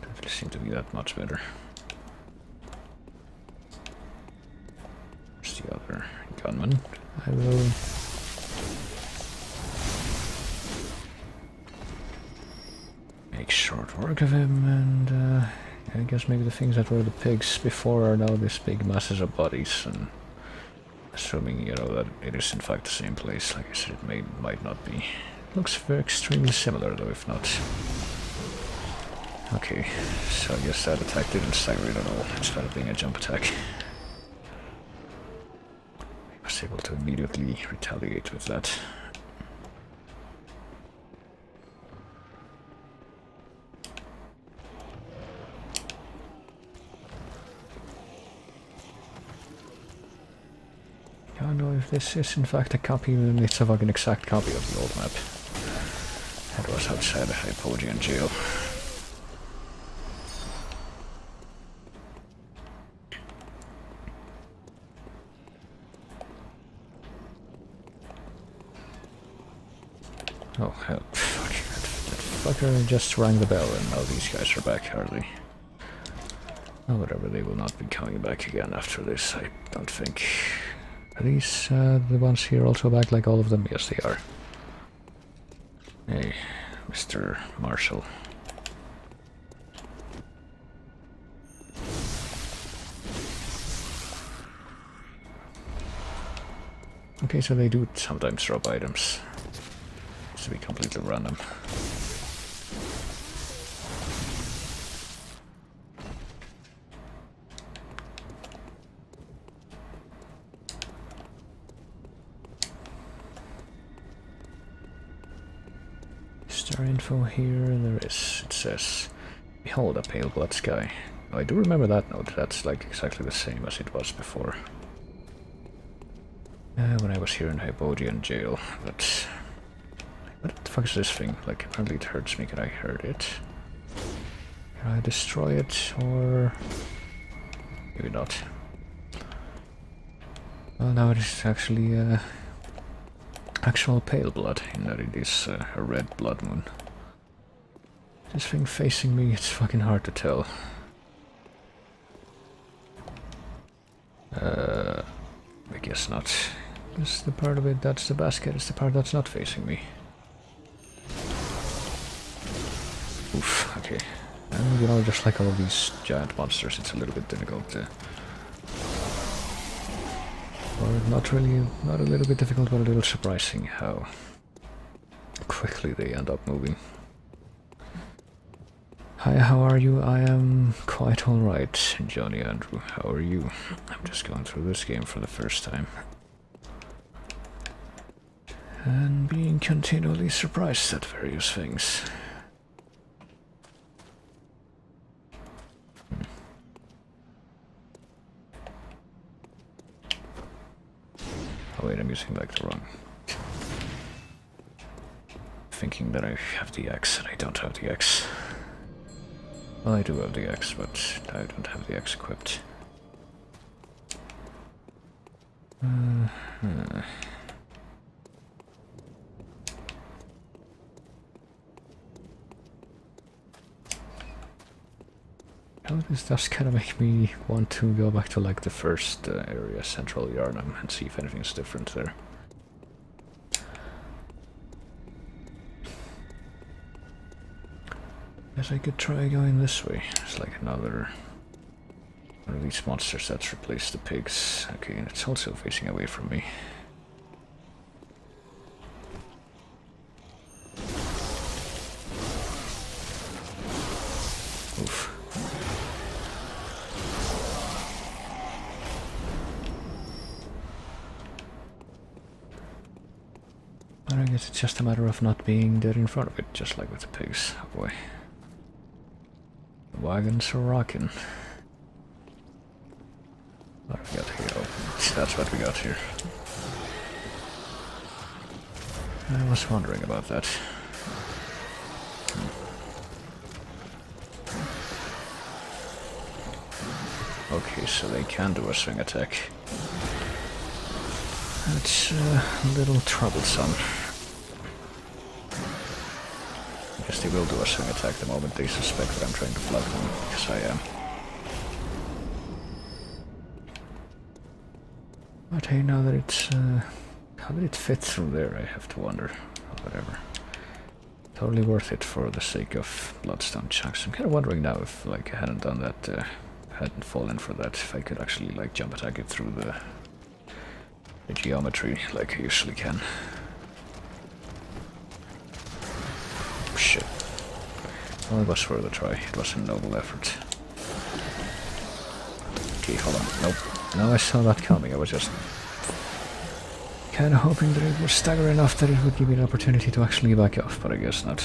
Speaker 1: Doesn't seem to be that much better. Where's the other gunman? I will... make short work of him, and I guess maybe the things that were the pigs before are now these big masses of bodies, and assuming, you know, that it is in fact the same place, like I said, it might not be. Looks very extremely similar though, if not. Okay, so I guess that attack didn't stagger it at all, instead of being a jump attack. I was able to immediately retaliate with that. I don't know if this is in fact a copy, and it's a fucking exact copy of the old map. That was outside the Hypodian jail. Oh hell, fuck, that fucker just rang the bell and now these guys are back, are they? Oh, whatever, they will not be coming back again after this, I don't think. Are these the ones here also back, like all of them? Yes, they are. Hey, Mr. Marshall. Okay, so they do sometimes drop items. To be completely random. Is there info here? There is. It says, "Behold a pale blood sky." Oh, I do remember that note. That's like exactly the same as it was before. When I was here in Hypodian jail, but... what the fuck is this thing? Like, apparently it hurts me. Can I hurt it? Can I destroy it? Or... maybe not. Well, now it is actually actual pale blood, in that it is a red blood moon. This thing facing me, it's fucking hard to tell. I guess not. This is the part of it that's the basket, it's the part that's not facing me. Oof, okay. And you know, just like all of these giant monsters, it's a little bit difficult to... or not really, not a little bit difficult, but a little surprising how quickly they end up moving. Hi, how are you? I am quite alright, Johnny Andrew. How are you? I'm just going through this game for the first time. And being continually surprised at various things. Oh wait, I'm using like the wrong... thinking that I have the X and I don't have the X. Well, I do have the X, but I don't have the X equipped. Oh, this does kind of make me want to go back to like the first area, Central Yarnum, and see if anything's different there. Guess I could try going this way. It's like another one of these monsters that's replaced the pigs. Okay, and it's also facing away from me. But I guess it's just a matter of not being dead in front of it, just like with the pigs. Oh boy. The wagons are rocking. What have we got here? Oh, that's what we got here. I was wondering about that. Okay, so they can do a swing attack. That's a little troublesome. I guess they will do a swing attack the moment they suspect that I'm trying to flood them, because I am. But hey, now that it's... how did it fit through there, I have to wonder. Or whatever. Totally worth it for the sake of bloodstone chunks. I'm kind of wondering now if, like, I hadn't done that, hadn't fallen for that, if I could actually, like, jump attack it through the geometry, like I usually can. Oh, shit. Well, it was worth a try. It was a noble effort. Okay, hold on. Nope. No, I saw that coming. I was just kind of hoping that it would stagger enough that it would give me an opportunity to actually back off, but I guess not.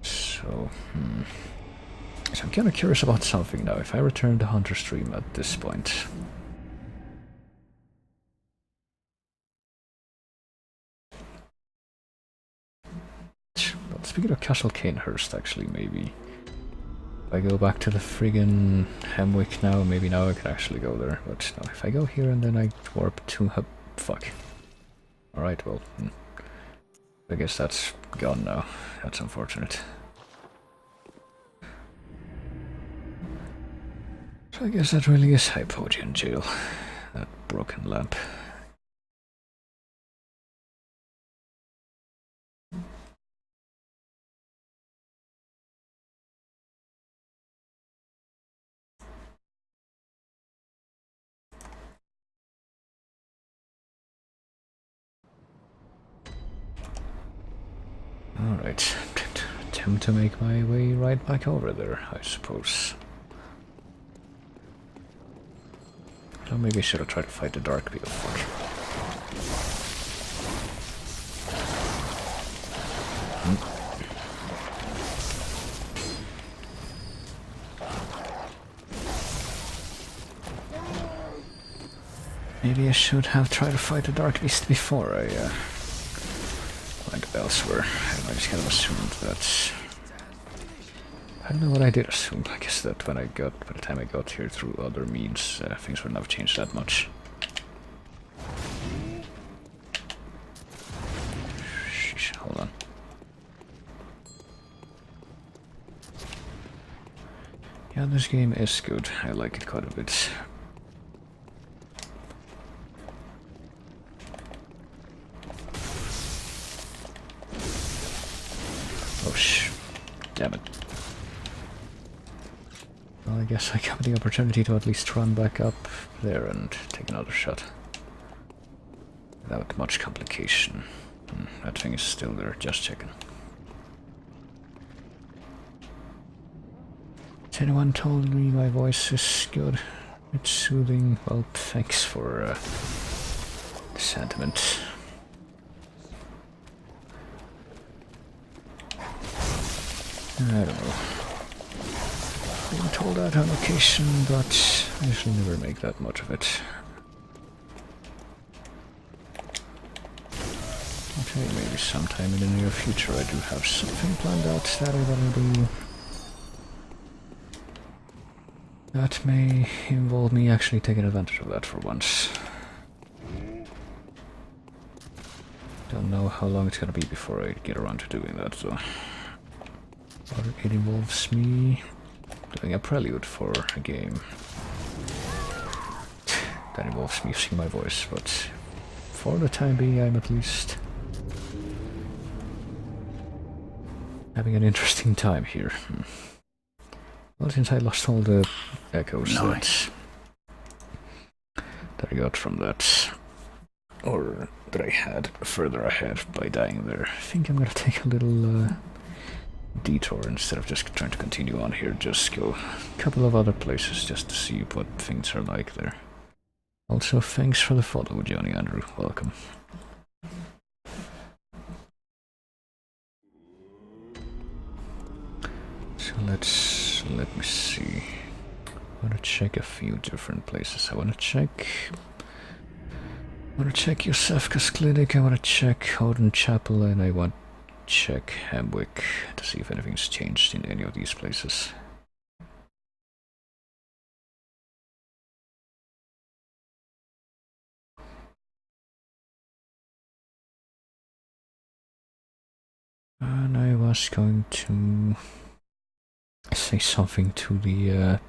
Speaker 1: So, So I'm kind of curious about something now. If I return to Hunter Stream at this point... But speaking of Castle Canehurst, actually, maybe... If I go back to the friggin' Hemwick now, maybe now I can actually go there. But no, if I go here and then I warp to... Fuck. Alright, well... I guess that's gone now. That's unfortunate. So I guess that really is Hypodian Jail. That broken lamp. Alright, attempt to make my way right back over there, I suppose. So maybe I should have tried to fight the Dark Beetle. Fuck. Maybe I should have tried to fight the Dark Beast before I went elsewhere. I just kind of assumed that... I don't know what I did assume. I guess that when by the time I got here through other means, things wouldn't have changed that much. Sheesh, hold on. Yeah, this game is good. I like it quite a bit. Oh, damn it. Well, I guess I got the opportunity to at least run back up there and take another shot. Without much complication. That thing is still there, just checking. Has anyone told me my voice is good? It's soothing. Well, thanks for the sentiment. I don't know. Been told that on occasion, but I usually never make that much of it. Okay, maybe sometime in the near future I do have something planned out that I want to do. That may involve me actually taking advantage of that for once. Don't know how long it's gonna be before I get around to doing that, though. Or it involves me doing a prelude for a game. That involves me using my voice, but for the time being I'm at least having an interesting time here. Well, since I lost all the echoes that I got from that, or that I had further ahead by dying there. I think I'm gonna take a little detour instead of just trying to continue on here. Just go a couple of other places just to see what things are like there. Also, thanks for the follow, Johnny Andrew. Welcome. So let me see. I want to check a few different places. I want to check Yosefka's clinic, I want to check Houghton Chapel, and I want to check Hamwick to see if anything's changed in any of these places. And I was going to say something to the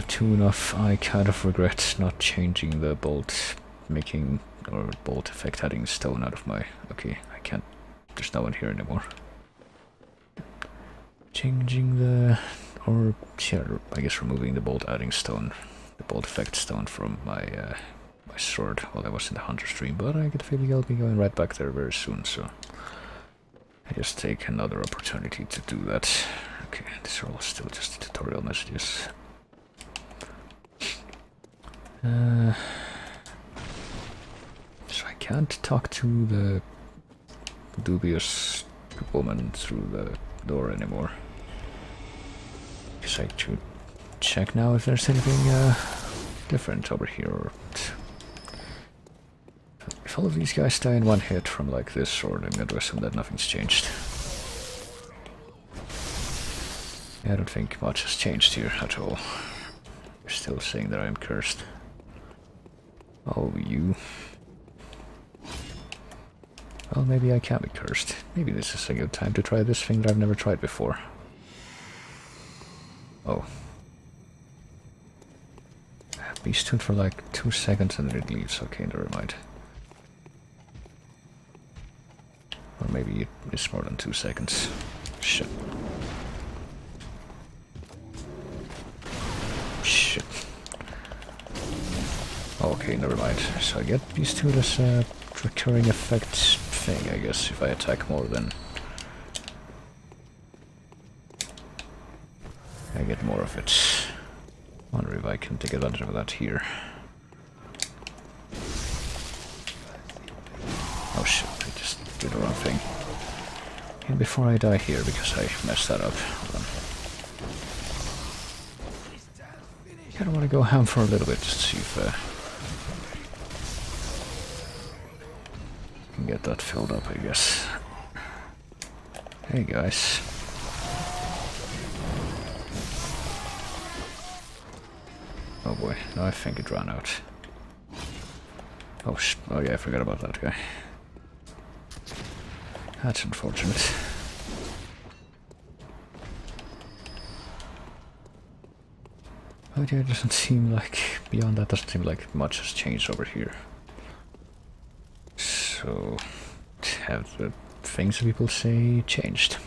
Speaker 1: tune of I kind of regret not changing the bolt making or bolt effect adding stone out of my... Okay, I can't... There's no one here anymore. Changing the... or yeah, I guess removing the bolt adding stone, the bolt effect stone from my my sword while I was in the hunter stream, but I get a feeling I'll be going right back there very soon, so I just take another opportunity to do that. Okay, these are all still just tutorial messages. So I can't talk to the dubious woman through the door anymore. Guess I should check now if there's anything different over here. Or if all of these guys die in one hit from like this sword, I'm going to assume that nothing's changed. Yeah, I don't think much has changed here at all. You're still saying that I'm cursed. Oh, you. Well, maybe I can be cursed. Maybe this is a good time to try this thing that I've never tried before. Oh. Be tuned for like 2 seconds and then it leaves. Okay, never mind. Or maybe it's more than 2 seconds. Shit. Shit. Okay, never mind. So I get these two as a recurring effect thing, I guess, if I attack more than... I get more of it. Wonder if I can take advantage of that here. Oh shit, I just did the wrong thing. And before I die here, because I messed that up. I kinda wanna go ham for a little bit, just to see if can get that filled up, I guess. Hey guys. Oh boy, no, I think it ran out. Oh yeah, I forgot about that guy. That's unfortunate. But yeah, it doesn't seem like, beyond that, doesn't seem like much has changed over here. So, have the things that people say changed?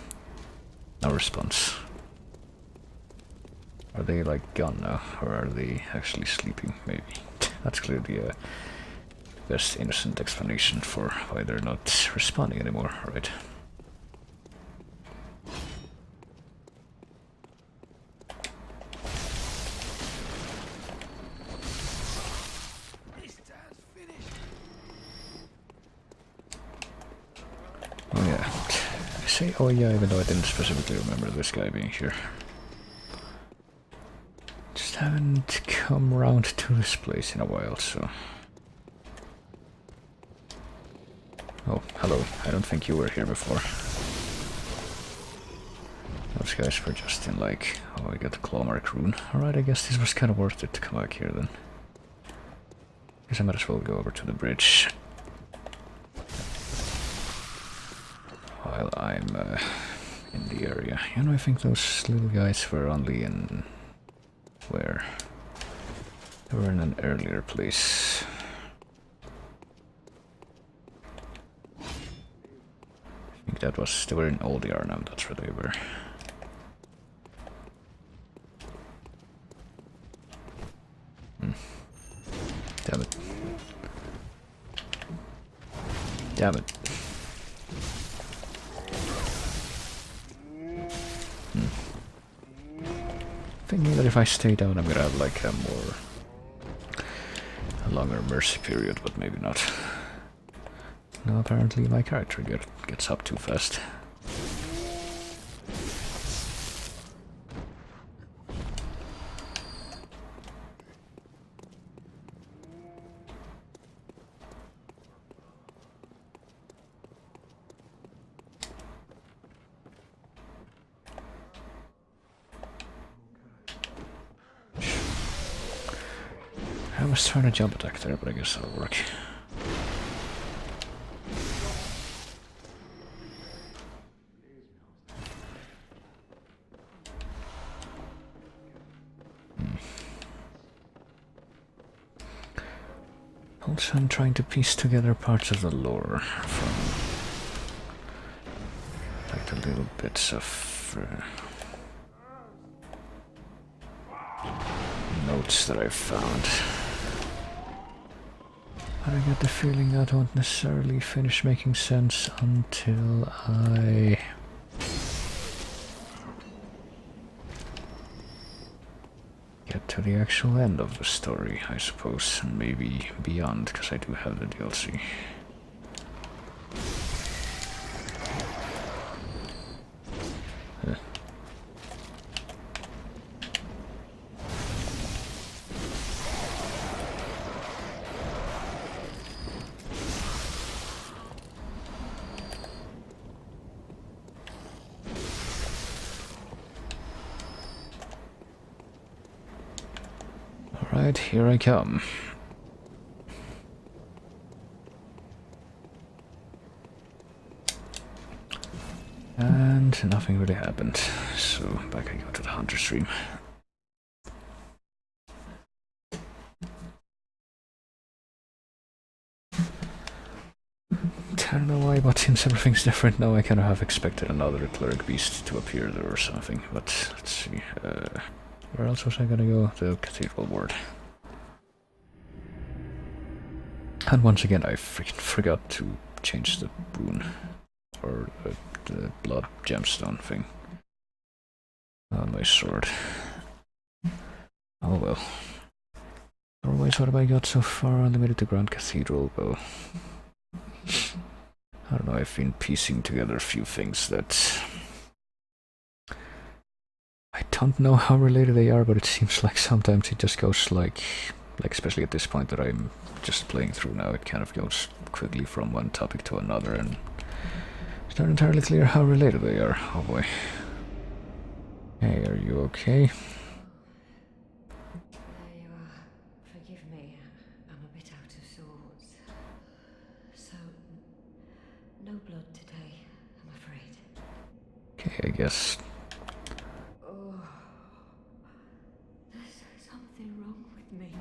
Speaker 1: No response. Are they like gone now, or are they actually sleeping? Maybe. That's clearly the best innocent explanation for why they're not responding anymore, right? Oh yeah. I say oh yeah, even though I didn't specifically remember this guy being here. Just haven't come around to this place in a while, so... Oh, hello. I don't think you were here before. Those guys were just in like... Oh, I got the Clawmark rune. Alright, I guess this was kind of worth it to come back here then. Guess I might as well go over to the bridge. While I'm in the area. You know, I think those little guys were only in... Where? They were in an earlier place. I think that was... They were in Old Yarnam, that's where they were. Damn it. Thinking that if I stay down I'm gonna have like a longer mercy period, but maybe not. No, apparently my character gets up too fast. I was trying to jump attack there, but I guess that'll work. Also, I'm trying to piece together parts of the lore from like the little bits of notes that I've found. But I get the feeling that won't necessarily finish making sense until I get to the actual end of the story, I suppose, and maybe beyond, because I do have the DLC. Alright, here I come. And nothing really happened, so back I go to the hunter stream. I don't know why, but since everything's different now, I kind of have expected another cleric beast to appear there or something, but let's see. Where else was I gonna go? The cathedral ward. And once again, I freaking forgot to change the rune, or the blood gemstone thing on my sword. Oh well. Otherwise, what have I got so far? Limited to Grand Cathedral, though. I don't know, I've been piecing together a few things that I don't know how related they are, but it seems like sometimes it just goes like especially at this point that I'm just playing through now, it kind of goes quickly from one topic to another, and it's not entirely clear how related they are. Oh boy. Hey, are you okay?
Speaker 3: There you are. Forgive me. I'm a bit out of sorts. So, no blood today, I'm afraid.
Speaker 1: Okay, I guess.
Speaker 3: Oh, there's something wrong with me.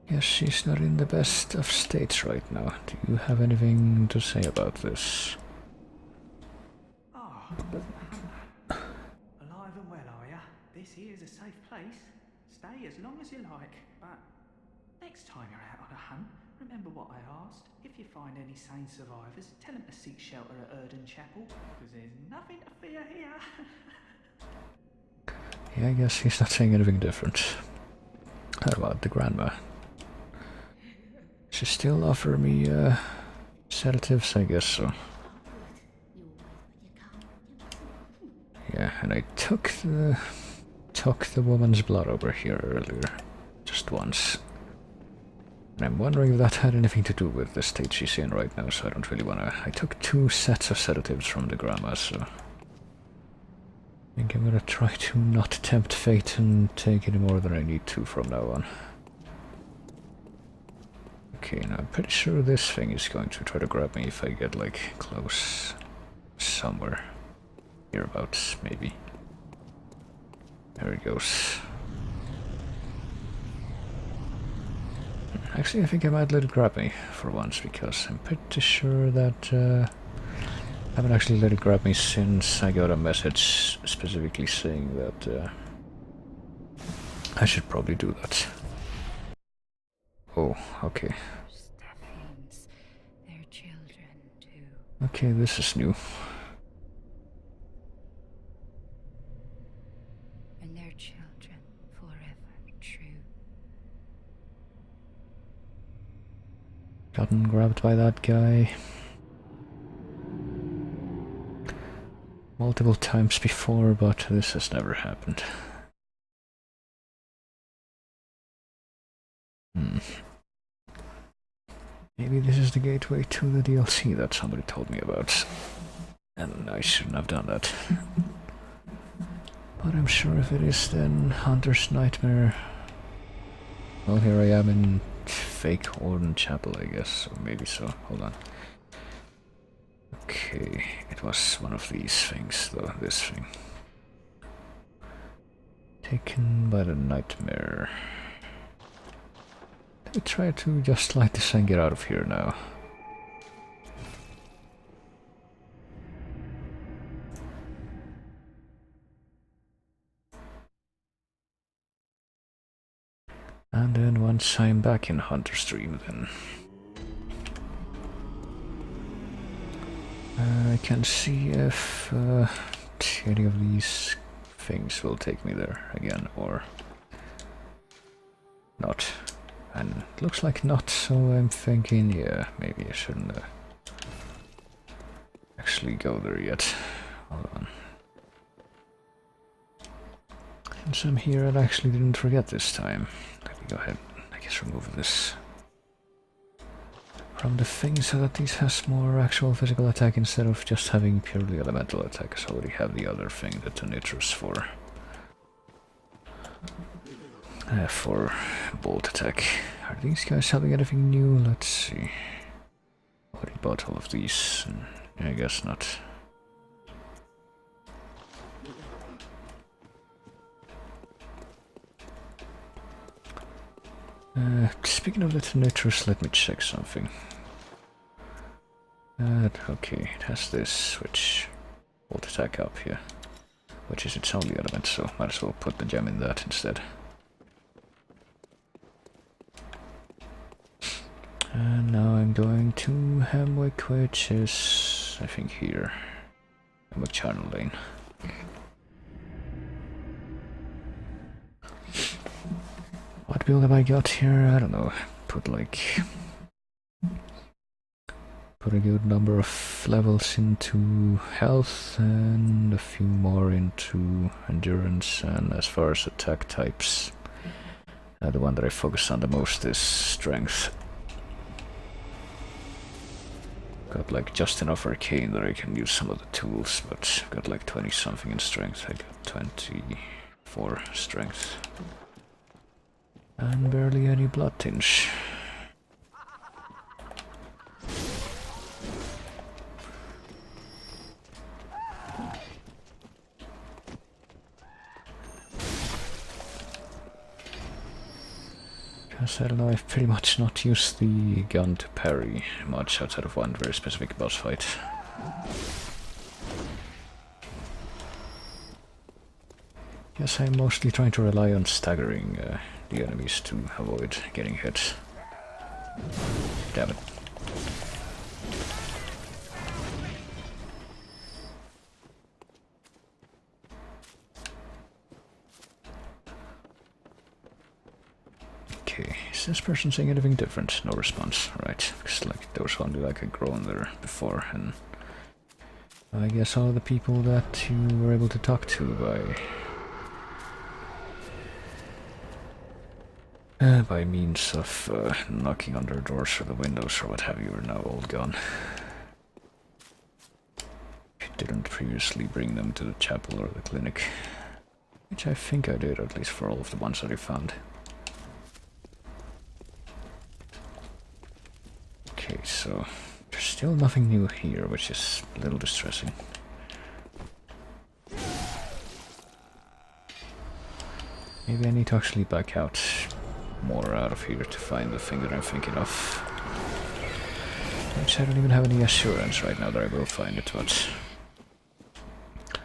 Speaker 1: Yes, she's not in the best of states right now. Do you have anything to say about this?
Speaker 4: Ah, alive and well, are ya? This here's a safe place. Stay as long as you like, but next time you're out on a hunt, remember what I asked. If you find any sane survivors, tell them to seek shelter at Erden Chapel, because there's nothing to fear here.
Speaker 1: Yeah, I guess he's not saying anything different. How about the grandma? She still offer me sedatives, I guess so. Yeah, and I took the woman's blood over here earlier, just once. And I'm wondering if that had anything to do with the state she's in right now, so I don't really wanna... I took 2 sets of sedatives from the grandma, so... I think I'm gonna try to not tempt fate and take any more than I need to from now on. Okay, now I'm pretty sure this thing is going to try to grab me if I get, like, close somewhere. Hereabouts, maybe. There it goes. Actually, I think I might let it grab me for once, because I'm pretty sure that I haven't actually let it grab me since I got a message specifically saying that I should probably do that. Oh, okay.
Speaker 2: Stay
Speaker 1: Okay, this is new.
Speaker 2: And their children forever true.
Speaker 1: Gotten grabbed by that guy multiple times before, but this has never happened. Maybe this is the gateway to the DLC that somebody told me about. And I shouldn't have done that. But I'm sure if it is, then Hunter's Nightmare. Well, here I am in fake Orden Chapel, I guess, so maybe so. Hold on. Okay, it was one of these things, though, this thing. Taken by the Nightmare. Let me try to just light this and get out of here now. And then once I'm back in Hunter's Dream, then I can see if any of these things will take me there again or not. And it looks like not, so I'm thinking, yeah, maybe I shouldn't actually go there yet. Hold on. Since I'm here, I actually didn't forget this time. Let me go ahead, I guess, remove this from the thing so that this has more actual physical attack instead of just having purely elemental attack, because I already have the other thing that the nitrous for bolt attack. Are these guys having anything new? Let's see. Already bought all of these. I guess not. Speaking of the nitrous, let me check something. Okay, it has this, which bolt attack up here, which is its only element, so might as well put the gem in that instead. And now I'm going to Hemwick, which is, I think, here. Hemwick Channel Lane. What build have I got here? I don't know. Put a good number of levels into health and a few more into endurance, and as far as attack types, the one that I focus on the most is strength. Got like just enough arcane that I can use some of the tools, but I've got like 20 something in strength. I got 24 strength. And barely any blood tinge. Because I don't know, I've pretty much not used the gun to parry much outside of one very specific boss fight. Guess I'm mostly trying to rely on staggering the enemies to avoid getting hit. Damn it. Okay, is this person saying anything different? No response, right. Because like there was only like a groan there before, and I guess all the people that you were able to talk to by means of knocking on their doors or the windows or what have you are now all gone. You didn't previously bring them to the chapel or the clinic, which I think I did, at least for all of the ones that I found. Okay, so there's still nothing new here, which is a little distressing. Maybe I need to actually back out more out of here to find the thing that I'm thinking of. Which I don't even have any assurance right now that I will find it, but I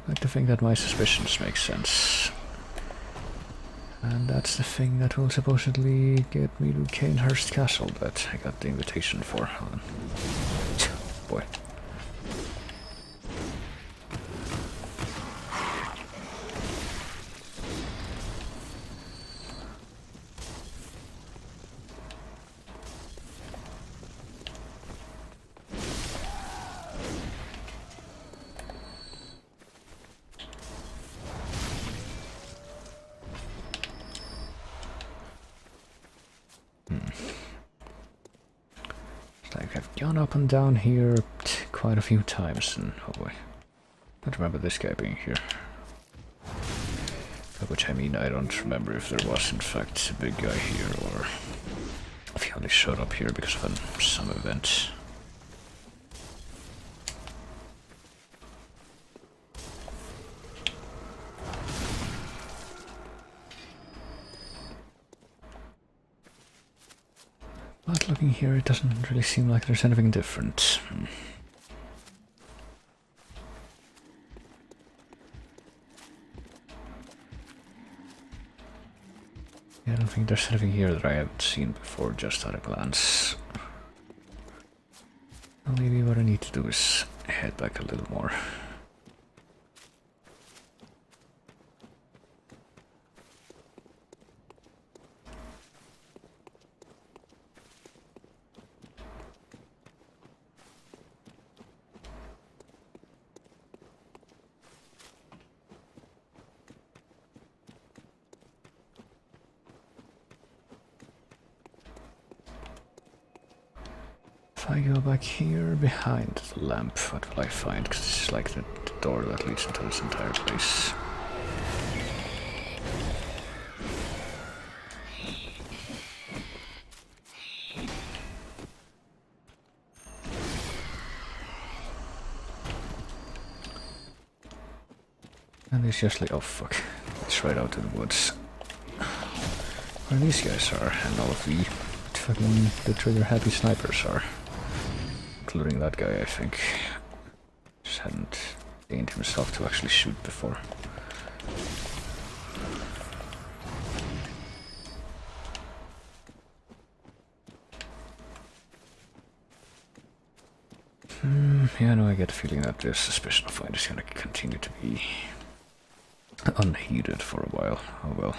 Speaker 1: like to think that my suspicions make sense. And that's the thing that will supposedly get me to Canehurst Castle that I got the invitation for. Hold on. Boy. It's like I've gone up and down here quite a few times, and oh boy, I don't remember this guy being here. By which I mean, I don't remember if there was in fact a big guy here, or if he only showed up here because of some event. But looking here, it doesn't really seem like there's anything different. Yeah, I don't think there's anything here that I haven't seen before, just at a glance. Well, maybe what I need to do is head back a little more. If I go back here behind the lamp, what will I find? Because this is like the door that leads into this entire place. And it's just like, oh fuck, it's right out in the woods. Where these guys are, and all of the fucking the trigger happy snipers are. Including that guy, I think. Just hadn't gained himself to actually shoot before. Yeah, no, I get the feeling that this suspicion of find is gonna continue to be unheeded for a while. Oh well.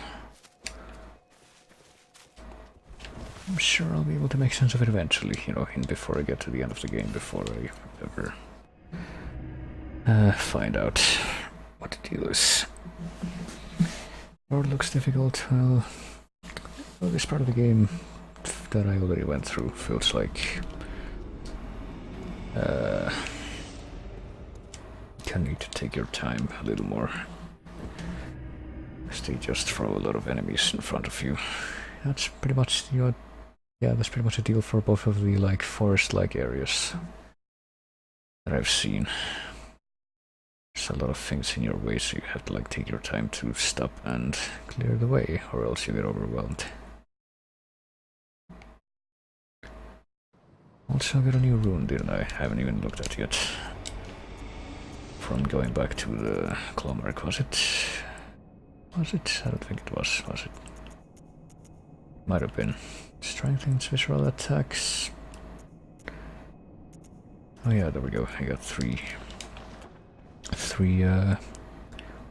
Speaker 1: I'm sure I'll be able to make sense of it eventually, you know, before I get to the end of the game, before I ever find out what the deal is. Road looks difficult. Well, this part of the game that I already went through feels like you need to take your time a little more. They just throw a lot of enemies in front of you. That's pretty much yeah, that's pretty much a deal for both of the like forest-like areas that I've seen. There's a lot of things in your way, so you have to like take your time to stop and clear the way, or else you get overwhelmed. Also got a new rune, didn't I? Haven't even looked at yet. From going back to the claw mark, was it? Was it? I don't think it was it? Might have been. Strengthens visual attacks. Oh yeah, there we go. I got three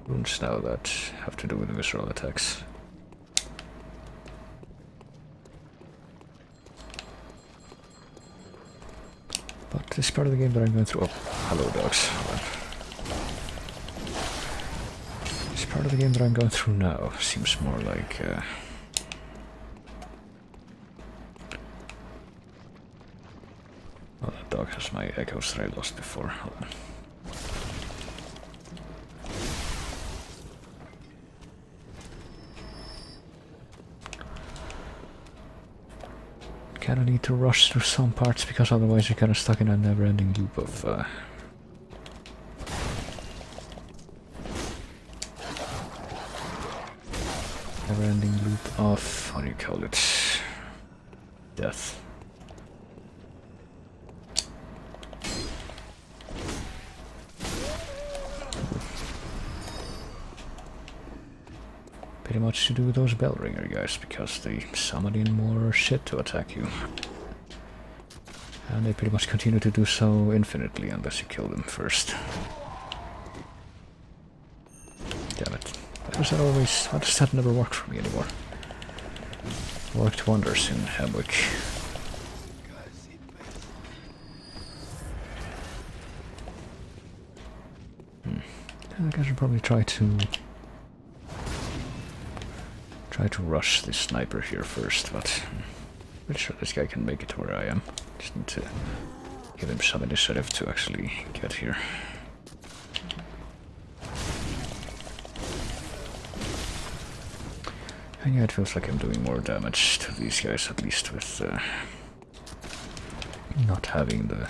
Speaker 1: runes now that have to do with the visual attacks. But this part of the game that I'm going through... Oh, hello dogs. This part of the game that I'm going through now seems more like... Oh, that dog has my echoes that I lost before. Hold on. Kinda need to rush through some parts because otherwise you're kinda stuck in a never-ending loop of never-ending loop of, what do you call it? Death. Pretty much to do with those bell ringer guys, because they summon in more shit to attack you. And they pretty much continue to do so infinitely unless you kill them first. Damn it. Why does that never work for me anymore? It worked wonders in Hamwick. I guess I should probably try to rush this sniper here first, but Pretty sure this guy can make it to where I am. Just need to give him some initiative to actually get here. And yeah, it feels like I'm doing more damage to these guys, at least with not having the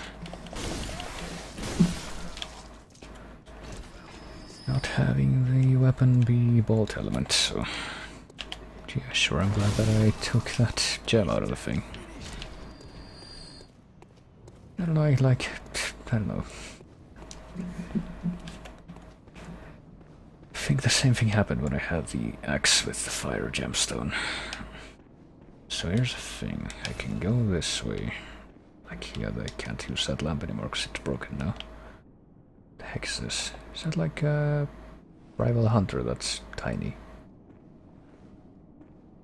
Speaker 1: weapon be bolt element, so yeah, sure, I'm glad that I took that gem out of the thing. I don't know, I don't know. I think the same thing happened when I had the axe with the fire gemstone. So here's the thing, I can go this way. Like, yeah, I can't use that lamp anymore because it's broken now. What the heck is this? Is that like a rival hunter that's tiny?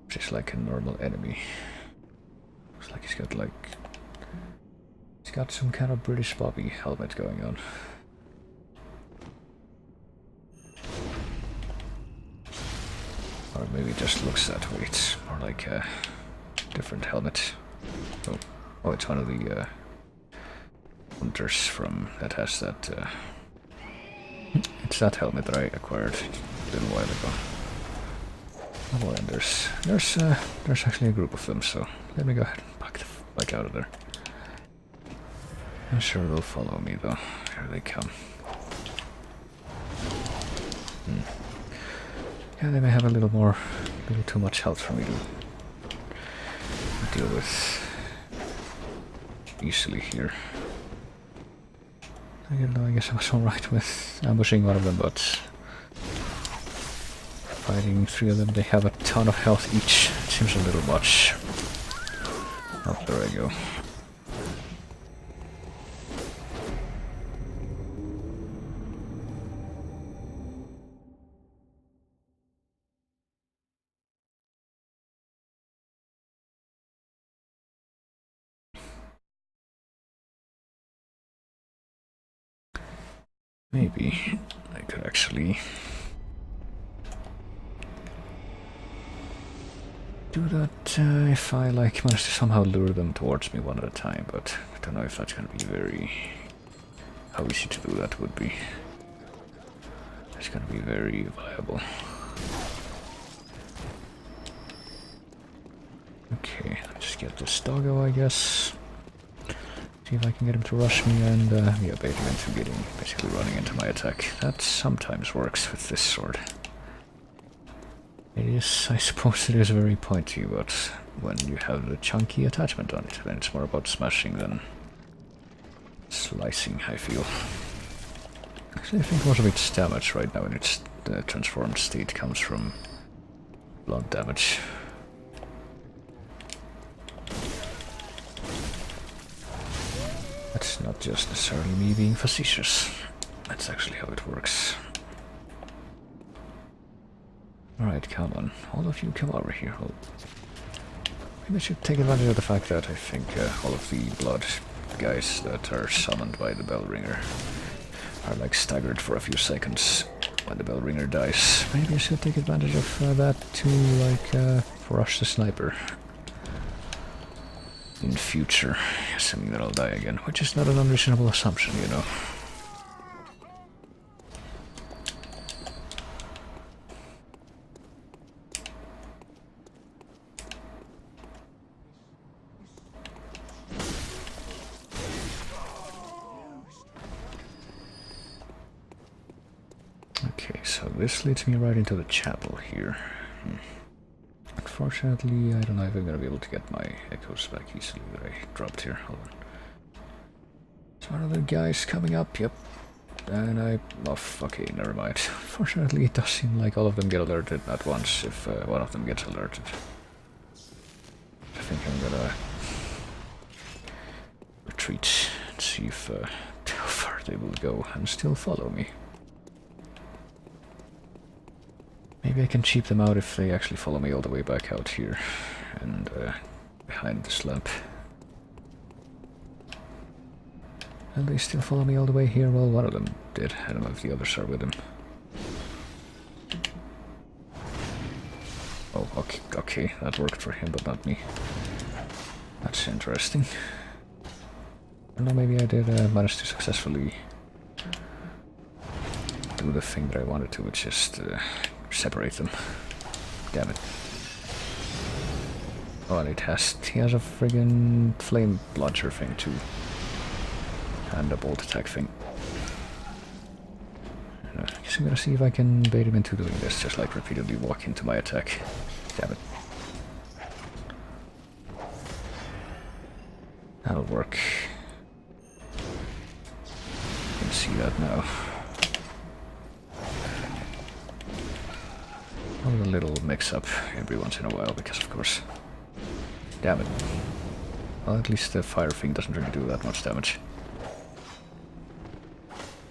Speaker 1: Just like a normal enemy. Looks like he's got some kind of British Bobby helmet going on. Or maybe it just looks that way. It's more like a different helmet. Oh, it's one of the hunters from that has that. It's that helmet that I acquired a little while ago. Oh, and there's actually a group of them, so let me go ahead and back out of there. I'm sure they'll follow me though. Here they come. Yeah, they may have a little too much health for me to deal with easily here. I guess I was alright with ambushing one of them, but fighting 3 of them, they have a ton of health each. It seems a little much. Oh, there I go. Maybe I could actually do that if I manage to somehow lure them towards me one at a time, but I don't know if that's gonna be how easy to do that would be. It's gonna be very viable. Okay, let's just get this doggo, I guess. See if I can get him to rush me and yeah, bait him into basically running into my attack. That sometimes works with this sword. It is, I suppose it is very pointy, but when you have the chunky attachment on it, then it's more about smashing than slicing, I feel. Actually, I think most of its damage right now in its transformed state comes from blood damage. That's not just necessarily me being facetious. That's actually how it works. Alright, come on. All of you come over here. Maybe I should take advantage of the fact that I think all of the blood guys that are summoned by the bell ringer are staggered for a few seconds when the bell ringer dies. Maybe I should take advantage of that to rush the sniper in future, assuming that I'll die again, which is not an unreasonable assumption, you know. Okay, so this leads me right into the chapel here. Unfortunately, I don't know if I'm gonna be able to get my echoes back easily that I dropped here. Hold on. It's one of the guys coming up, yep. And okay, never mind. Fortunately, it does seem like all of them get alerted at once if one of them gets alerted. I think I'm gonna retreat and see if how far they will go and still follow me. Maybe I can cheap them out if they actually follow me all the way back out here and behind this lamp. And they still follow me all the way here? Well, one of them did. I don't know if the others are with him. Oh, okay, that worked for him, but not me. That's interesting. I don't know, maybe I did manage to successfully do the thing that I wanted to, which is to separate them. Damn it. Oh, and he has a friggin' flame launcher thing too. And a bolt attack thing. I guess I'm gonna see if I can bait him into doing this, just like repeatedly walk into my attack. Damn it. That'll work. You can see that now. A little mix-up every once in a while, because of course... Damn it. Well, at least the fire thing doesn't really do that much damage.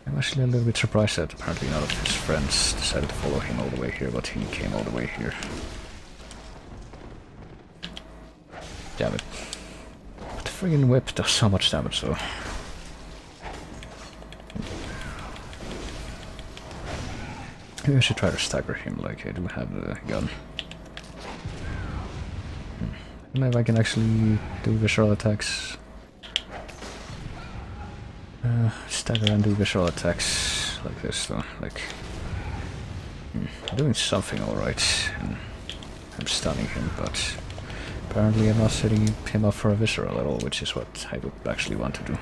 Speaker 1: I'm actually a little bit surprised that apparently none of his friends decided to follow him all the way here, but he came all the way here. Damn it. But the friggin' whip does so much damage though. Maybe I should try to stagger him like I do have the gun. I don't know if I can actually do visceral attacks. Stagger and do visceral attacks like this though. Like, I'm doing something alright. I'm stunning him, but apparently I'm not setting him up for a visceral at all, which is what I would actually want to do.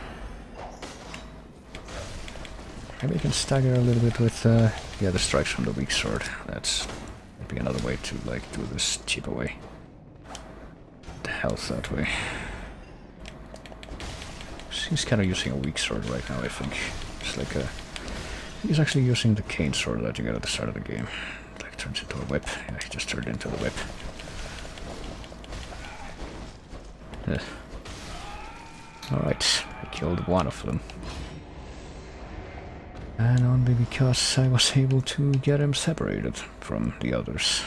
Speaker 1: Maybe I can stagger a little bit with the other strikes from the weak sword. That's would be another way to like do this cheaper way. The health that way. He's kind of using a weak sword right now, I think. It's like a... He's actually using the cane sword that you get at the start of the game. It like turns into a whip. Yeah, he just turned into the whip. Alright, I killed one of them. And only because I was able to get him separated from the others.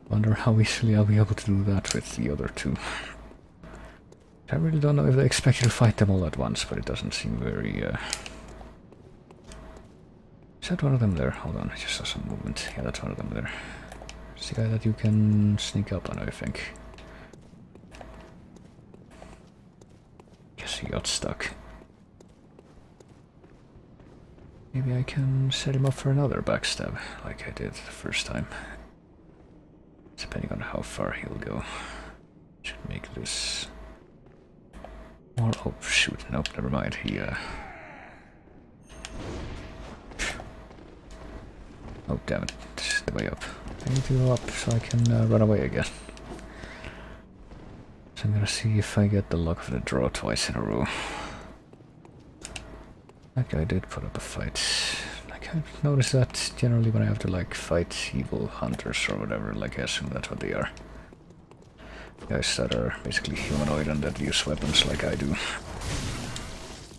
Speaker 1: Wonder how easily I'll be able to do that with the other two. I really don't know if they expect you to fight them all at once, but it doesn't seem very... Is that one of them there? Hold on, I just saw some movement. Yeah, that's one of them there. It's the guy that you can sneak up on, I think. Guess he got stuck. Maybe I can set him up for another backstab, like I did the first time. Depending on how far he'll go. Should make this... Or, oh shoot, nope, never mind, he Oh damn it, it's the way up. I need to go up so I can run away again. So I'm gonna see if I get the luck of the draw twice in a row. That guy did put up a fight. Like, I've noticed that generally when I have to like fight evil hunters or whatever, like I assume that's what they are. Guys that are basically humanoid and that use weapons like I do.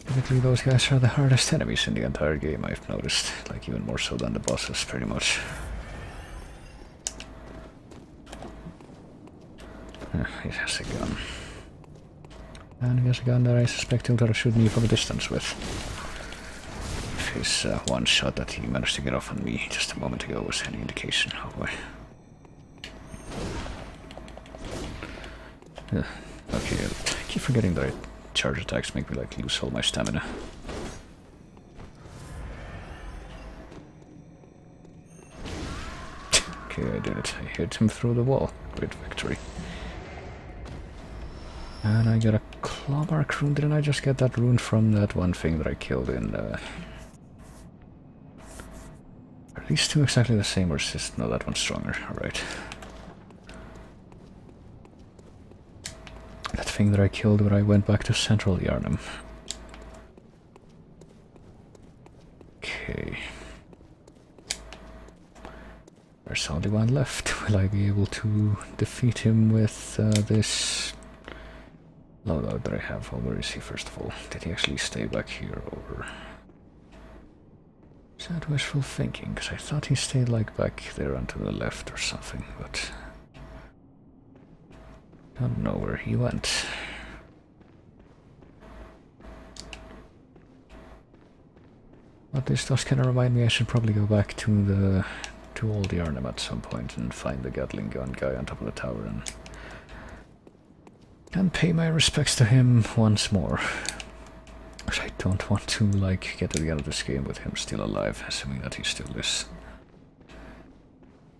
Speaker 1: Typically those guys are the hardest enemies in the entire game, I've noticed. Like even more so than the bosses, pretty much. He has a gun. And he has a gun that I suspect he'll try to shoot me from a distance with. His one shot that he managed to get off on me just a moment ago was any indication. Oh boy. Okay, I keep forgetting that charge attacks make me like lose all my stamina. Okay, I did it. I hit him through the wall. Great victory. And I got a claw mark rune. Didn't I just get that rune from that one thing that I killed in Are these two exactly the same or is this... No, that one's stronger. Alright. That thing that I killed when I went back to Central Yarnum. Okay. There's only one left. Will I be able to defeat him with this loadout that I have? Well, where is he first of all? Did he actually stay back here or... Is that wishful thinking? Because I thought he stayed like back there onto the left or something, but... Don't know where he went. But this does kind of remind me I should probably go back to Old Yarnum at some point and find the Gatling gun guy on top of the tower and And pay my respects to him once more. I don't want to, like, get to the end of this game with him still alive, assuming that he still is.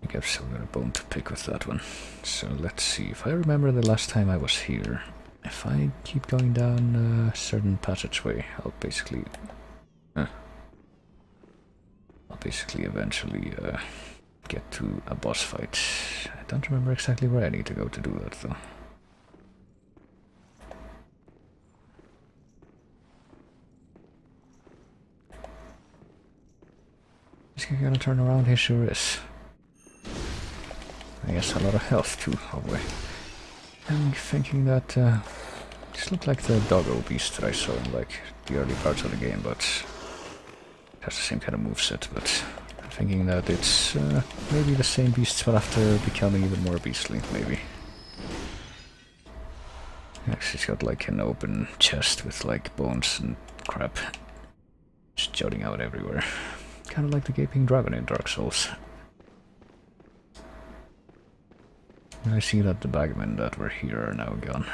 Speaker 1: I guess I've got a bone to pick with that one. So let's see, if I remember the last time I was here, if I keep going down a certain passageway, I'll basically eventually get to a boss fight. I don't remember exactly where I need to go to do that though. Is he gonna turn around? He sure is. I guess a lot of health too, probably. I'm thinking that this looked like the doggo beast that I saw in like the early parts of the game, but it has the same kind of moveset, but I'm thinking that it's maybe the same beasts but after becoming even more beastly, maybe. Actually, it's got like an open chest with like bones and crap just jutting out everywhere. Kind of like the gaping dragon in Dark Souls. I see that the bagmen that were here are now gone.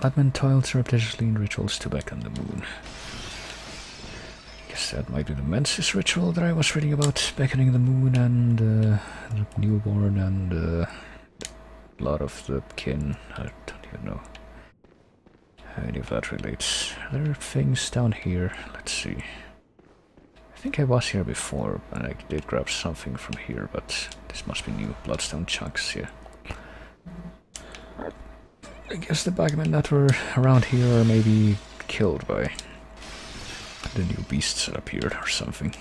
Speaker 1: Bagmen toiled surreptitiously in rituals to beckon the moon. Guess that might be the Mensis ritual that I was reading about, beckoning the moon and the newborn and a lot of the kin. I don't even know how any of that relates. There are things down here. Let's see. I think I was here before and I did grab something from here, but this must be new. Bloodstone chunks here. I guess the bagmen that were around here are maybe killed by the new beasts that appeared or something.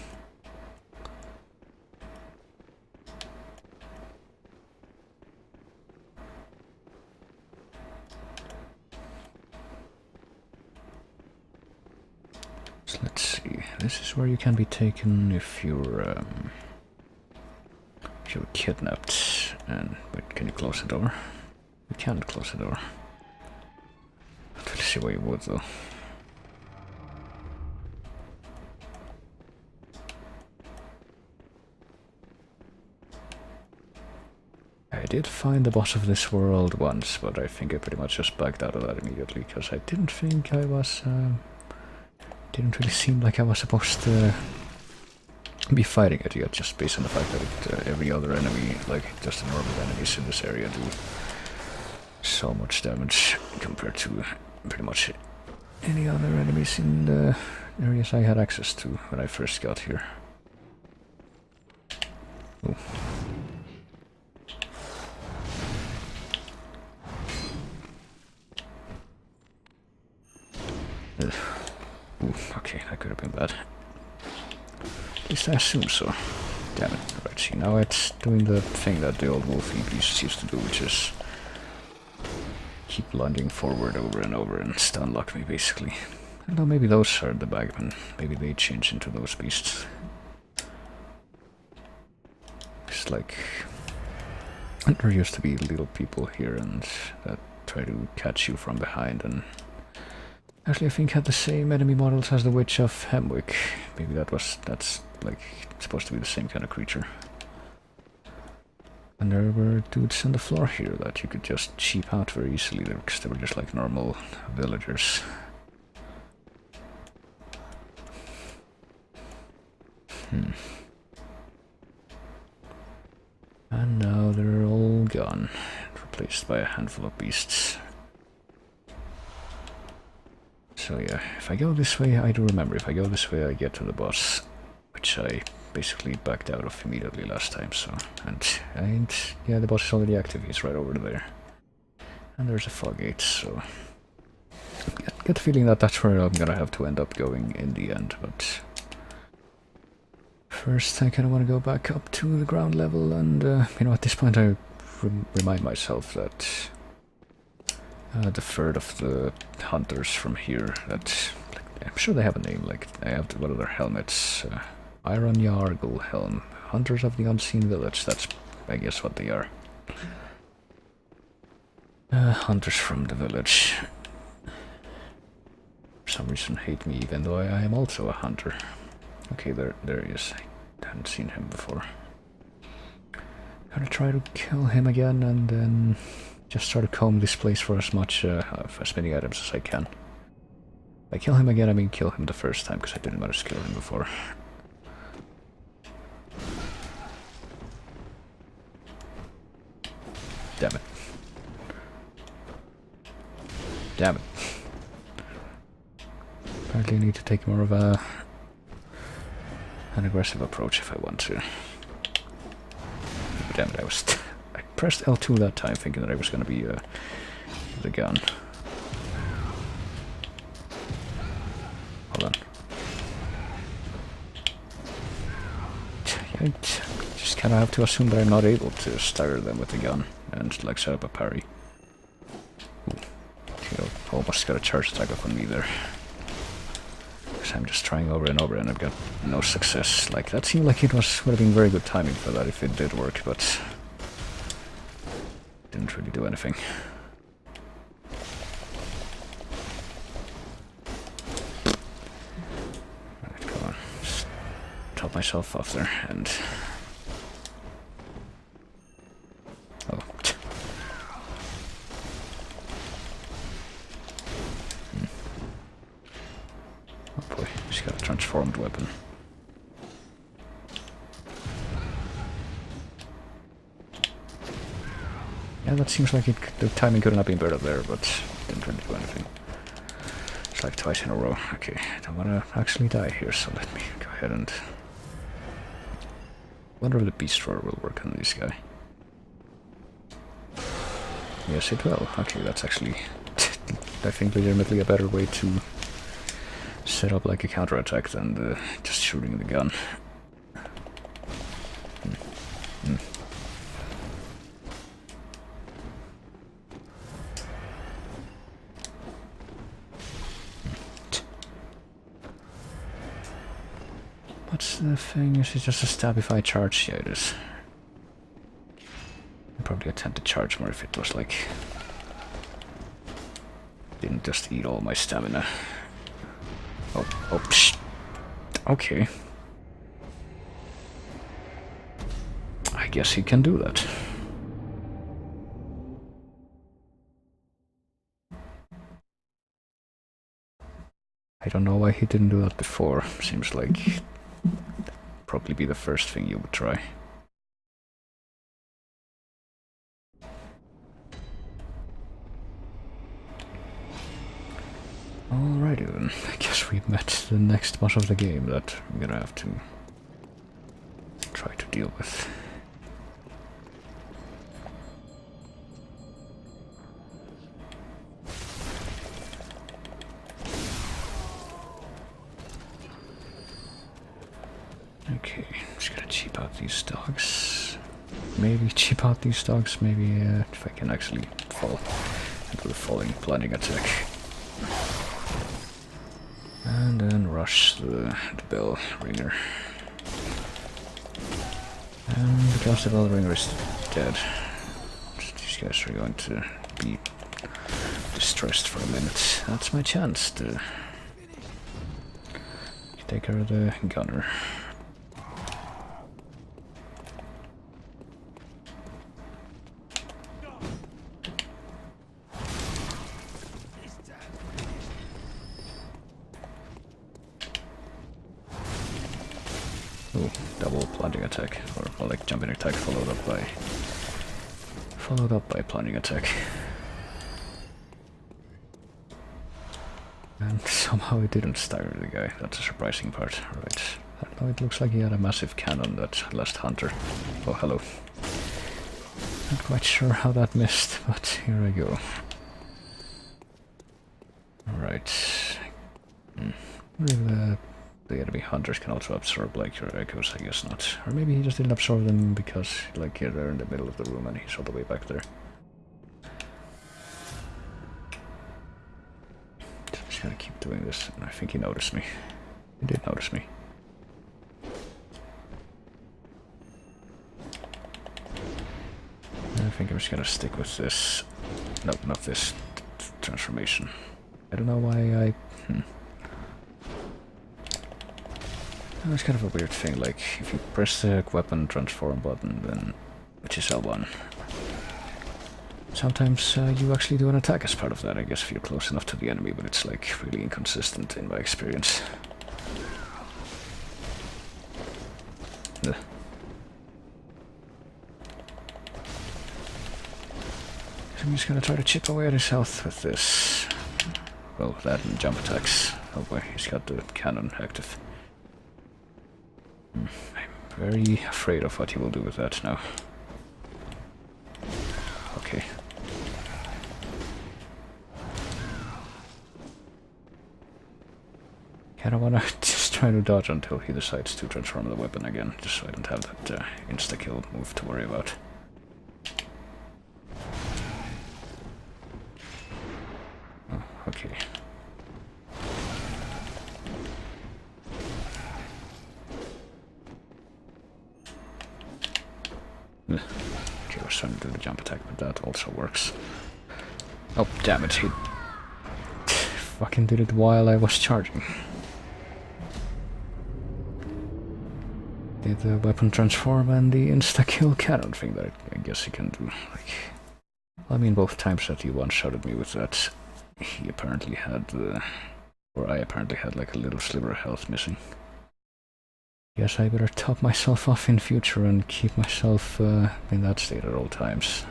Speaker 1: So let's see. This is where you can be taken if you're kidnapped. And wait, can you close the door? You can't close the door. Let's see why you would though. I did find the boss of this world once, but I think I pretty much just backed out of that immediately because I didn't think I was. Didn't really seem like I was supposed to be fighting it yet, just based on the fact that every other enemy, like just the normal enemies in this area, do so much damage compared to pretty much any other enemies in the areas I had access to when I first got here. Ooh. Ooh, okay, that could have been bad. At least I assume so. Damn it. Right, see, now it's doing the thing that the old wolfy beasts used to do, which is keep lunging forward over and over and stun lock me, basically. I don't know, maybe those are the bagmen. Maybe they change into those beasts. It's like... there used to be little people here and that try to catch you from behind and... Actually, I think had the same enemy models as the Witch of Hemwick. Maybe that's like supposed to be the same kind of creature. And there were dudes on the floor here that you could just cheap out very easily because they were just like normal villagers. And now they're all gone, replaced by a handful of beasts. So yeah, if I go this way, I do remember, if I go this way I get to the boss, which I basically backed out of immediately last time, so... And yeah, the boss is already active, he's right over there. And there's a fog gate, so... I get the feeling that that's where I'm gonna have to end up going in the end, but... First, I kinda wanna go back up to the ground level, and you know, at this point I remind myself that... the third of the hunters from here, that... Like, I'm sure they have a name, like, I have one of their helmets, Iron Yargle Helm. Hunters of the Unseen Village, that's, I guess, what they are. Hunters from the village. For some reason hate me, even though I am also a hunter. Okay, there he is. I hadn't seen him before. Gotta try to kill him again, and then just try to comb this place for as many items as I can. If I kill him again, I mean kill him the first time, because I didn't manage to kill him before. Damn it. Damn it. Apparently I need to take more of an aggressive approach if I want to. Damn it, I pressed L2 that time thinking that I was going to be the gun. Hold on. I just kind of have to assume that I'm not able to stagger them with the gun and like set up a parry. Ooh. Okay, almost got a charge attack up on me there. Because I'm just trying over and over and I've got no success. Like that seemed like it would have been very good timing for that if it did work, but didn't really do anything. Alright, come on. Just top myself off there and... Oh. Oh boy, he's got a transformed weapon. Yeah, that seems like the timing could not have been better there, but didn't really do anything. It's like twice in a row. Okay, I don't want to actually die here, so let me go ahead and... wonder if the beast roar will work on this guy. Yes, it will. Okay, that's actually, I think, legitimately a better way to set up like a counterattack than just shooting the gun. What's the thing? Is it just a stab if I charge? Yeah, it is. I'd probably attempt to charge more if it was like... didn't just eat all my stamina. Oh, psh. Okay. I guess he can do that. I don't know why he didn't do that before. Seems like probably be the first thing you would try. Alrighty then, I guess we've met the next boss of the game that I'm gonna have to try to deal with. Okay, just gonna cheap out these dogs. Maybe cheap out these dogs, maybe if I can actually fall into the falling blinding attack. And then rush the bell ringer. And because the bell ringer is dead, these guys are going to be distressed for a minute. That's my chance to take care of the gunner. Ooh, double plunging attack, or more like jumping attack followed up by plunging attack. And somehow it didn't stagger the guy. That's a surprising part. Right. I don't know, it looks like he had a massive cannon, that last hunter. Oh, hello. Not quite sure how that missed, but here I go. Alright. The enemy hunters can also absorb like your echoes, I guess not. Or maybe he just didn't absorb them because like they're in the middle of the room and he's all the way back there. Just gonna keep doing this, and I think he noticed me. He did notice me. I think I'm just gonna stick with this. No, not this transformation. I don't know why It's kind of a weird thing, like, if you press the weapon transform button, then, which is L1, Sometimes you actually do an attack as part of that, I guess, if you're close enough to the enemy, but it's like really inconsistent in my experience. Ugh. I'm just gonna try to chip away at his health with this. Well, that and jump attacks. Oh boy, he's got the cannon active. I'm very afraid of what he will do with that now. Okay. Kinda wanna just try to dodge until he decides to transform the weapon again, just so I don't have that insta-kill move to worry about. Oh, okay. Okay, I was trying to do the jump attack, but that also works. Oh, damn it, he fucking did it while I was charging. Did the weapon transform and the insta-kill cannon thing that I guess he can do. Like, I mean, both times that he one-shotted me with that, he apparently had, or I apparently had like a little sliver of health missing. Guess I better top myself off in future and keep myself in that state at all times.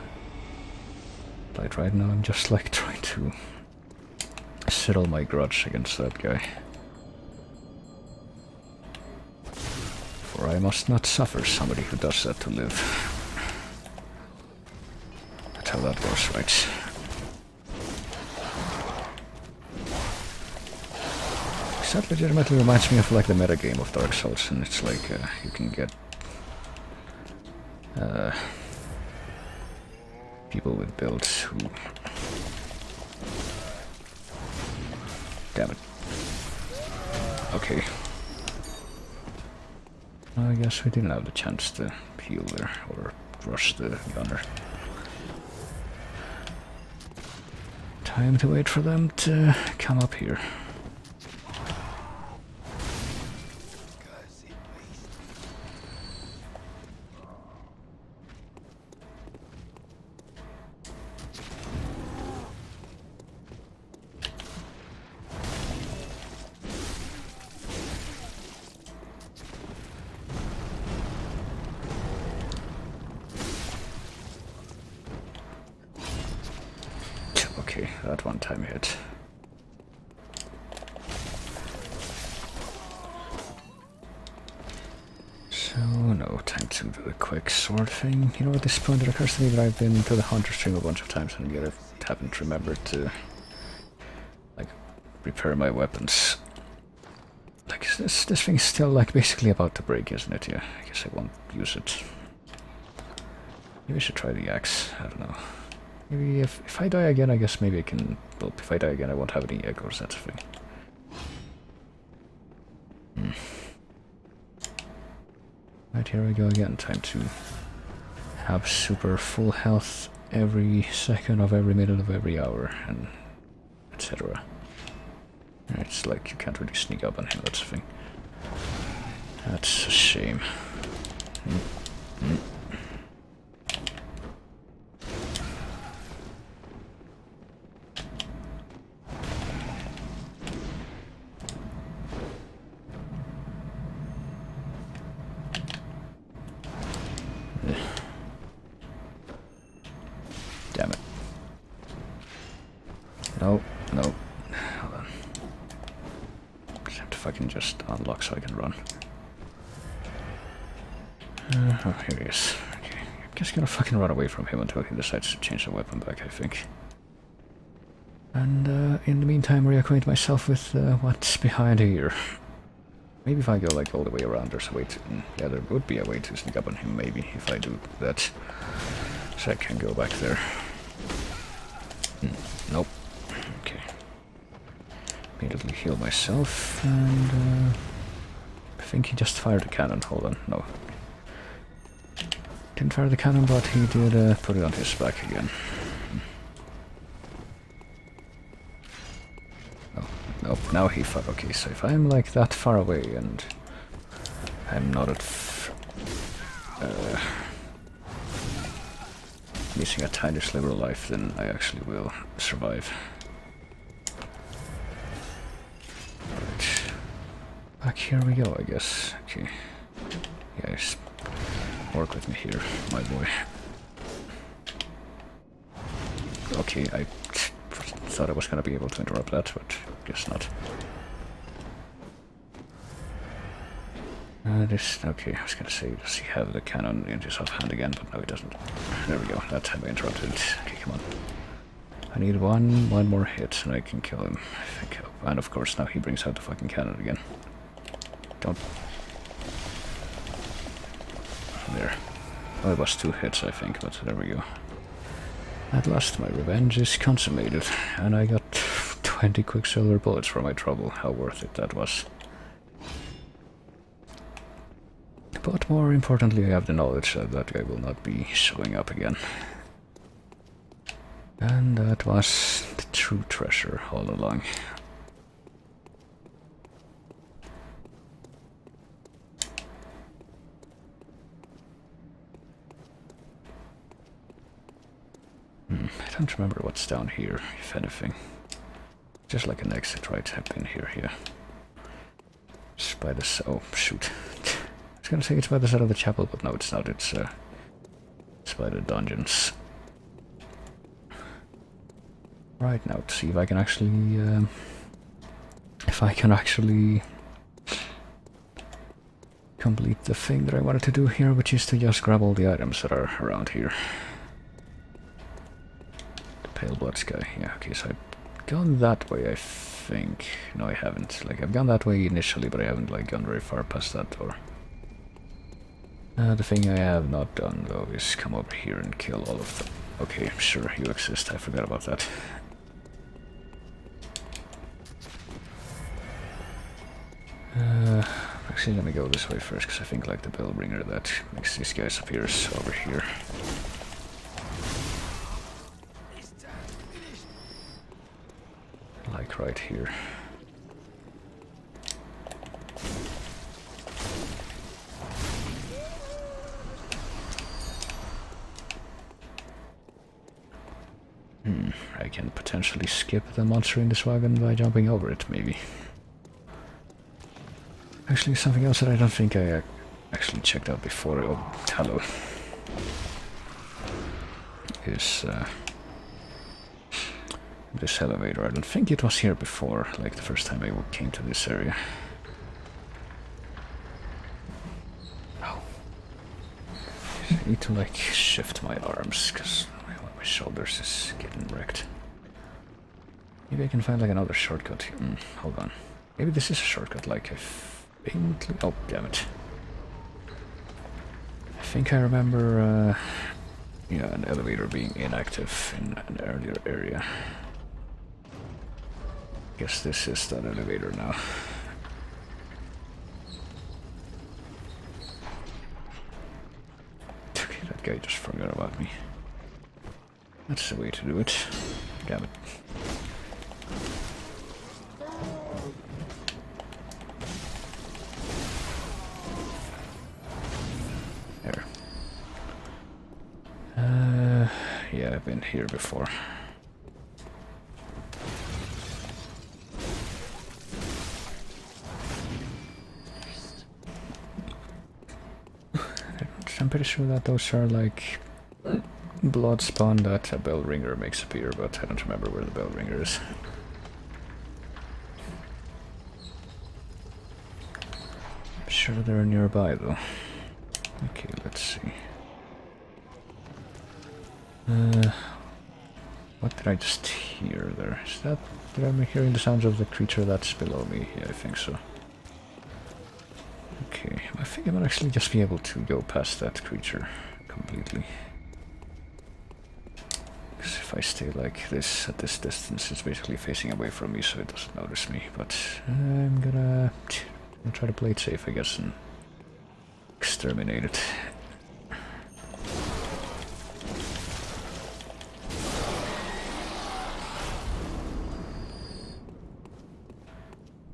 Speaker 1: Like right now I'm just like trying to settle my grudge against that guy. For I must not suffer somebody who does that to live. That's how that goes, right? That legitimately reminds me of like the metagame of Dark Souls, and it's like you can get people with builds who... Damn it. Okay. I guess we didn't have the chance to heal there, or rush the gunner. Time to wait for them to come up here. Okay, that one time hit. So, no, time to do the quick sword thing. You know, at this point it occurs to me that I've been to the Hunter stream a bunch of times and yet I haven't remembered to, like, repair my weapons. Like, this thing's still, like, basically about to break, isn't it? Yeah, I guess I won't use it. Maybe I should try the axe, I don't know. Maybe if I die again, I guess maybe I can... Well, if I die again, I won't have any echoes, that's the thing. Right, here we go again. Time to have super full health every second of every minute of every hour, and etc. It's like you can't really sneak up on him, that's the thing. That's a shame. Damn it. No, no. Hold on. I have to fucking just unlock so I can run. Oh, here he is. Okay, I'm just gonna fucking run away from him until he decides to change the weapon back, I think. And in the meantime, reacquaint myself with what's behind here. Maybe if I go like all the way around, there's a way to... Yeah, there would be a way to sneak up on him, maybe, if I do that. So I can go back there. Nope. Okay. Immediately heal myself, and I think he just fired the cannon. Hold on, no. Didn't fire the cannon, but he did put it on his back again. Oh, nope, now he fired. Okay, so if I'm like that far away and I'm not at... losing a tiny sliver of life, then I actually will survive. Alright. Back here we go, I guess. Okay. Yes. Work with me here, my boy. Okay, I thought I was gonna be able to interrupt that, but guess not. Okay, I was gonna say, does he have the cannon in his offhand again? But no, he doesn't. There we go, that time I interrupted it. Okay, come on. I need one more hit and I can kill him. I think. And of course, now he brings out the fucking cannon again. Don't. There. Oh, it was 2 hits, I think, but there we go. At last, my revenge is consummated, and I got 20 quicksilver bullets for my trouble. How worth it that was. But more importantly, I have the knowledge that that guy will not be showing up again. And that was the true treasure all along. I don't remember what's down here, if anything. Just like an exit, right? I've been here, yeah. It's by the... oh, shoot. I was gonna say it's by the side of the chapel, but no, it's not. It's by the dungeons. Right, now to see if I can actually... complete the thing that I wanted to do here, which is to just grab all the items that are around here. Pale blood sky. Yeah, okay, so I've gone that way, I think. No, I haven't. Like, I've gone that way initially, but I haven't, like, gone very far past that door. The thing I have not done, though, is come over here and kill all of them. Okay, sure, you exist. I forgot about that. Actually, let me go this way first, because I think, like, the bell ringer that makes these guys appear over here. Like right here. I can potentially skip the monster in this wagon by jumping over it, maybe. Actually, something else that I don't think I actually checked out before. Oh, hello. Is this elevator. I don't think it was here before, like the first time I came to this area. Oh. I need to like shift my arms, because my shoulders is getting wrecked. Maybe I can find like another shortcut. Hold on. Maybe this is a shortcut, like I faintly... oh, damn it. I think I remember, yeah, an elevator being inactive in an earlier area. Guess this is that elevator now. Okay, that guy just forgot about me. That's the way to do it. Damn it. There. Yeah, I've been here before. I'm pretty sure that those are like blood spawn that a bell ringer makes appear, but I don't remember where the bell ringer is. I'm sure they're nearby though. Okay, let's see. What did I just hear there? Is that... did I hearing the sounds of the creature that's below me? Yeah, I think so. Okay, I think I might actually just be able to go past that creature completely. Because if I stay like this at this distance, it's basically facing away from me so it doesn't notice me. But I'm gonna try to play it safe, I guess, and exterminate it.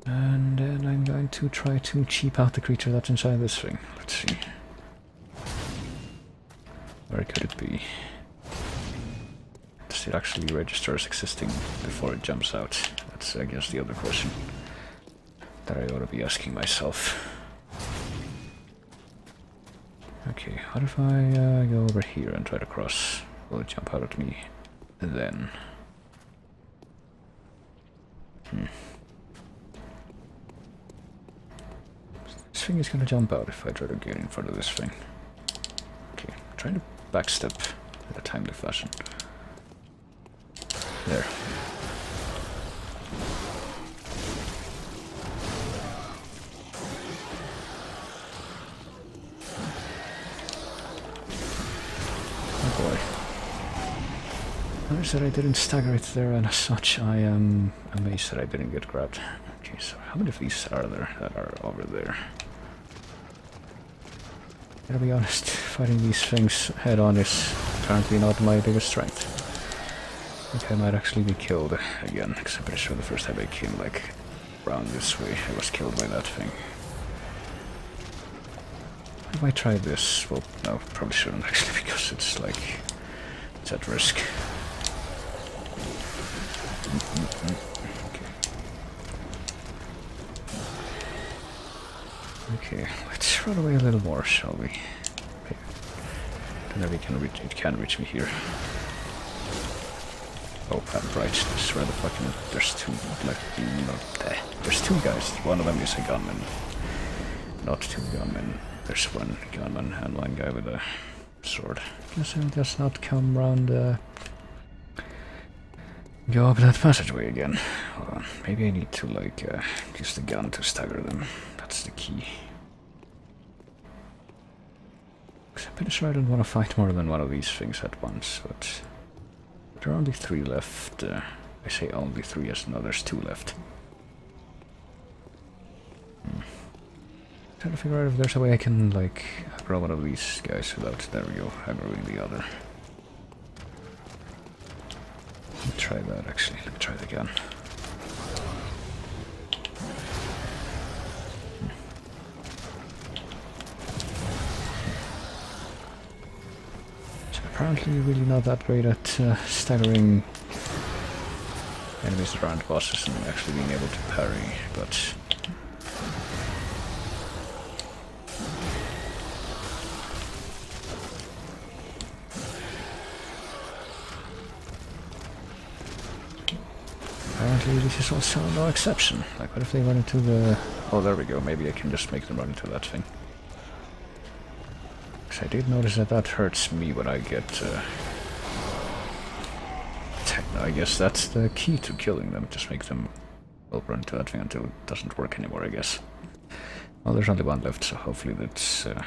Speaker 1: And then I'm going to try to cheap out the creature that's inside this thing. Let's see. Where could it be? Does it actually register as existing before it jumps out? That's, I guess, the other question that I ought to be asking myself. Okay, what if I go over here and try to cross? Will it jump out at me then? This thing is gonna jump out if I try to get in front of this thing. Okay, I'm trying to backstep in a timely fashion. There. Oh boy. Notice that I didn't stagger it there, and as such I am amazed that I didn't get grabbed. Okay, so how many of these are there that are over there? Gotta be honest, fighting these things head on is apparently not my biggest strength. I think I might actually be killed again, because I'm pretty sure the first time I came like around this way I was killed by that thing. If I try this, well, no, probably shouldn't actually, because it's like, it's at risk. Okay, let's run away a little more, shall we? Okay. Then we can reach, it can reach me here. Oh, I'm right. This is where the fucking, there's two, like, there's two guys. One of them is a gunman. Not two gunmen. There's one gunman and one guy with a sword. Guess I'll just not come round, go up that passageway again. Hold on. Maybe I need to, like, use the gun to stagger them. That's the key. I'm pretty sure I don't want to fight more than one of these things at once, but there are only 3 left. I say only 3, as no, there's 2 left. Trying to figure out if there's a way I can, like, aggro one of these guys without, there we go, aggroing the other. Let me try that, actually. Let me try it again. Apparently really not that great at staggering enemies around bosses and actually being able to parry, but apparently this is also no exception. Like, what if they run into the... Oh, there we go. Maybe I can just make them run into that thing. I did notice that that hurts me when I get... I guess that's the key to killing them. Just make them run to that thing until it doesn't work anymore, I guess. Well, there's only one left, so hopefully that's, it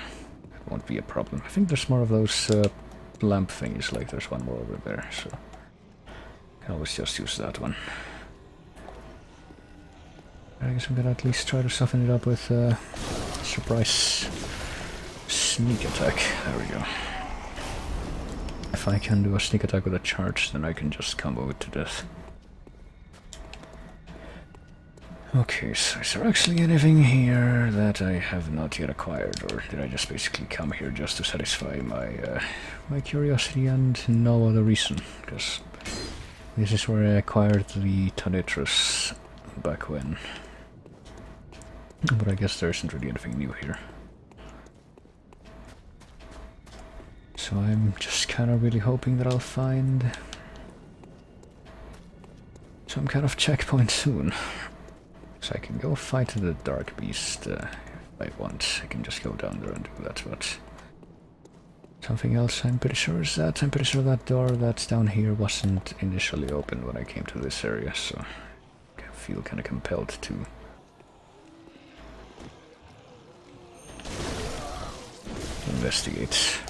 Speaker 1: won't be a problem. I think there's more of those lamp thingies, like there's one more over there, so... I can always just use that one. I guess I'm gonna at least try to soften it up with surprise... sneak attack. There we go. If I can do a sneak attack with a charge, then I can just combo it to death. Okay, so is there actually anything here that I have not yet acquired, or did I just basically come here just to satisfy my my curiosity and no other reason? Because this is where I acquired the Tonitrus back when. But I guess there isn't really anything new here. So I'm just kind of really hoping that I'll find some kind of checkpoint soon. So I can go fight the Dark Beast if I want. I can just go down there and do that, but... Something else I'm pretty sure is that I'm pretty sure that door that's down here wasn't initially open when I came to this area, so I feel kind of compelled to investigate.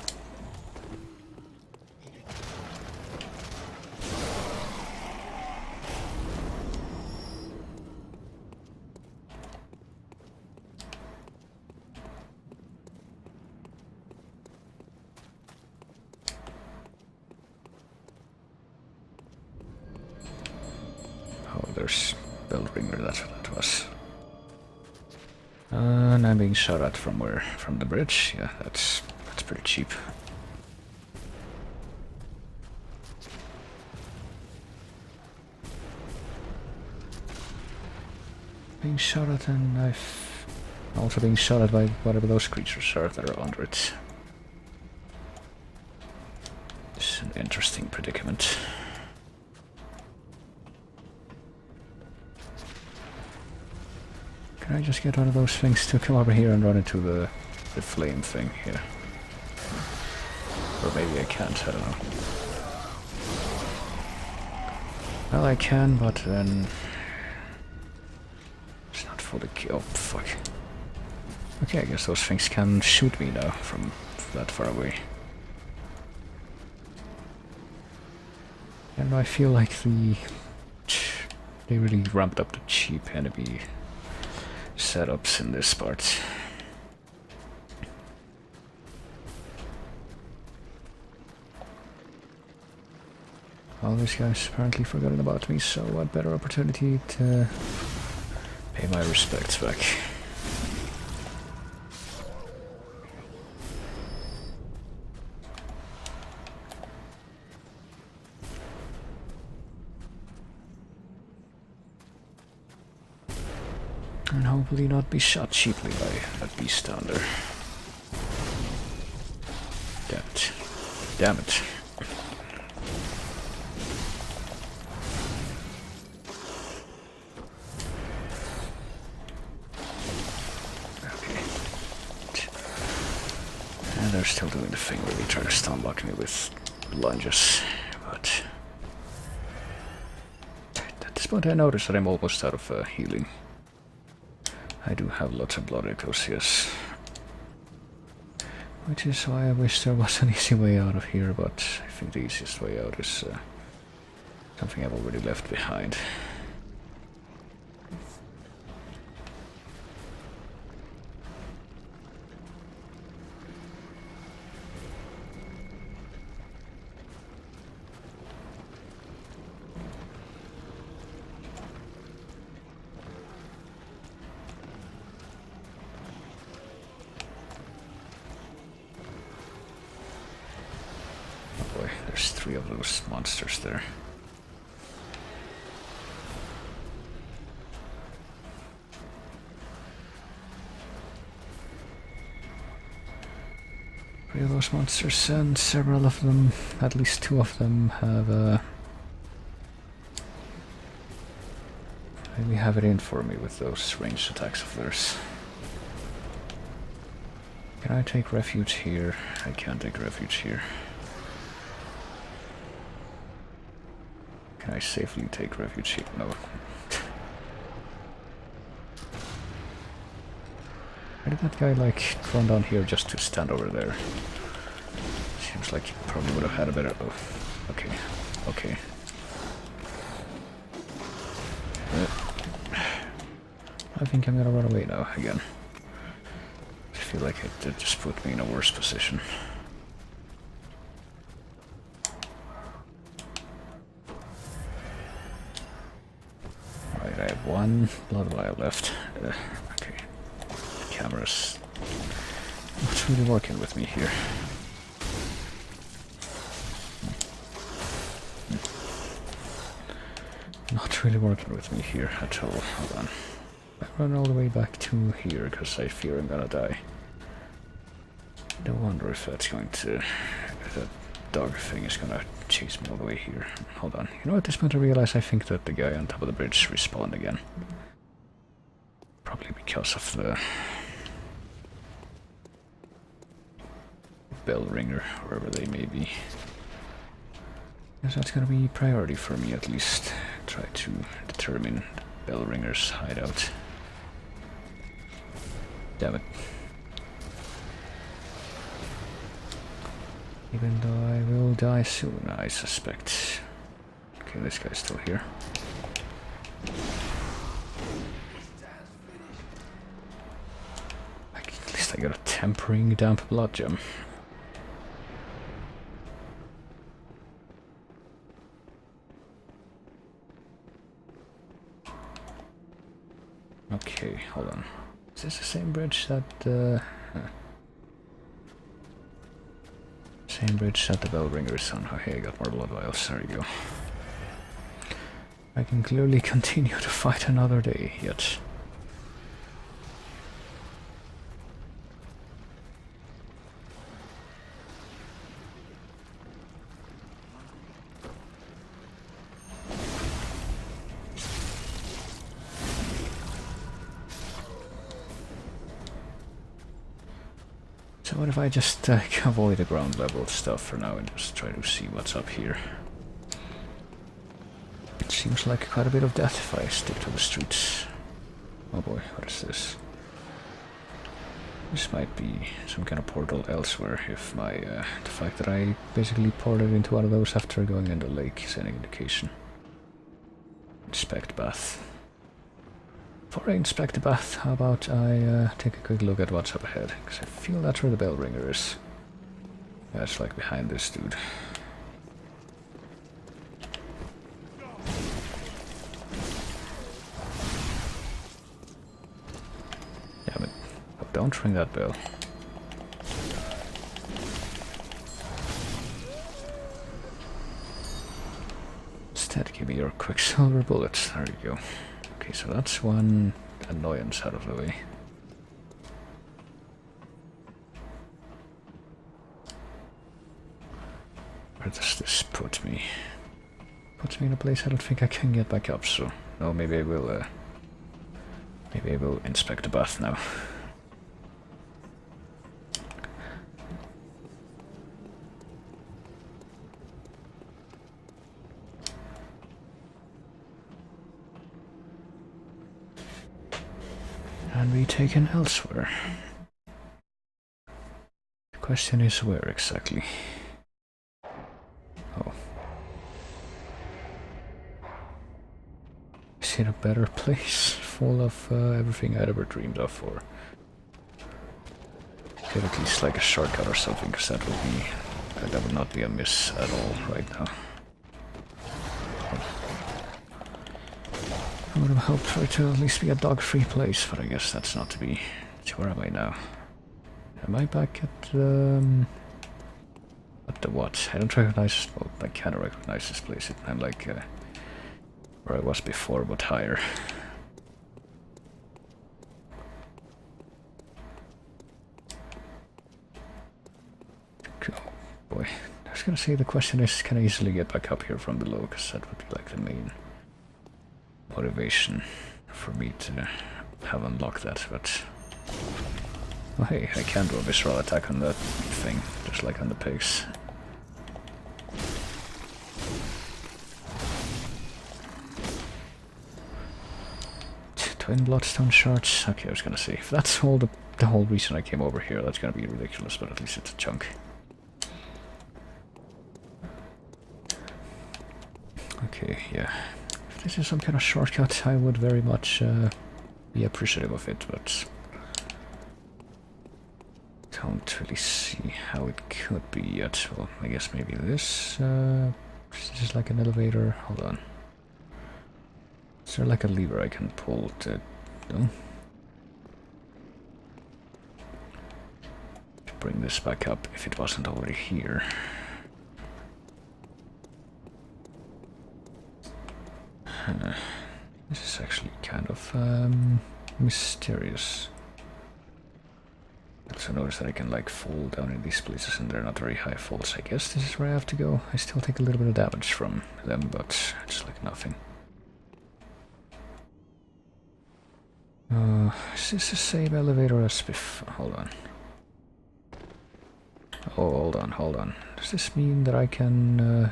Speaker 1: There's Bellringer, that's what that was. And I'm being shot at from where? From the bridge? Yeah, that's pretty cheap. being shot at, and I've also being shot at by whatever those creatures are that are under it. It's an interesting predicament. Can I just get one of those things to come over here and run into the flame thing here? Or maybe I can't, I don't know. Well, I can, but then... it's not fully... oh, fuck. Okay, I guess those things can shoot me now from that far away. And I feel like they really ramped up the cheap enemy setups in this part. All these guys apparently forgotten about me, so what better opportunity to pay my respects back. And hopefully not be shot cheaply by that beast down there. Damn it. Damn it. They're still doing the thing where they try to stun block me with lunges, but at this point I notice that I'm almost out of healing. I do have lots of blood echoes, yes. Which is why I wish there was an easy way out of here, but I think the easiest way out is something I've already left behind. There's 3 of those monsters there. Three of those monsters, and several of them, at least 2 of them, have maybe have it in for me with those ranged attacks of theirs. Can I take refuge here? I can't take refuge here. Can I safely take refuge here? No. Why did that guy like run down here just to stand over there? Seems like he probably would have had a better... oh, okay, okay. I think I'm gonna run away now, again. I feel like it just put me in a worse position. I have 1 blood vial left. Okay. The camera's not really working with me here. Not really working with me here at all. Hold on. I run all the way back to here because I fear I'm gonna die. I don't wonder if that's going to... if that dog thing is gonna chase me all the way here. Hold on. You know, at this point I realize I think that the guy on top of the bridge respawned again. Probably because of the bell ringer, wherever they may be. Guess that's gonna be priority for me at least. Try to determine the bell ringer's hideout. Damn it. Even though I will die soon, I suspect. Okay, this guy's still here. At least I got a tempering damp blood gem. Okay, hold on. Is this the same bridge that same bridge that the bell ringer is on? Okay, I got more blood vials, there you go. I can clearly continue to fight another day, yet So what if I just avoid the ground level stuff for now and just try to see what's up here? It seems like quite a bit of death if I stick to the streets. Oh boy, what is this? This might be some kind of portal elsewhere if my the fact that I basically ported into one of those after going in the lake is any indication. Inspect bath. Before I inspect the bath, how about I take a quick look at what's up ahead, because I feel that's where the bell ringer is. Yeah, it's like behind this dude. Damn it. Oh, don't ring that bell. Instead, give me your quicksilver bullets. There you go. Okay, so that's one annoyance out of the way. Where does this put me? Puts me in a place I don't think I can get back up, so... No, maybe I will inspect the bath now. And be taken elsewhere. The question is where exactly? Oh. Is it a better place full of everything I'd ever dreamed of, or get at least like a shortcut or something, because that would not be a miss at all right now. I would have hoped for it to at least be a dog-free place, but I guess that's not to be. So where am I now? Am I back at the what? I don't recognize. Well, I can't recognize this place. I'm like where I was before, but higher. Oh boy, I was gonna say the question is, can I easily get back up here from below? Because that would be like the main motivation for me to have unlocked that, but oh hey, I can do a visceral attack on that thing, just like on the pigs. Twin bloodstone shards. Okay, I was gonna say, if that's all the whole reason I came over here, that's gonna be ridiculous, but at least it's a chunk. Okay, yeah. If this is some kind of shortcut, I would very much be appreciative of it, but don't really see how it could be yet. Well, I guess maybe this. This is like an elevator. Hold on. Is there like a lever I can pull to... No? To bring this back up if it wasn't already here. This is actually kind of mysterious. I also notice that I can like fall down in these places and they're not very high falls. I guess this is where I have to go. I still take a little bit of damage from them, but it's like nothing. Is this the same elevator as before? Hold on. Oh, hold on. Does this mean that I can...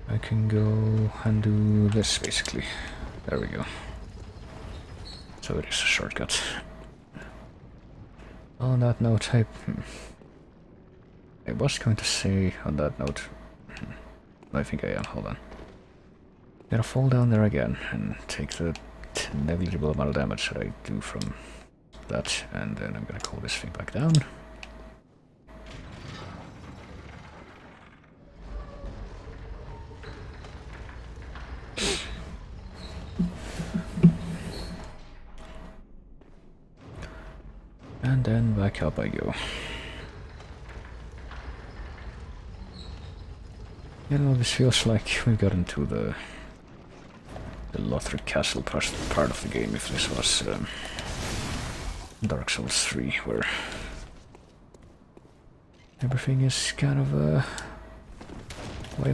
Speaker 1: I can go and do this, basically. There we go. So it is a shortcut. On that note, I was going to say, on that note... I think I am, hold on. Gonna fall down there again and take the negligible amount of damage that I do from that, and then I'm gonna call this thing back down. And then back up I go. You know, this feels like we've gotten to the Lothric Castle part of the game, if this was Dark Souls 3, where everything is kind of way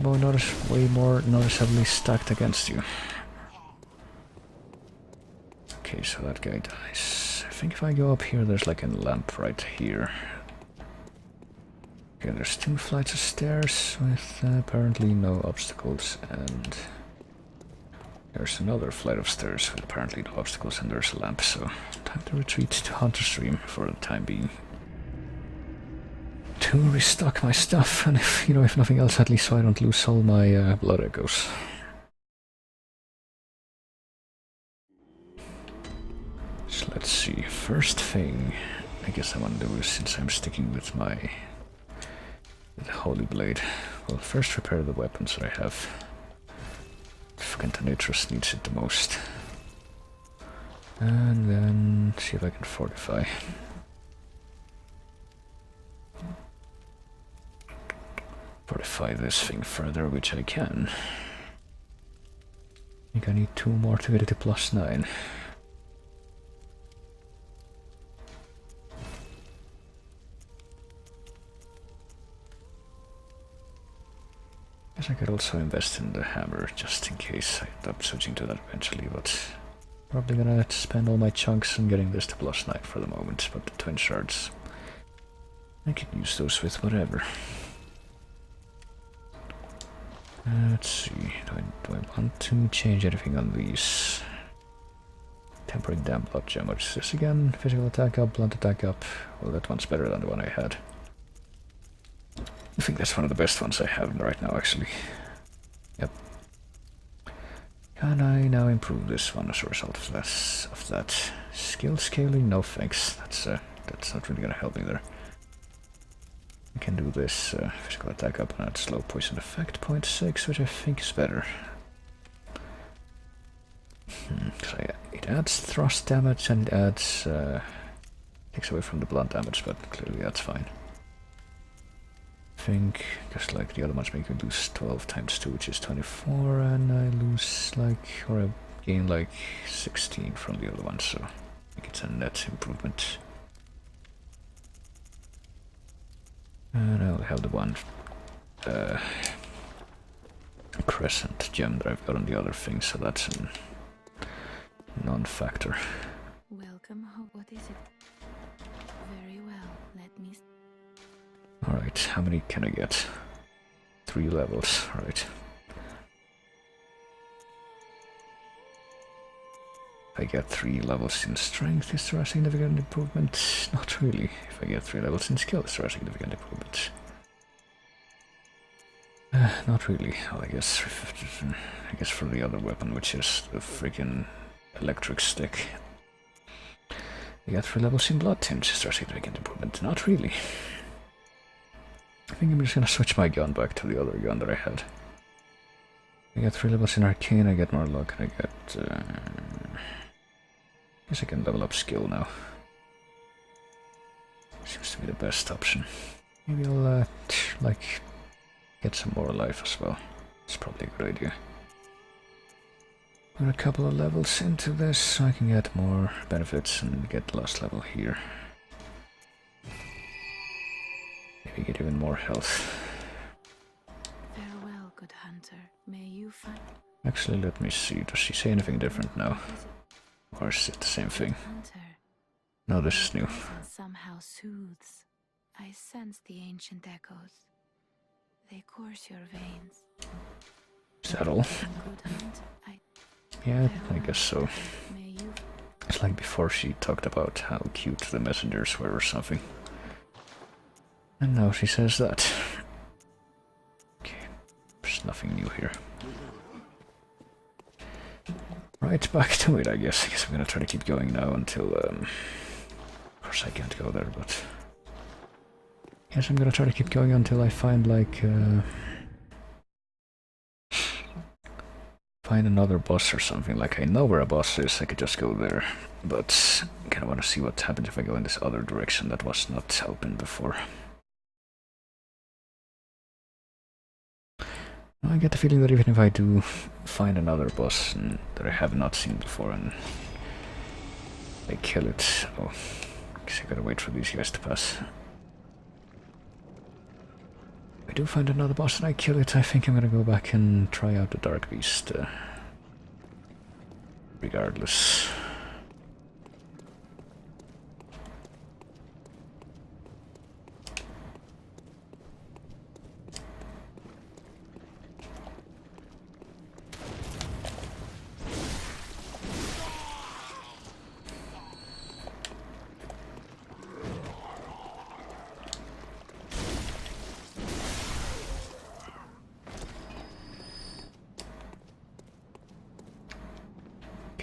Speaker 1: more noticeably stacked against you. Okay, so that guy dies. I think if I go up here, there's like a lamp right here. Okay, there's 2 flights of stairs with apparently no obstacles, and there's another flight of stairs with apparently no obstacles, and there's a lamp, so time to retreat to Hunter's Stream for the time being. To restock my stuff, and if, if nothing else, at least so I don't lose all my blood echoes. So let's see, first thing I guess I want to do is, since I'm sticking with my Holy Blade, well, first repair the weapons that I have. Fucking Tanitros needs it the most. And then see if I can fortify. Fortify this thing further, which I can. I think I need 2 more to get it to +9. Guess I could also invest in the hammer, just in case I end up switching to that eventually, but probably gonna spend all my chunks on getting this to +9 for the moment, but the twin shards, I can use those with whatever. Let's see, do I want to change anything on these? Tempering Dam Blood Gem, what's this again? Physical attack up, blunt attack up. Well, that one's better than the one I had. I think that's one of the best ones I have right now, actually. Yep. Can I now improve this one as a result of that? Skill scaling? No thanks. That's not really gonna help me there. I can do this physical attack up and add slow poison effect 0.6, which I think is better. It adds thrust damage and it adds takes away from the blunt damage, but clearly that's fine. I think just like the other ones make me lose 12 times 2, which is 24, and I lose or I gain 16 from the other one, so I think it's a net improvement. And I only have the one crescent gem that I've got on the other thing, so that's a non-factor.
Speaker 2: Welcome home. What is it? Very well. Let me.
Speaker 1: Alright, how many can I get? 3 levels, right. If I get 3 levels in strength, is there a significant improvement? Not really. If I get 3 levels in skill, is there a significant improvement? Not really. Well, I guess for the other weapon, which is the freaking electric stick. I got 3 levels in blood tinge, is there a significant improvement? Not really. I think I'm just gonna switch my gun back to the other gun that I had. I get 3 levels in arcane, I get more luck, and I get I guess I can level up skill now. Seems to be the best option. Maybe I'll get some more life as well. It's probably a good idea. Put a couple of levels into this so I can get more benefits and get the last level here. Maybe get even more health.
Speaker 2: Farewell, good hunter. May you find.
Speaker 1: Actually, let me see. Does she say anything different now? Or is it the same thing?
Speaker 2: Hunter.
Speaker 1: No, this is new.
Speaker 2: Somehow soothes. I sense the ancient echoes. They course your veins.
Speaker 1: Is that all?
Speaker 2: Good hunter.
Speaker 1: Yeah, I guess so.
Speaker 2: May you.
Speaker 1: It's like before she talked about how cute the messengers were or something. And now she says that. Okay, there's nothing new here. Right, back to it, I guess. I guess I'm gonna try to keep going now until, of course I can't go there, but... Yes, I'm gonna try to keep going until I find, find another boss or something. Like, I know where a boss is, I could just go there. But I kinda wanna see what happens if I go in this other direction that was not open before. I get the feeling that even if I do find another boss that I have not seen before and I kill it... Oh, I guess I gotta wait for these guys to pass. If I do find another boss and I kill it, I think I'm gonna go back and try out the Dark Beast. Regardless.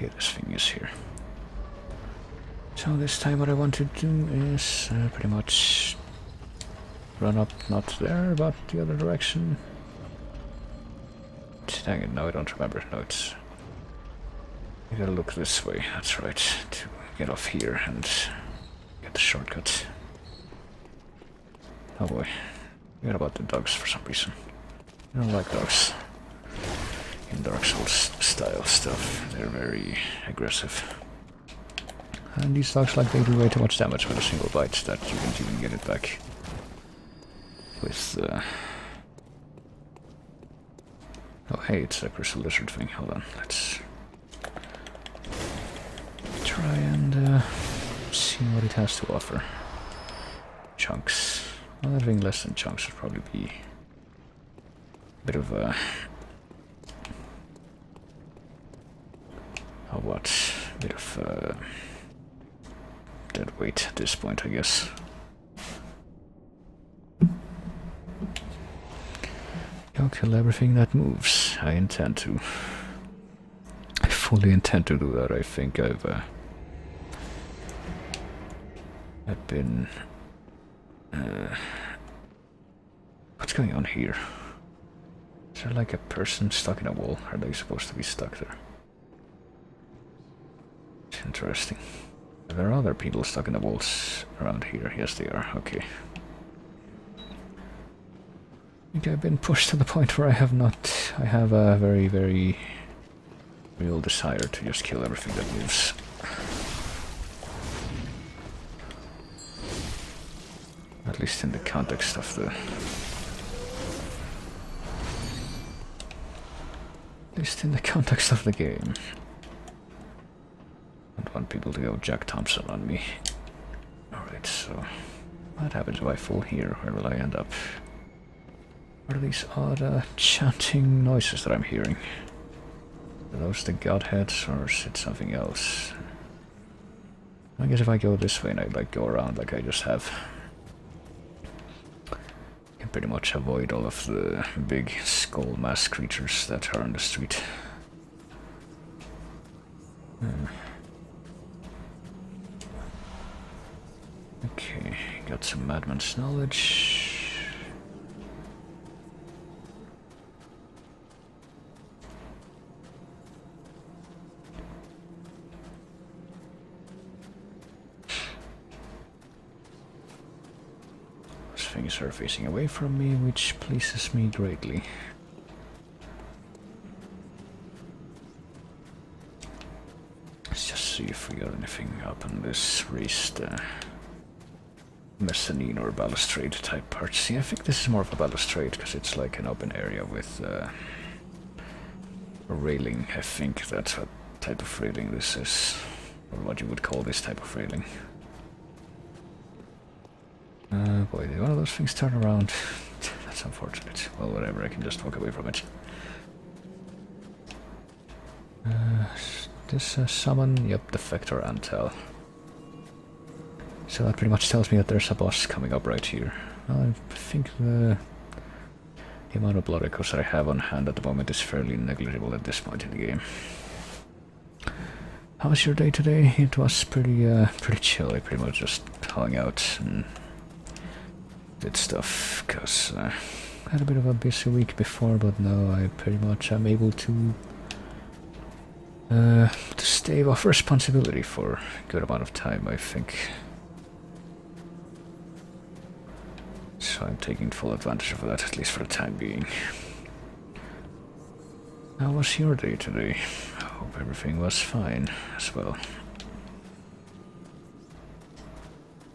Speaker 1: Okay, this thing is here. So this time what I want to do is pretty much run up, not there, but the other direction. Dang it, no, I don't remember. No, it's... You gotta look this way, that's right, to get off here and get the shortcut. Oh boy, forgot about the dogs for some reason. I don't like dogs. In Dark Souls style stuff, they're very aggressive. And these dogs, like, they do way too much damage with a single bite that you can't even get it back with Oh hey, it's a crystal lizard thing. Hold on, let's try and see what it has to offer. Chunks. Well, having less than chunks would probably be a bit of a... Oh, what? A bit of dead weight at this point, I guess. Go kill everything that moves. I intend to. I fully intend to do that. I think I've been... what's going on here? Is there like a person stuck in a wall? Are they supposed to be stuck there? It's interesting. Are there other people stuck in the walls around here? Yes, they are. Okay. I think I've been pushed to the point where I have a very, very real desire to just kill everything that moves. At least in the context of the... At least in the context of the game. I don't want people to go Jack Thompson on me. Alright, so... What happens if I fall here? Where will I end up? What are these odd chanting noises that I'm hearing? Are those the godheads, or is it something else? I guess if I go this way and I like go around like I just have, I can pretty much avoid all of the big skull mass creatures that are on the street. Okay, got some madman's knowledge. Things are facing away from me, which pleases me greatly. Let's just see if we got anything up on this raised mezzanine or balustrade type part. See, I think this is more of a balustrade because it's like an open area with a railing. I think that's what type of railing this is, or what you would call this type of railing. Boy, did one of those things turn around? That's unfortunate. Well, whatever, I can just walk away from it. This summon, yep, Defector Antel. So that pretty much tells me that there's a boss coming up right here. I think the amount of blood echoes that I have on hand at the moment is fairly negligible at this point in the game. How was your day today? It was pretty chill. I pretty much just hung out and did stuff, because I had a bit of a busy week before, but now I pretty much am able to stave off responsibility for a good amount of time, I think. So I'm taking full advantage of that, at least for the time being. How was your day today? I hope everything was fine as well.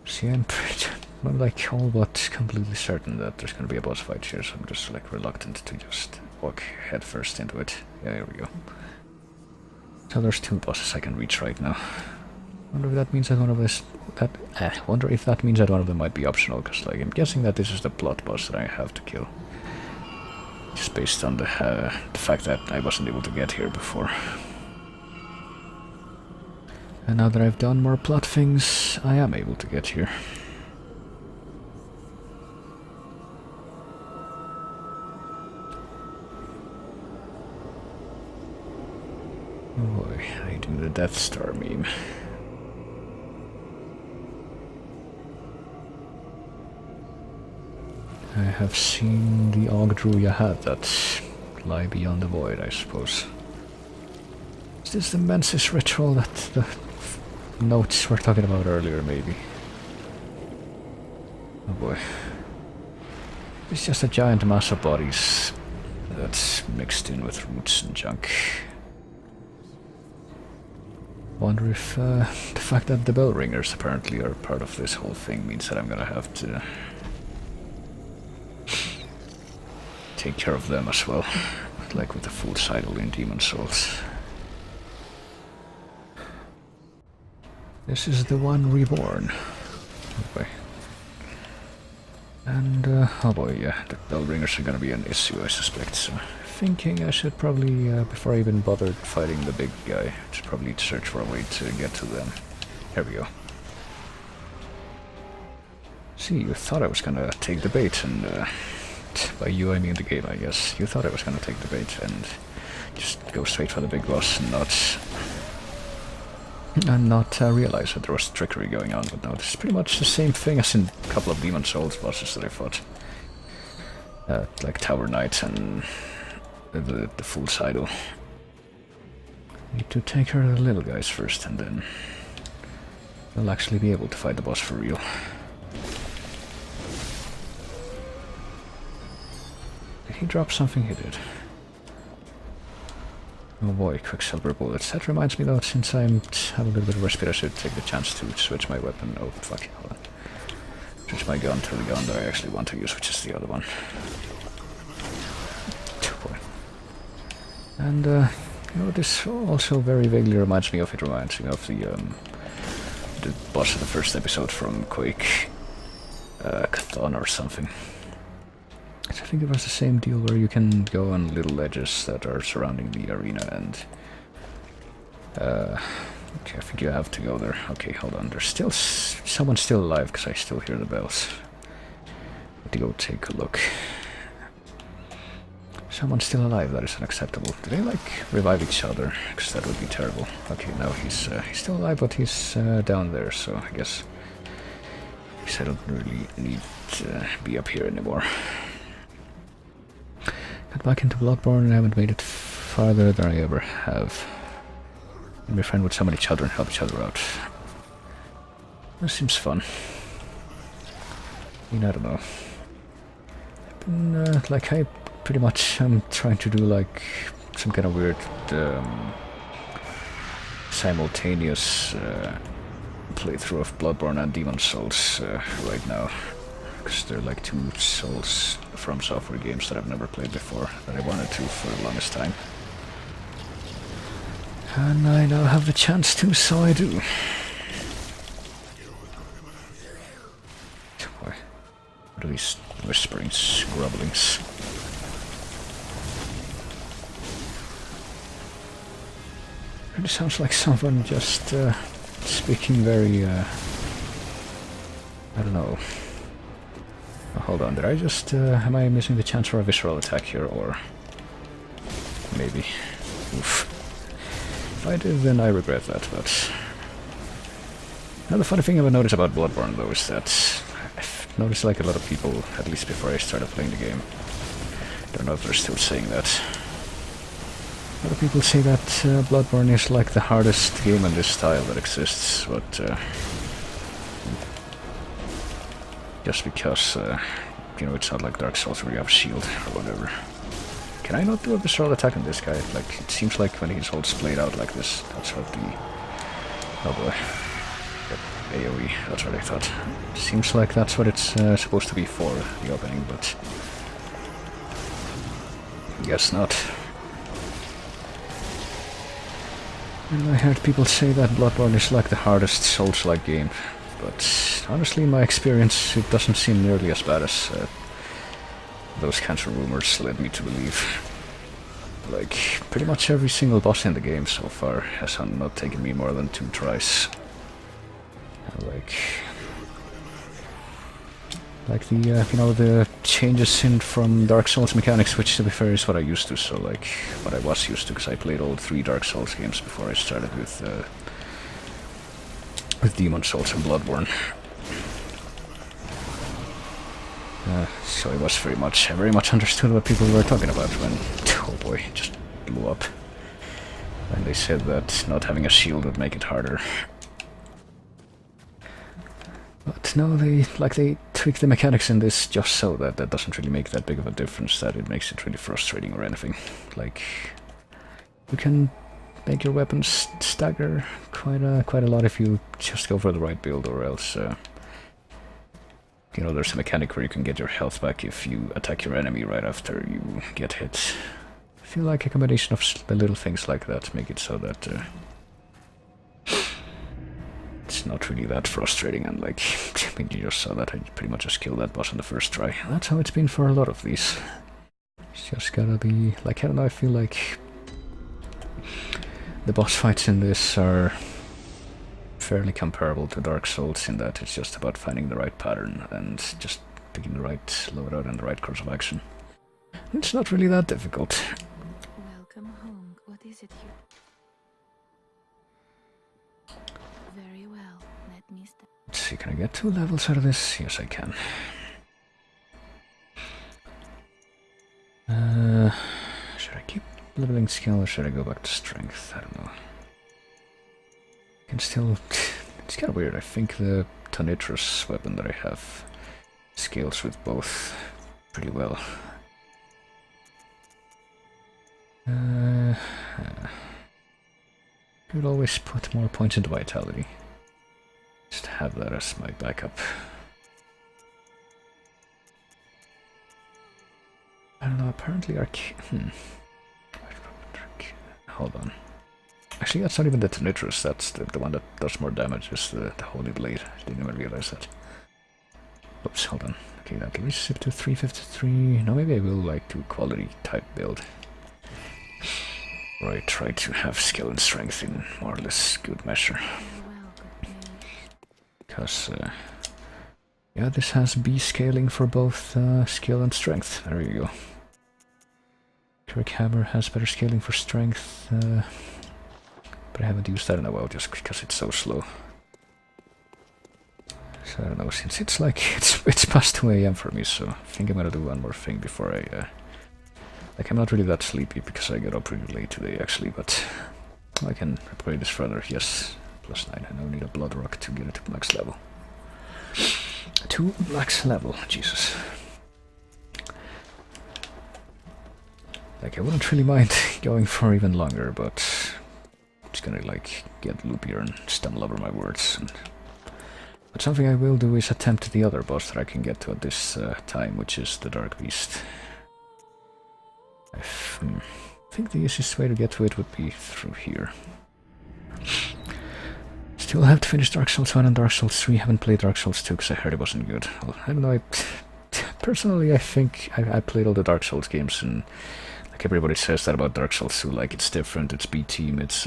Speaker 1: See, I'm like all but completely certain that there's gonna be a boss fight here, so I'm just like reluctant to just walk head first into it. Yeah, here we go. So there's two bosses I can reach right now. Wonder if that means that one of this wonder if that means that one of them might be optional, because like I'm guessing that this is the plot boss that I have to kill. Just based on the fact that I wasn't able to get here before. And now that I've done more plot things, I am able to get here. Oh boy. boy, I do the Death Star meme. I have seen the Ogdru Yahad that lie beyond the void, I suppose. Is this the Mensis ritual that the notes were talking about earlier, maybe? Oh boy. It's just a giant mass of bodies that's mixed in with roots and junk. Wonder if the fact that the bell ringers apparently are part of this whole thing means that I'm gonna have to take care of them as well, like with the full cycle in Demon Souls. This is the one reborn. Oh boy. And, oh boy, yeah, the bell ringers are gonna be an issue, I suspect, so thinking I should probably, before I even bothered fighting the big guy, I should probably search for a way to get to them. Here we go. See, you thought I was gonna take the bait, and, by you I mean the game, I guess. You thought I was gonna take the bait and just go straight for the big boss and not realize that there was trickery going on, but no, it's pretty much the same thing as in a couple of Demon Souls bosses that I fought. Like Tower Knight and the Full Sidle. Need to take care of the little guys first, and then we'll actually be able to fight the boss for real. Did he drop something? He did. Oh boy, Quicksilver bullets. That reminds me though, since I have a little bit of respite, I should take the chance to switch my weapon. Oh fuck, hold on. Switch my gun to the gun that I actually want to use, which is the other one. Oh boy. And, you know, this also very vaguely reminds me of the boss of the first episode from Quake. Chthon or something. I think it was the same deal where you can go on little ledges that are surrounding the arena and... okay, I think you have to go there. Okay, hold on, there's still someone still alive, because I still hear the bells. Let me go take a look. Someone's still alive, that is unacceptable. Do they, like, revive each other? Because that would be terrible. Okay, now he's still alive, but he's down there, so I guess I don't really need to be up here anymore. Got back into Bloodborne and I haven't made it farther than I ever have. And be friend with so many children, help each other out. That seems fun. I mean, I don't know. I've been, like, I pretty much am trying to do, like, some kind of weird, simultaneous, playthrough of Bloodborne and Demon Souls, right now. Because they're like two Souls from software games that I've never played before, that I wanted to for the longest time. And I now have the chance to, so I do. Boy, what are these whisperings, grumblings? It sounds like someone just speaking very, I don't know. Oh, hold on, did I just, am I missing the chance for a visceral attack here, or maybe? Oof. If I did, then I regret that, but... Now, the funny thing I've noticed about Bloodborne, though, is that I've noticed, like, a lot of people, at least before I started playing the game, don't know if they're still saying that. A lot of people say that Bloodborne is, like, the hardest game in this style that exists, but, just because, you know, it's not like Dark Souls where you have a shield or whatever. Can I not do a visceral attack on this guy? Like, it seems like when his hold splayed out like this, that's what the... Oh boy. Yep, AoE, that's what I thought. Seems like that's what it's supposed to be for, the opening, but... guess not. And I heard people say that Bloodborne is like the hardest Souls-like game. But honestly, in my experience, it doesn't seem nearly as bad as those kinds of rumors led me to believe. Like, pretty much every single boss in the game so far has not taken me more than 2 tries. Like, Like the, the changes in from Dark Souls mechanics, which to be fair is what I used to, so like, what I was used to, because I played all 3 Dark Souls games before I started with Demon Souls and Bloodborne. So it was very much understood what people were talking about when, oh boy, it just blew up. And they said that not having a shield would make it harder. But no, they tweak the mechanics in this just so that that doesn't really make that big of a difference, that it makes it really frustrating or anything. Like, you can make your weapons stagger quite a lot if you just go for the right build, or else, there's a mechanic where you can get your health back if you attack your enemy right after you get hit. I feel like a combination of the little things like that make it so that it's not really that frustrating, and like, I mean, you just saw that I pretty much just killed that boss on the first try. That's how it's been for a lot of these. It's just gotta be, like, I don't know, I feel like the boss fights in this are fairly comparable to Dark Souls in that it's just about finding the right pattern and just picking the right loadout and the right course of action. It's not really that difficult.
Speaker 2: Welcome home. What is it you... Very well. Let me start.
Speaker 1: Let's see, can I get 2 levels out of this? Yes, I can. Should I keep leveling skill or should I go back to strength? I don't know. I can still... It's kind of weird. I think the Tonitrus weapon that I have scales with both pretty well. Could always put more points into vitality. Just have that as my backup. I don't know, apparently Hold on. Actually, that's not even the Tonitrus, that's the one that does more damage, is the Holy Blade. I didn't even realize that. Oops, hold on. Okay, that can we zip to 353. No, maybe I will like do quality type build. Or I try to have skill and strength in more or less good measure. Because, yeah, this has B scaling for both skill and strength. There you go. Kirk Hammer has better scaling for strength, but I haven't used that in a while just because it's so slow. So I don't know, since it's like, it's past 2 AM for me, so I think I'm gonna do one more thing before I, like, I'm not really that sleepy because I got up pretty late today actually, but I can upgrade this further. Yes, +9. I don't need a blood rock to get it to max level. To max level, Jesus. Like, I wouldn't really mind going for even longer, but I'm just gonna, like, get loopier and stumble over my words. But something I will do is attempt the other boss that I can get to at this time, which is the Dark Beast. I think the easiest way to get to it would be through here. Still have to finish Dark Souls 1 and Dark Souls 3. Haven't played Dark Souls 2 because I heard it wasn't good. Well, I don't know, personally I think I played all the Dark Souls games, and like everybody says that about Dark Souls 2, like it's different, it's B-team, it's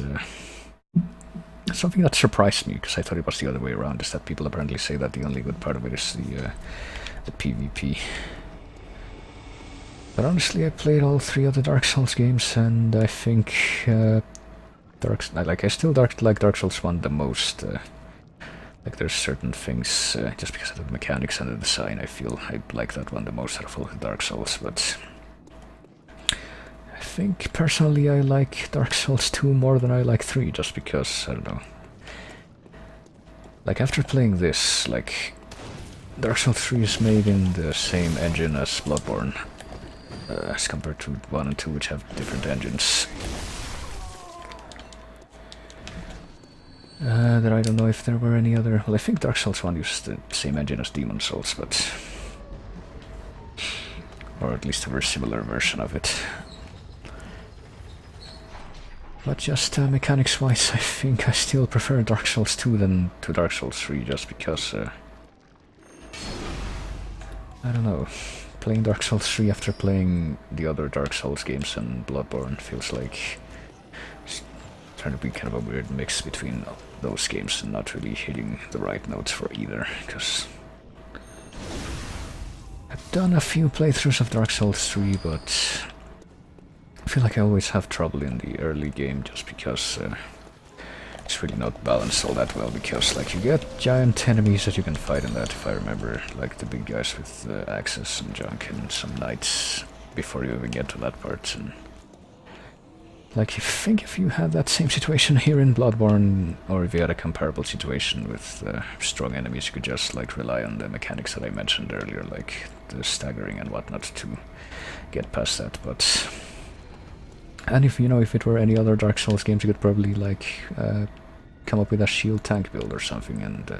Speaker 1: something that surprised me, because I thought it was the other way around, is that people apparently say that the only good part of it is the PvP. But honestly, I played all 3 of the Dark Souls games, and I think I still like Dark Souls 1 the most. Like, there's certain things, just because of the mechanics and the design, I feel I like that one the most out of all the Dark Souls, but I think personally I like Dark Souls 2 more than I like 3, just because, I don't know. Like, after playing this, like, Dark Souls 3 is made in the same engine as Bloodborne, as compared to 1 and 2, which have different engines. That I don't know if there were any other... Well, I think Dark Souls 1 uses the same engine as Demon Souls, but... or at least a very similar version of it. But just mechanics-wise, I think I still prefer Dark Souls 2 than to Dark Souls 3, just because... I don't know. Playing Dark Souls 3 after playing the other Dark Souls games and Bloodborne feels like... trying to be kind of a weird mix between those games and not really hitting the right notes for either, because I've done a few playthroughs of Dark Souls 3, but I feel like I always have trouble in the early game just because it's really not balanced all that well, because like you get giant enemies that you can fight in that, if I remember, like the big guys with axes and junk and some knights before you even get to that part. And like, I think if you had that same situation here in Bloodborne, or if you had a comparable situation with strong enemies, you could just like rely on the mechanics that I mentioned earlier, like the staggering and whatnot, to get past that. But and if, you know, if it were any other Dark Souls games, you could probably like come up with a shield tank build or something and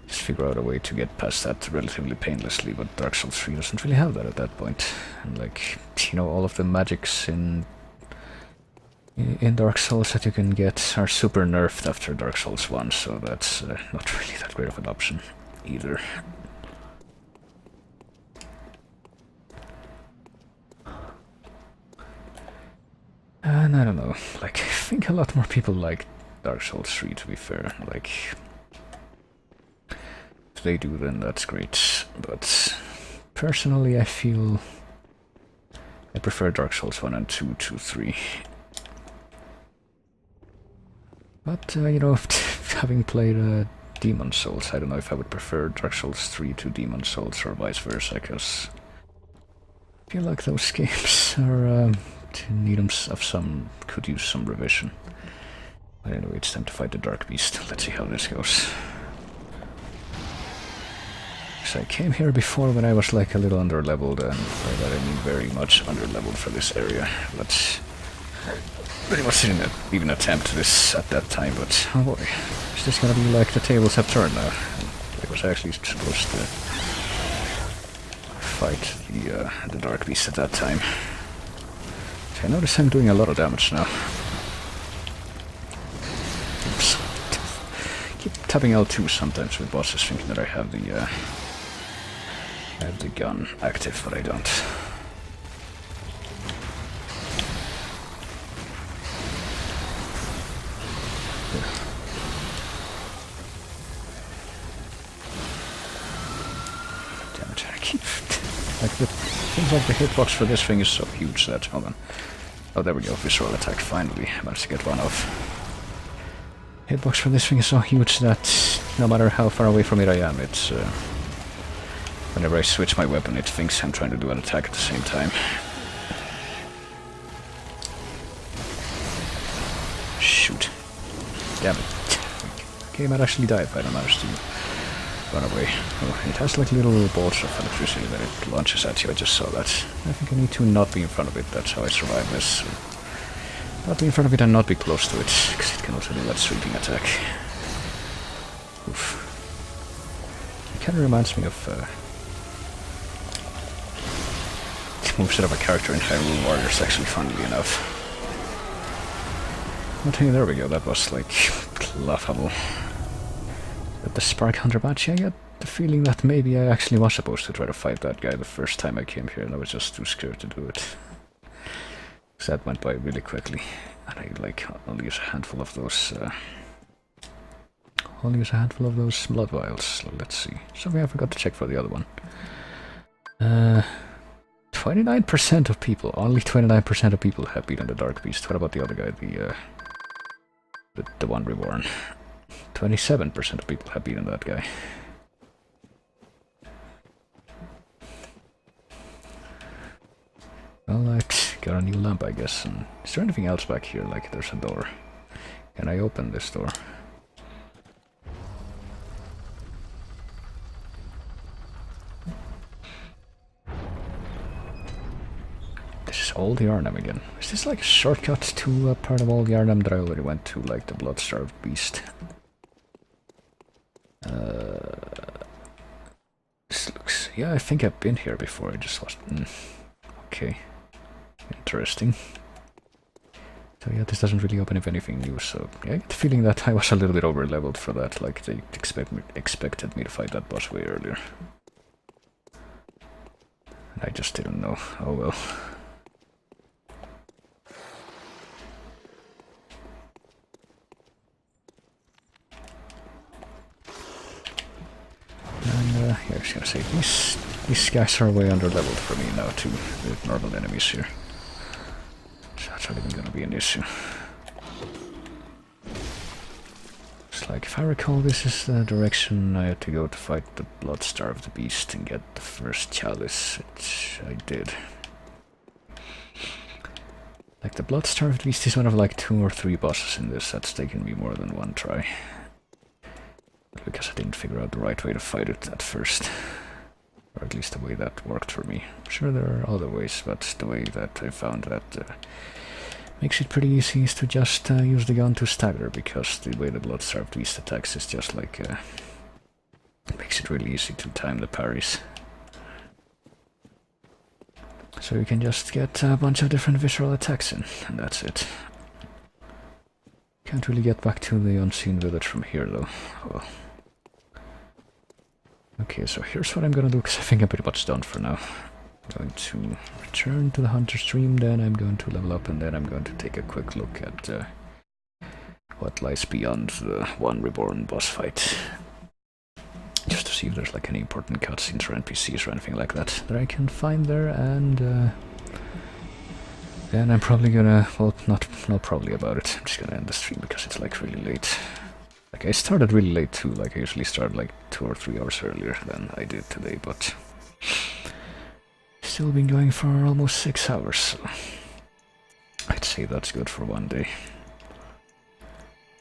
Speaker 1: just figure out a way to get past that relatively painlessly. But Dark Souls 3 doesn't really have that at that point. And like, you know, all of the magics in Dark Souls that you can get are super nerfed after Dark Souls 1, so that's not really that great of an option either. And I don't know, like, I think a lot more people like Dark Souls 3, to be fair. Like, if they do, then that's great. But personally, I feel I prefer Dark Souls 1 and 2 to 3. But, you know, having played Demon Souls, I don't know if I would prefer Dark Souls 3 to Demon Souls or vice versa, because I feel like those games are in need of some, could use some revision. But anyway, it's time to fight the Dark Beast. Let's see how this goes. So I came here before when I was like a little underleveled, and by that I mean very much underleveled for this area. But pretty much didn't even attempt this at that time, but oh boy, is this gonna be like the tables have turned now? I was actually supposed to fight the Dark Beast at that time. So I notice I'm doing a lot of damage now. Oops. Keep tapping L2 sometimes with bosses, thinking that I have the gun active, but I don't. Damn it, I keep... like, things like the hitbox for this thing is so huge that... hold on. Oh, there we go, visceral attack, finally. I managed to get one off. Hitbox for this thing is so huge that no matter how far away from it I am, it's... whenever I switch my weapon, it thinks I'm trying to do an attack at the same time. Shoot. Damn it. Okay, I might actually die if I don't manage to run away. Oh, it has like little bolts of electricity that it launches at you. I just saw that. I think I need to not be in front of it. That's how I survive this. Not be in front of it and not be close to it, because it can also do that sweeping attack. Oof. It kind of reminds me of moveset of a character in Hyrule Warriors, actually, funnily enough. Okay, there we go, that was like laughable. But the Spark Hunter match, I get the feeling that maybe I actually was supposed to try to fight that guy the first time I came here, and I was just too scared to do it. Because that went by really quickly, and I like only use a handful of those blood vials. So let's see. Something I forgot to check for the other one. 29% of people, only 29% of people have beaten the Dark Beast. What about the other guy, the one reborn? 27% of people have beaten that guy. Well, I got a new lamp, I guess. And is there anything else back here? Like, there's a door. Can I open this door? This is Old Yarnam again. Is this like a shortcut to a part of Old Yarnam that I already went to, like the Blood-Starved Beast? This looks... yeah, I think I've been here before, I just wasn't... okay. Interesting. So yeah, this doesn't really open up anything new, so yeah, I get the feeling that I was a little bit over-leveled for that, like they expected me to fight that boss way earlier. And I just didn't know. Oh well. And yeah, I was gonna say, these guys are way under-leveled for me now too, with normal enemies here. So that's not even gonna be an issue. It's like, if I recall, this is the direction I had to go to fight the blood-starved beast and get the first chalice, which I did. Like, the blood-starved beast is one of like 2 or 3 bosses in this that's taken me more than 1 try. Because I didn't figure out the right way to fight it at first. Or at least the way that worked for me. I'm sure there are other ways, but the way that I found that makes it pretty easy is to just use the gun to stagger, because the way the blood-starved beast attacks is just like... makes it really easy to time the parries. So you can just get a bunch of different visceral attacks in, and that's it. Can't really get back to the unseen village from here though. Well. Okay, so here's what I'm gonna do, because I think I'm pretty much done for now. I'm going to return to the Hunter's Dream, then I'm going to level up, and then I'm going to take a quick look at what lies beyond the One Reborn boss fight. Just to see if there's like any important cutscenes or NPCs or anything like that that I can find there, and then I'm probably gonna, well, not probably about it, I'm just gonna end the stream because it's like really late. Like, I started really late too, like I usually start like 2 or 3 hours earlier than I did today, but still been going for almost 6 hours, so I'd say that's good for one day.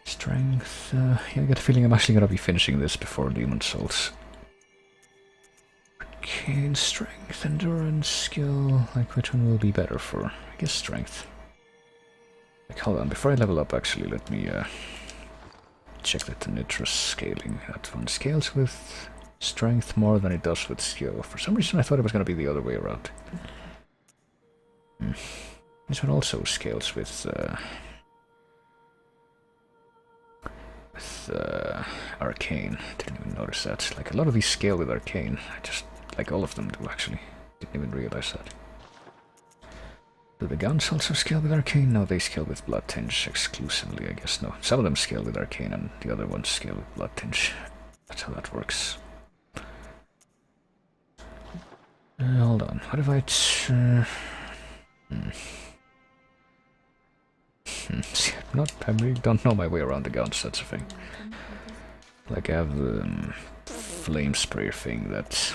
Speaker 1: Strength, yeah, I got a feeling I'm actually gonna be finishing this before Demon Souls. Okay, strength, endurance, skill, like which one will be better for? I guess strength. Like, hold on, before I level up actually, let me check that the nitrous scaling. That one scales with strength more than it does with skill. For some reason I thought it was gonna be the other way around. This one also scales with arcane. Didn't even notice that. Like, a lot of these scale with arcane. I just, like, all of them do actually. Didn't even realize that. Do the guns also scale with arcane? No, they scale with blood tinge exclusively, I guess. No, some of them scale with arcane and the other ones scale with blood tinge. That's how that works. Hold on, what if I... I really don't know my way around the guns, that's the thing. Like, I have the flame sprayer thing that's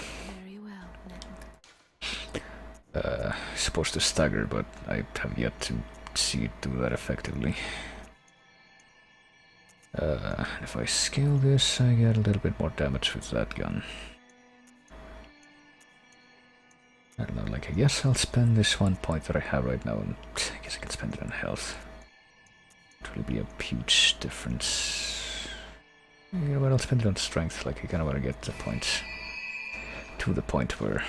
Speaker 1: supposed to stagger, but I have yet to see it do that effectively. If I scale this, I get a little bit more damage with that gun. I don't know, like, I guess I'll spend this 1 point that I have right now, and I guess I can spend it on health. It will be a huge difference. Yeah, but I'll spend it on strength, like I kinda wanna get the point to the point where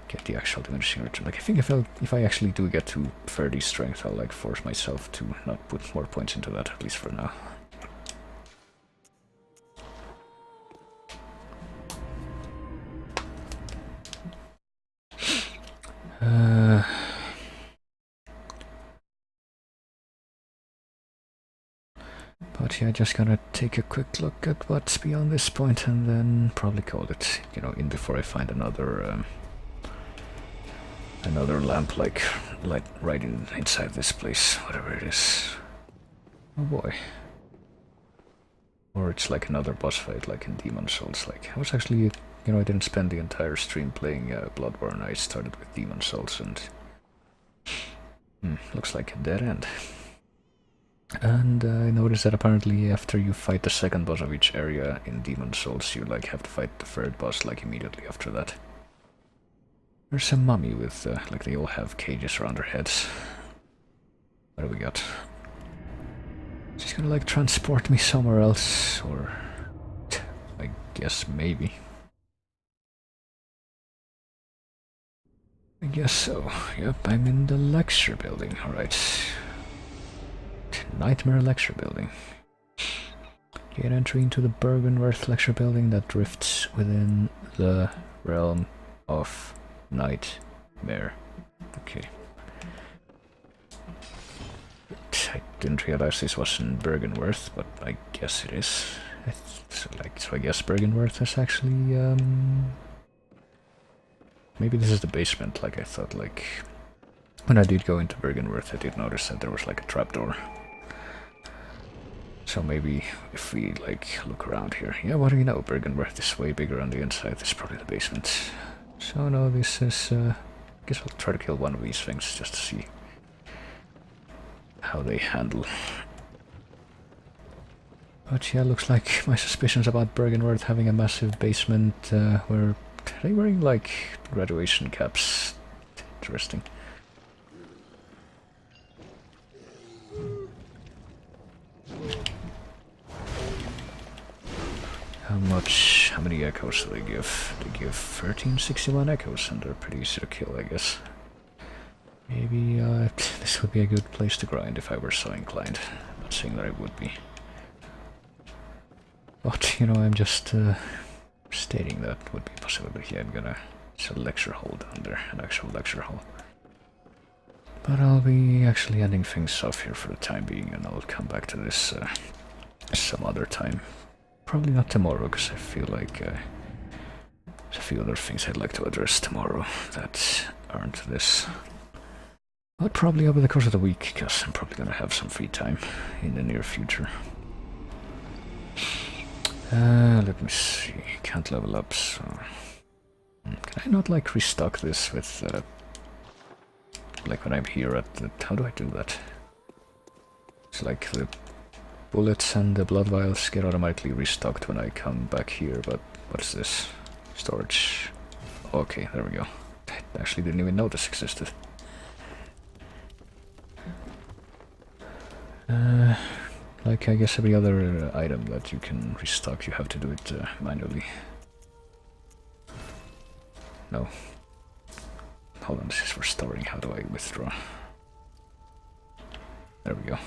Speaker 1: get the actual diminishing return. Like, I think if I actually do get to 30 strength, I'll like force myself to not put more points into that, at least for now. But yeah, just gonna take a quick look at what's beyond this point and then probably call it, you know, in before I find another another lamp like right inside this place, whatever it is. Oh boy. Or it's like another boss fight like in Demon Souls. Like, I was actually, you know, I didn't spend the entire stream playing Bloodborne. I started with Demon Souls and looks like a dead end. And I noticed that apparently after you fight the second boss of each area in Demon Souls, you like have to fight the third boss like immediately after that. There's a mummy with, like, they all have cages around their heads. What do we got? She's gonna like transport me somewhere else, or I guess maybe. I guess so. Yep, I'm in the lecture building. Alright. Nightmare lecture building. Get entry into the Bergenworth lecture building that drifts within the realm of nightmare. Okay. I didn't realize this was in Bergenworth, but I guess it is. So I guess Bergenworth is actually maybe this is the basement. Like I thought. Like when I did go into Bergenworth, I did notice that there was like a trapdoor. So maybe if we like look around here, yeah, what do you know? Bergenworth is way bigger on the inside. This is probably the basement. So no, this is. I guess I'll try to kill one of these things just to see how they handle. But yeah, looks like my suspicions about Bergenworth having a massive basement were they wearing like graduation caps. Interesting. How many echoes do they give? They give 1361 echoes, and they're pretty easy to kill, I guess. Maybe this would be a good place to grind if I were so inclined. I'm not saying that I would be. But, you know, I'm just stating that would be a possibility. I'm gonna... It's a lecture hall down there, an actual lecture hall. But I'll be actually ending things off here for the time being, and I'll come back to this some other time. Probably not tomorrow, because I feel like there's a few other things I'd like to address tomorrow that aren't this. But probably over the course of the week, because I'm probably gonna have some free time in the near future. Let me see. Can't level up, so... Can I not, like, restock this with, like, when I'm here at the... How do I do that? It's like the bullets and the blood vials get automatically restocked when I come back here, but what's this? Storage. Okay, there we go. I actually didn't even know this existed. Like I guess every other item that you can restock, you have to do it manually. No. Hold on, this is for storing. How do I withdraw? There we go.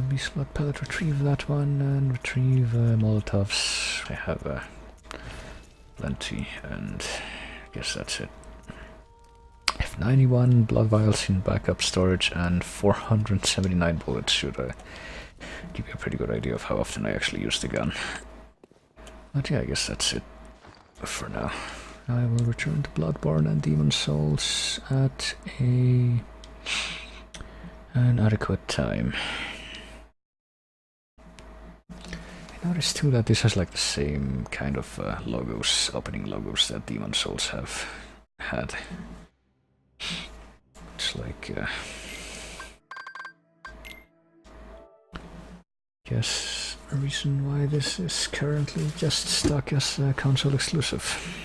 Speaker 1: Beast blood pellet, retrieve that one, and retrieve Molotovs. I have plenty, and I guess that's it. I have 91 blood vials in backup storage, and 479 bullets should give you a pretty good idea of how often I actually use the gun. But yeah, I guess that's it for now. I will return to Bloodborne and Demon Souls at an adequate time. I noticed too that this has like the same kind of logos, opening logos that Demon Souls have had. It's like, guess a reason why this is currently just stuck as a console exclusive.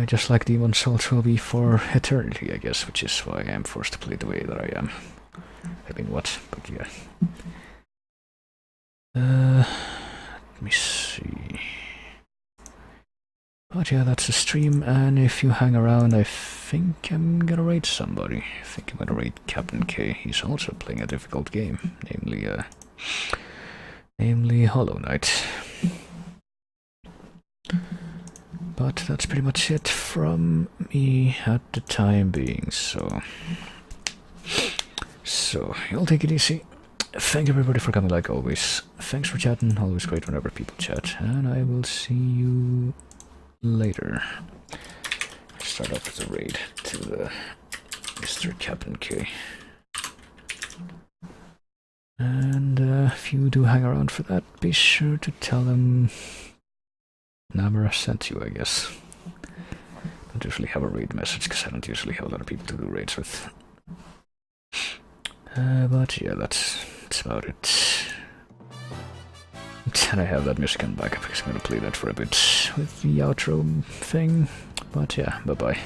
Speaker 1: Just like Demon Souls will be for eternity, I guess, which is why I am forced to play the way that I am. I mean, what? But yeah. Let me see. But yeah, that's the stream, and if you hang around, I think I'm gonna raid somebody. I think I'm gonna raid Captain K. He's also playing a difficult game, namely Hollow Knight. But that's pretty much it from me at the time being, so you'll take it easy. Thank everybody for coming like always. Thanks for chatting, always great whenever people chat, and I will see you later. Start off with a raid to the Mr. Captain K. And if you do hang around for that, be sure to tell them Namara sent you, I guess. I don't usually have a raid message because I don't usually have a lot of people to do raids with. But yeah, that's about it. And I have that music in backup because I'm gonna play that for a bit with the outro thing. But yeah, bye bye.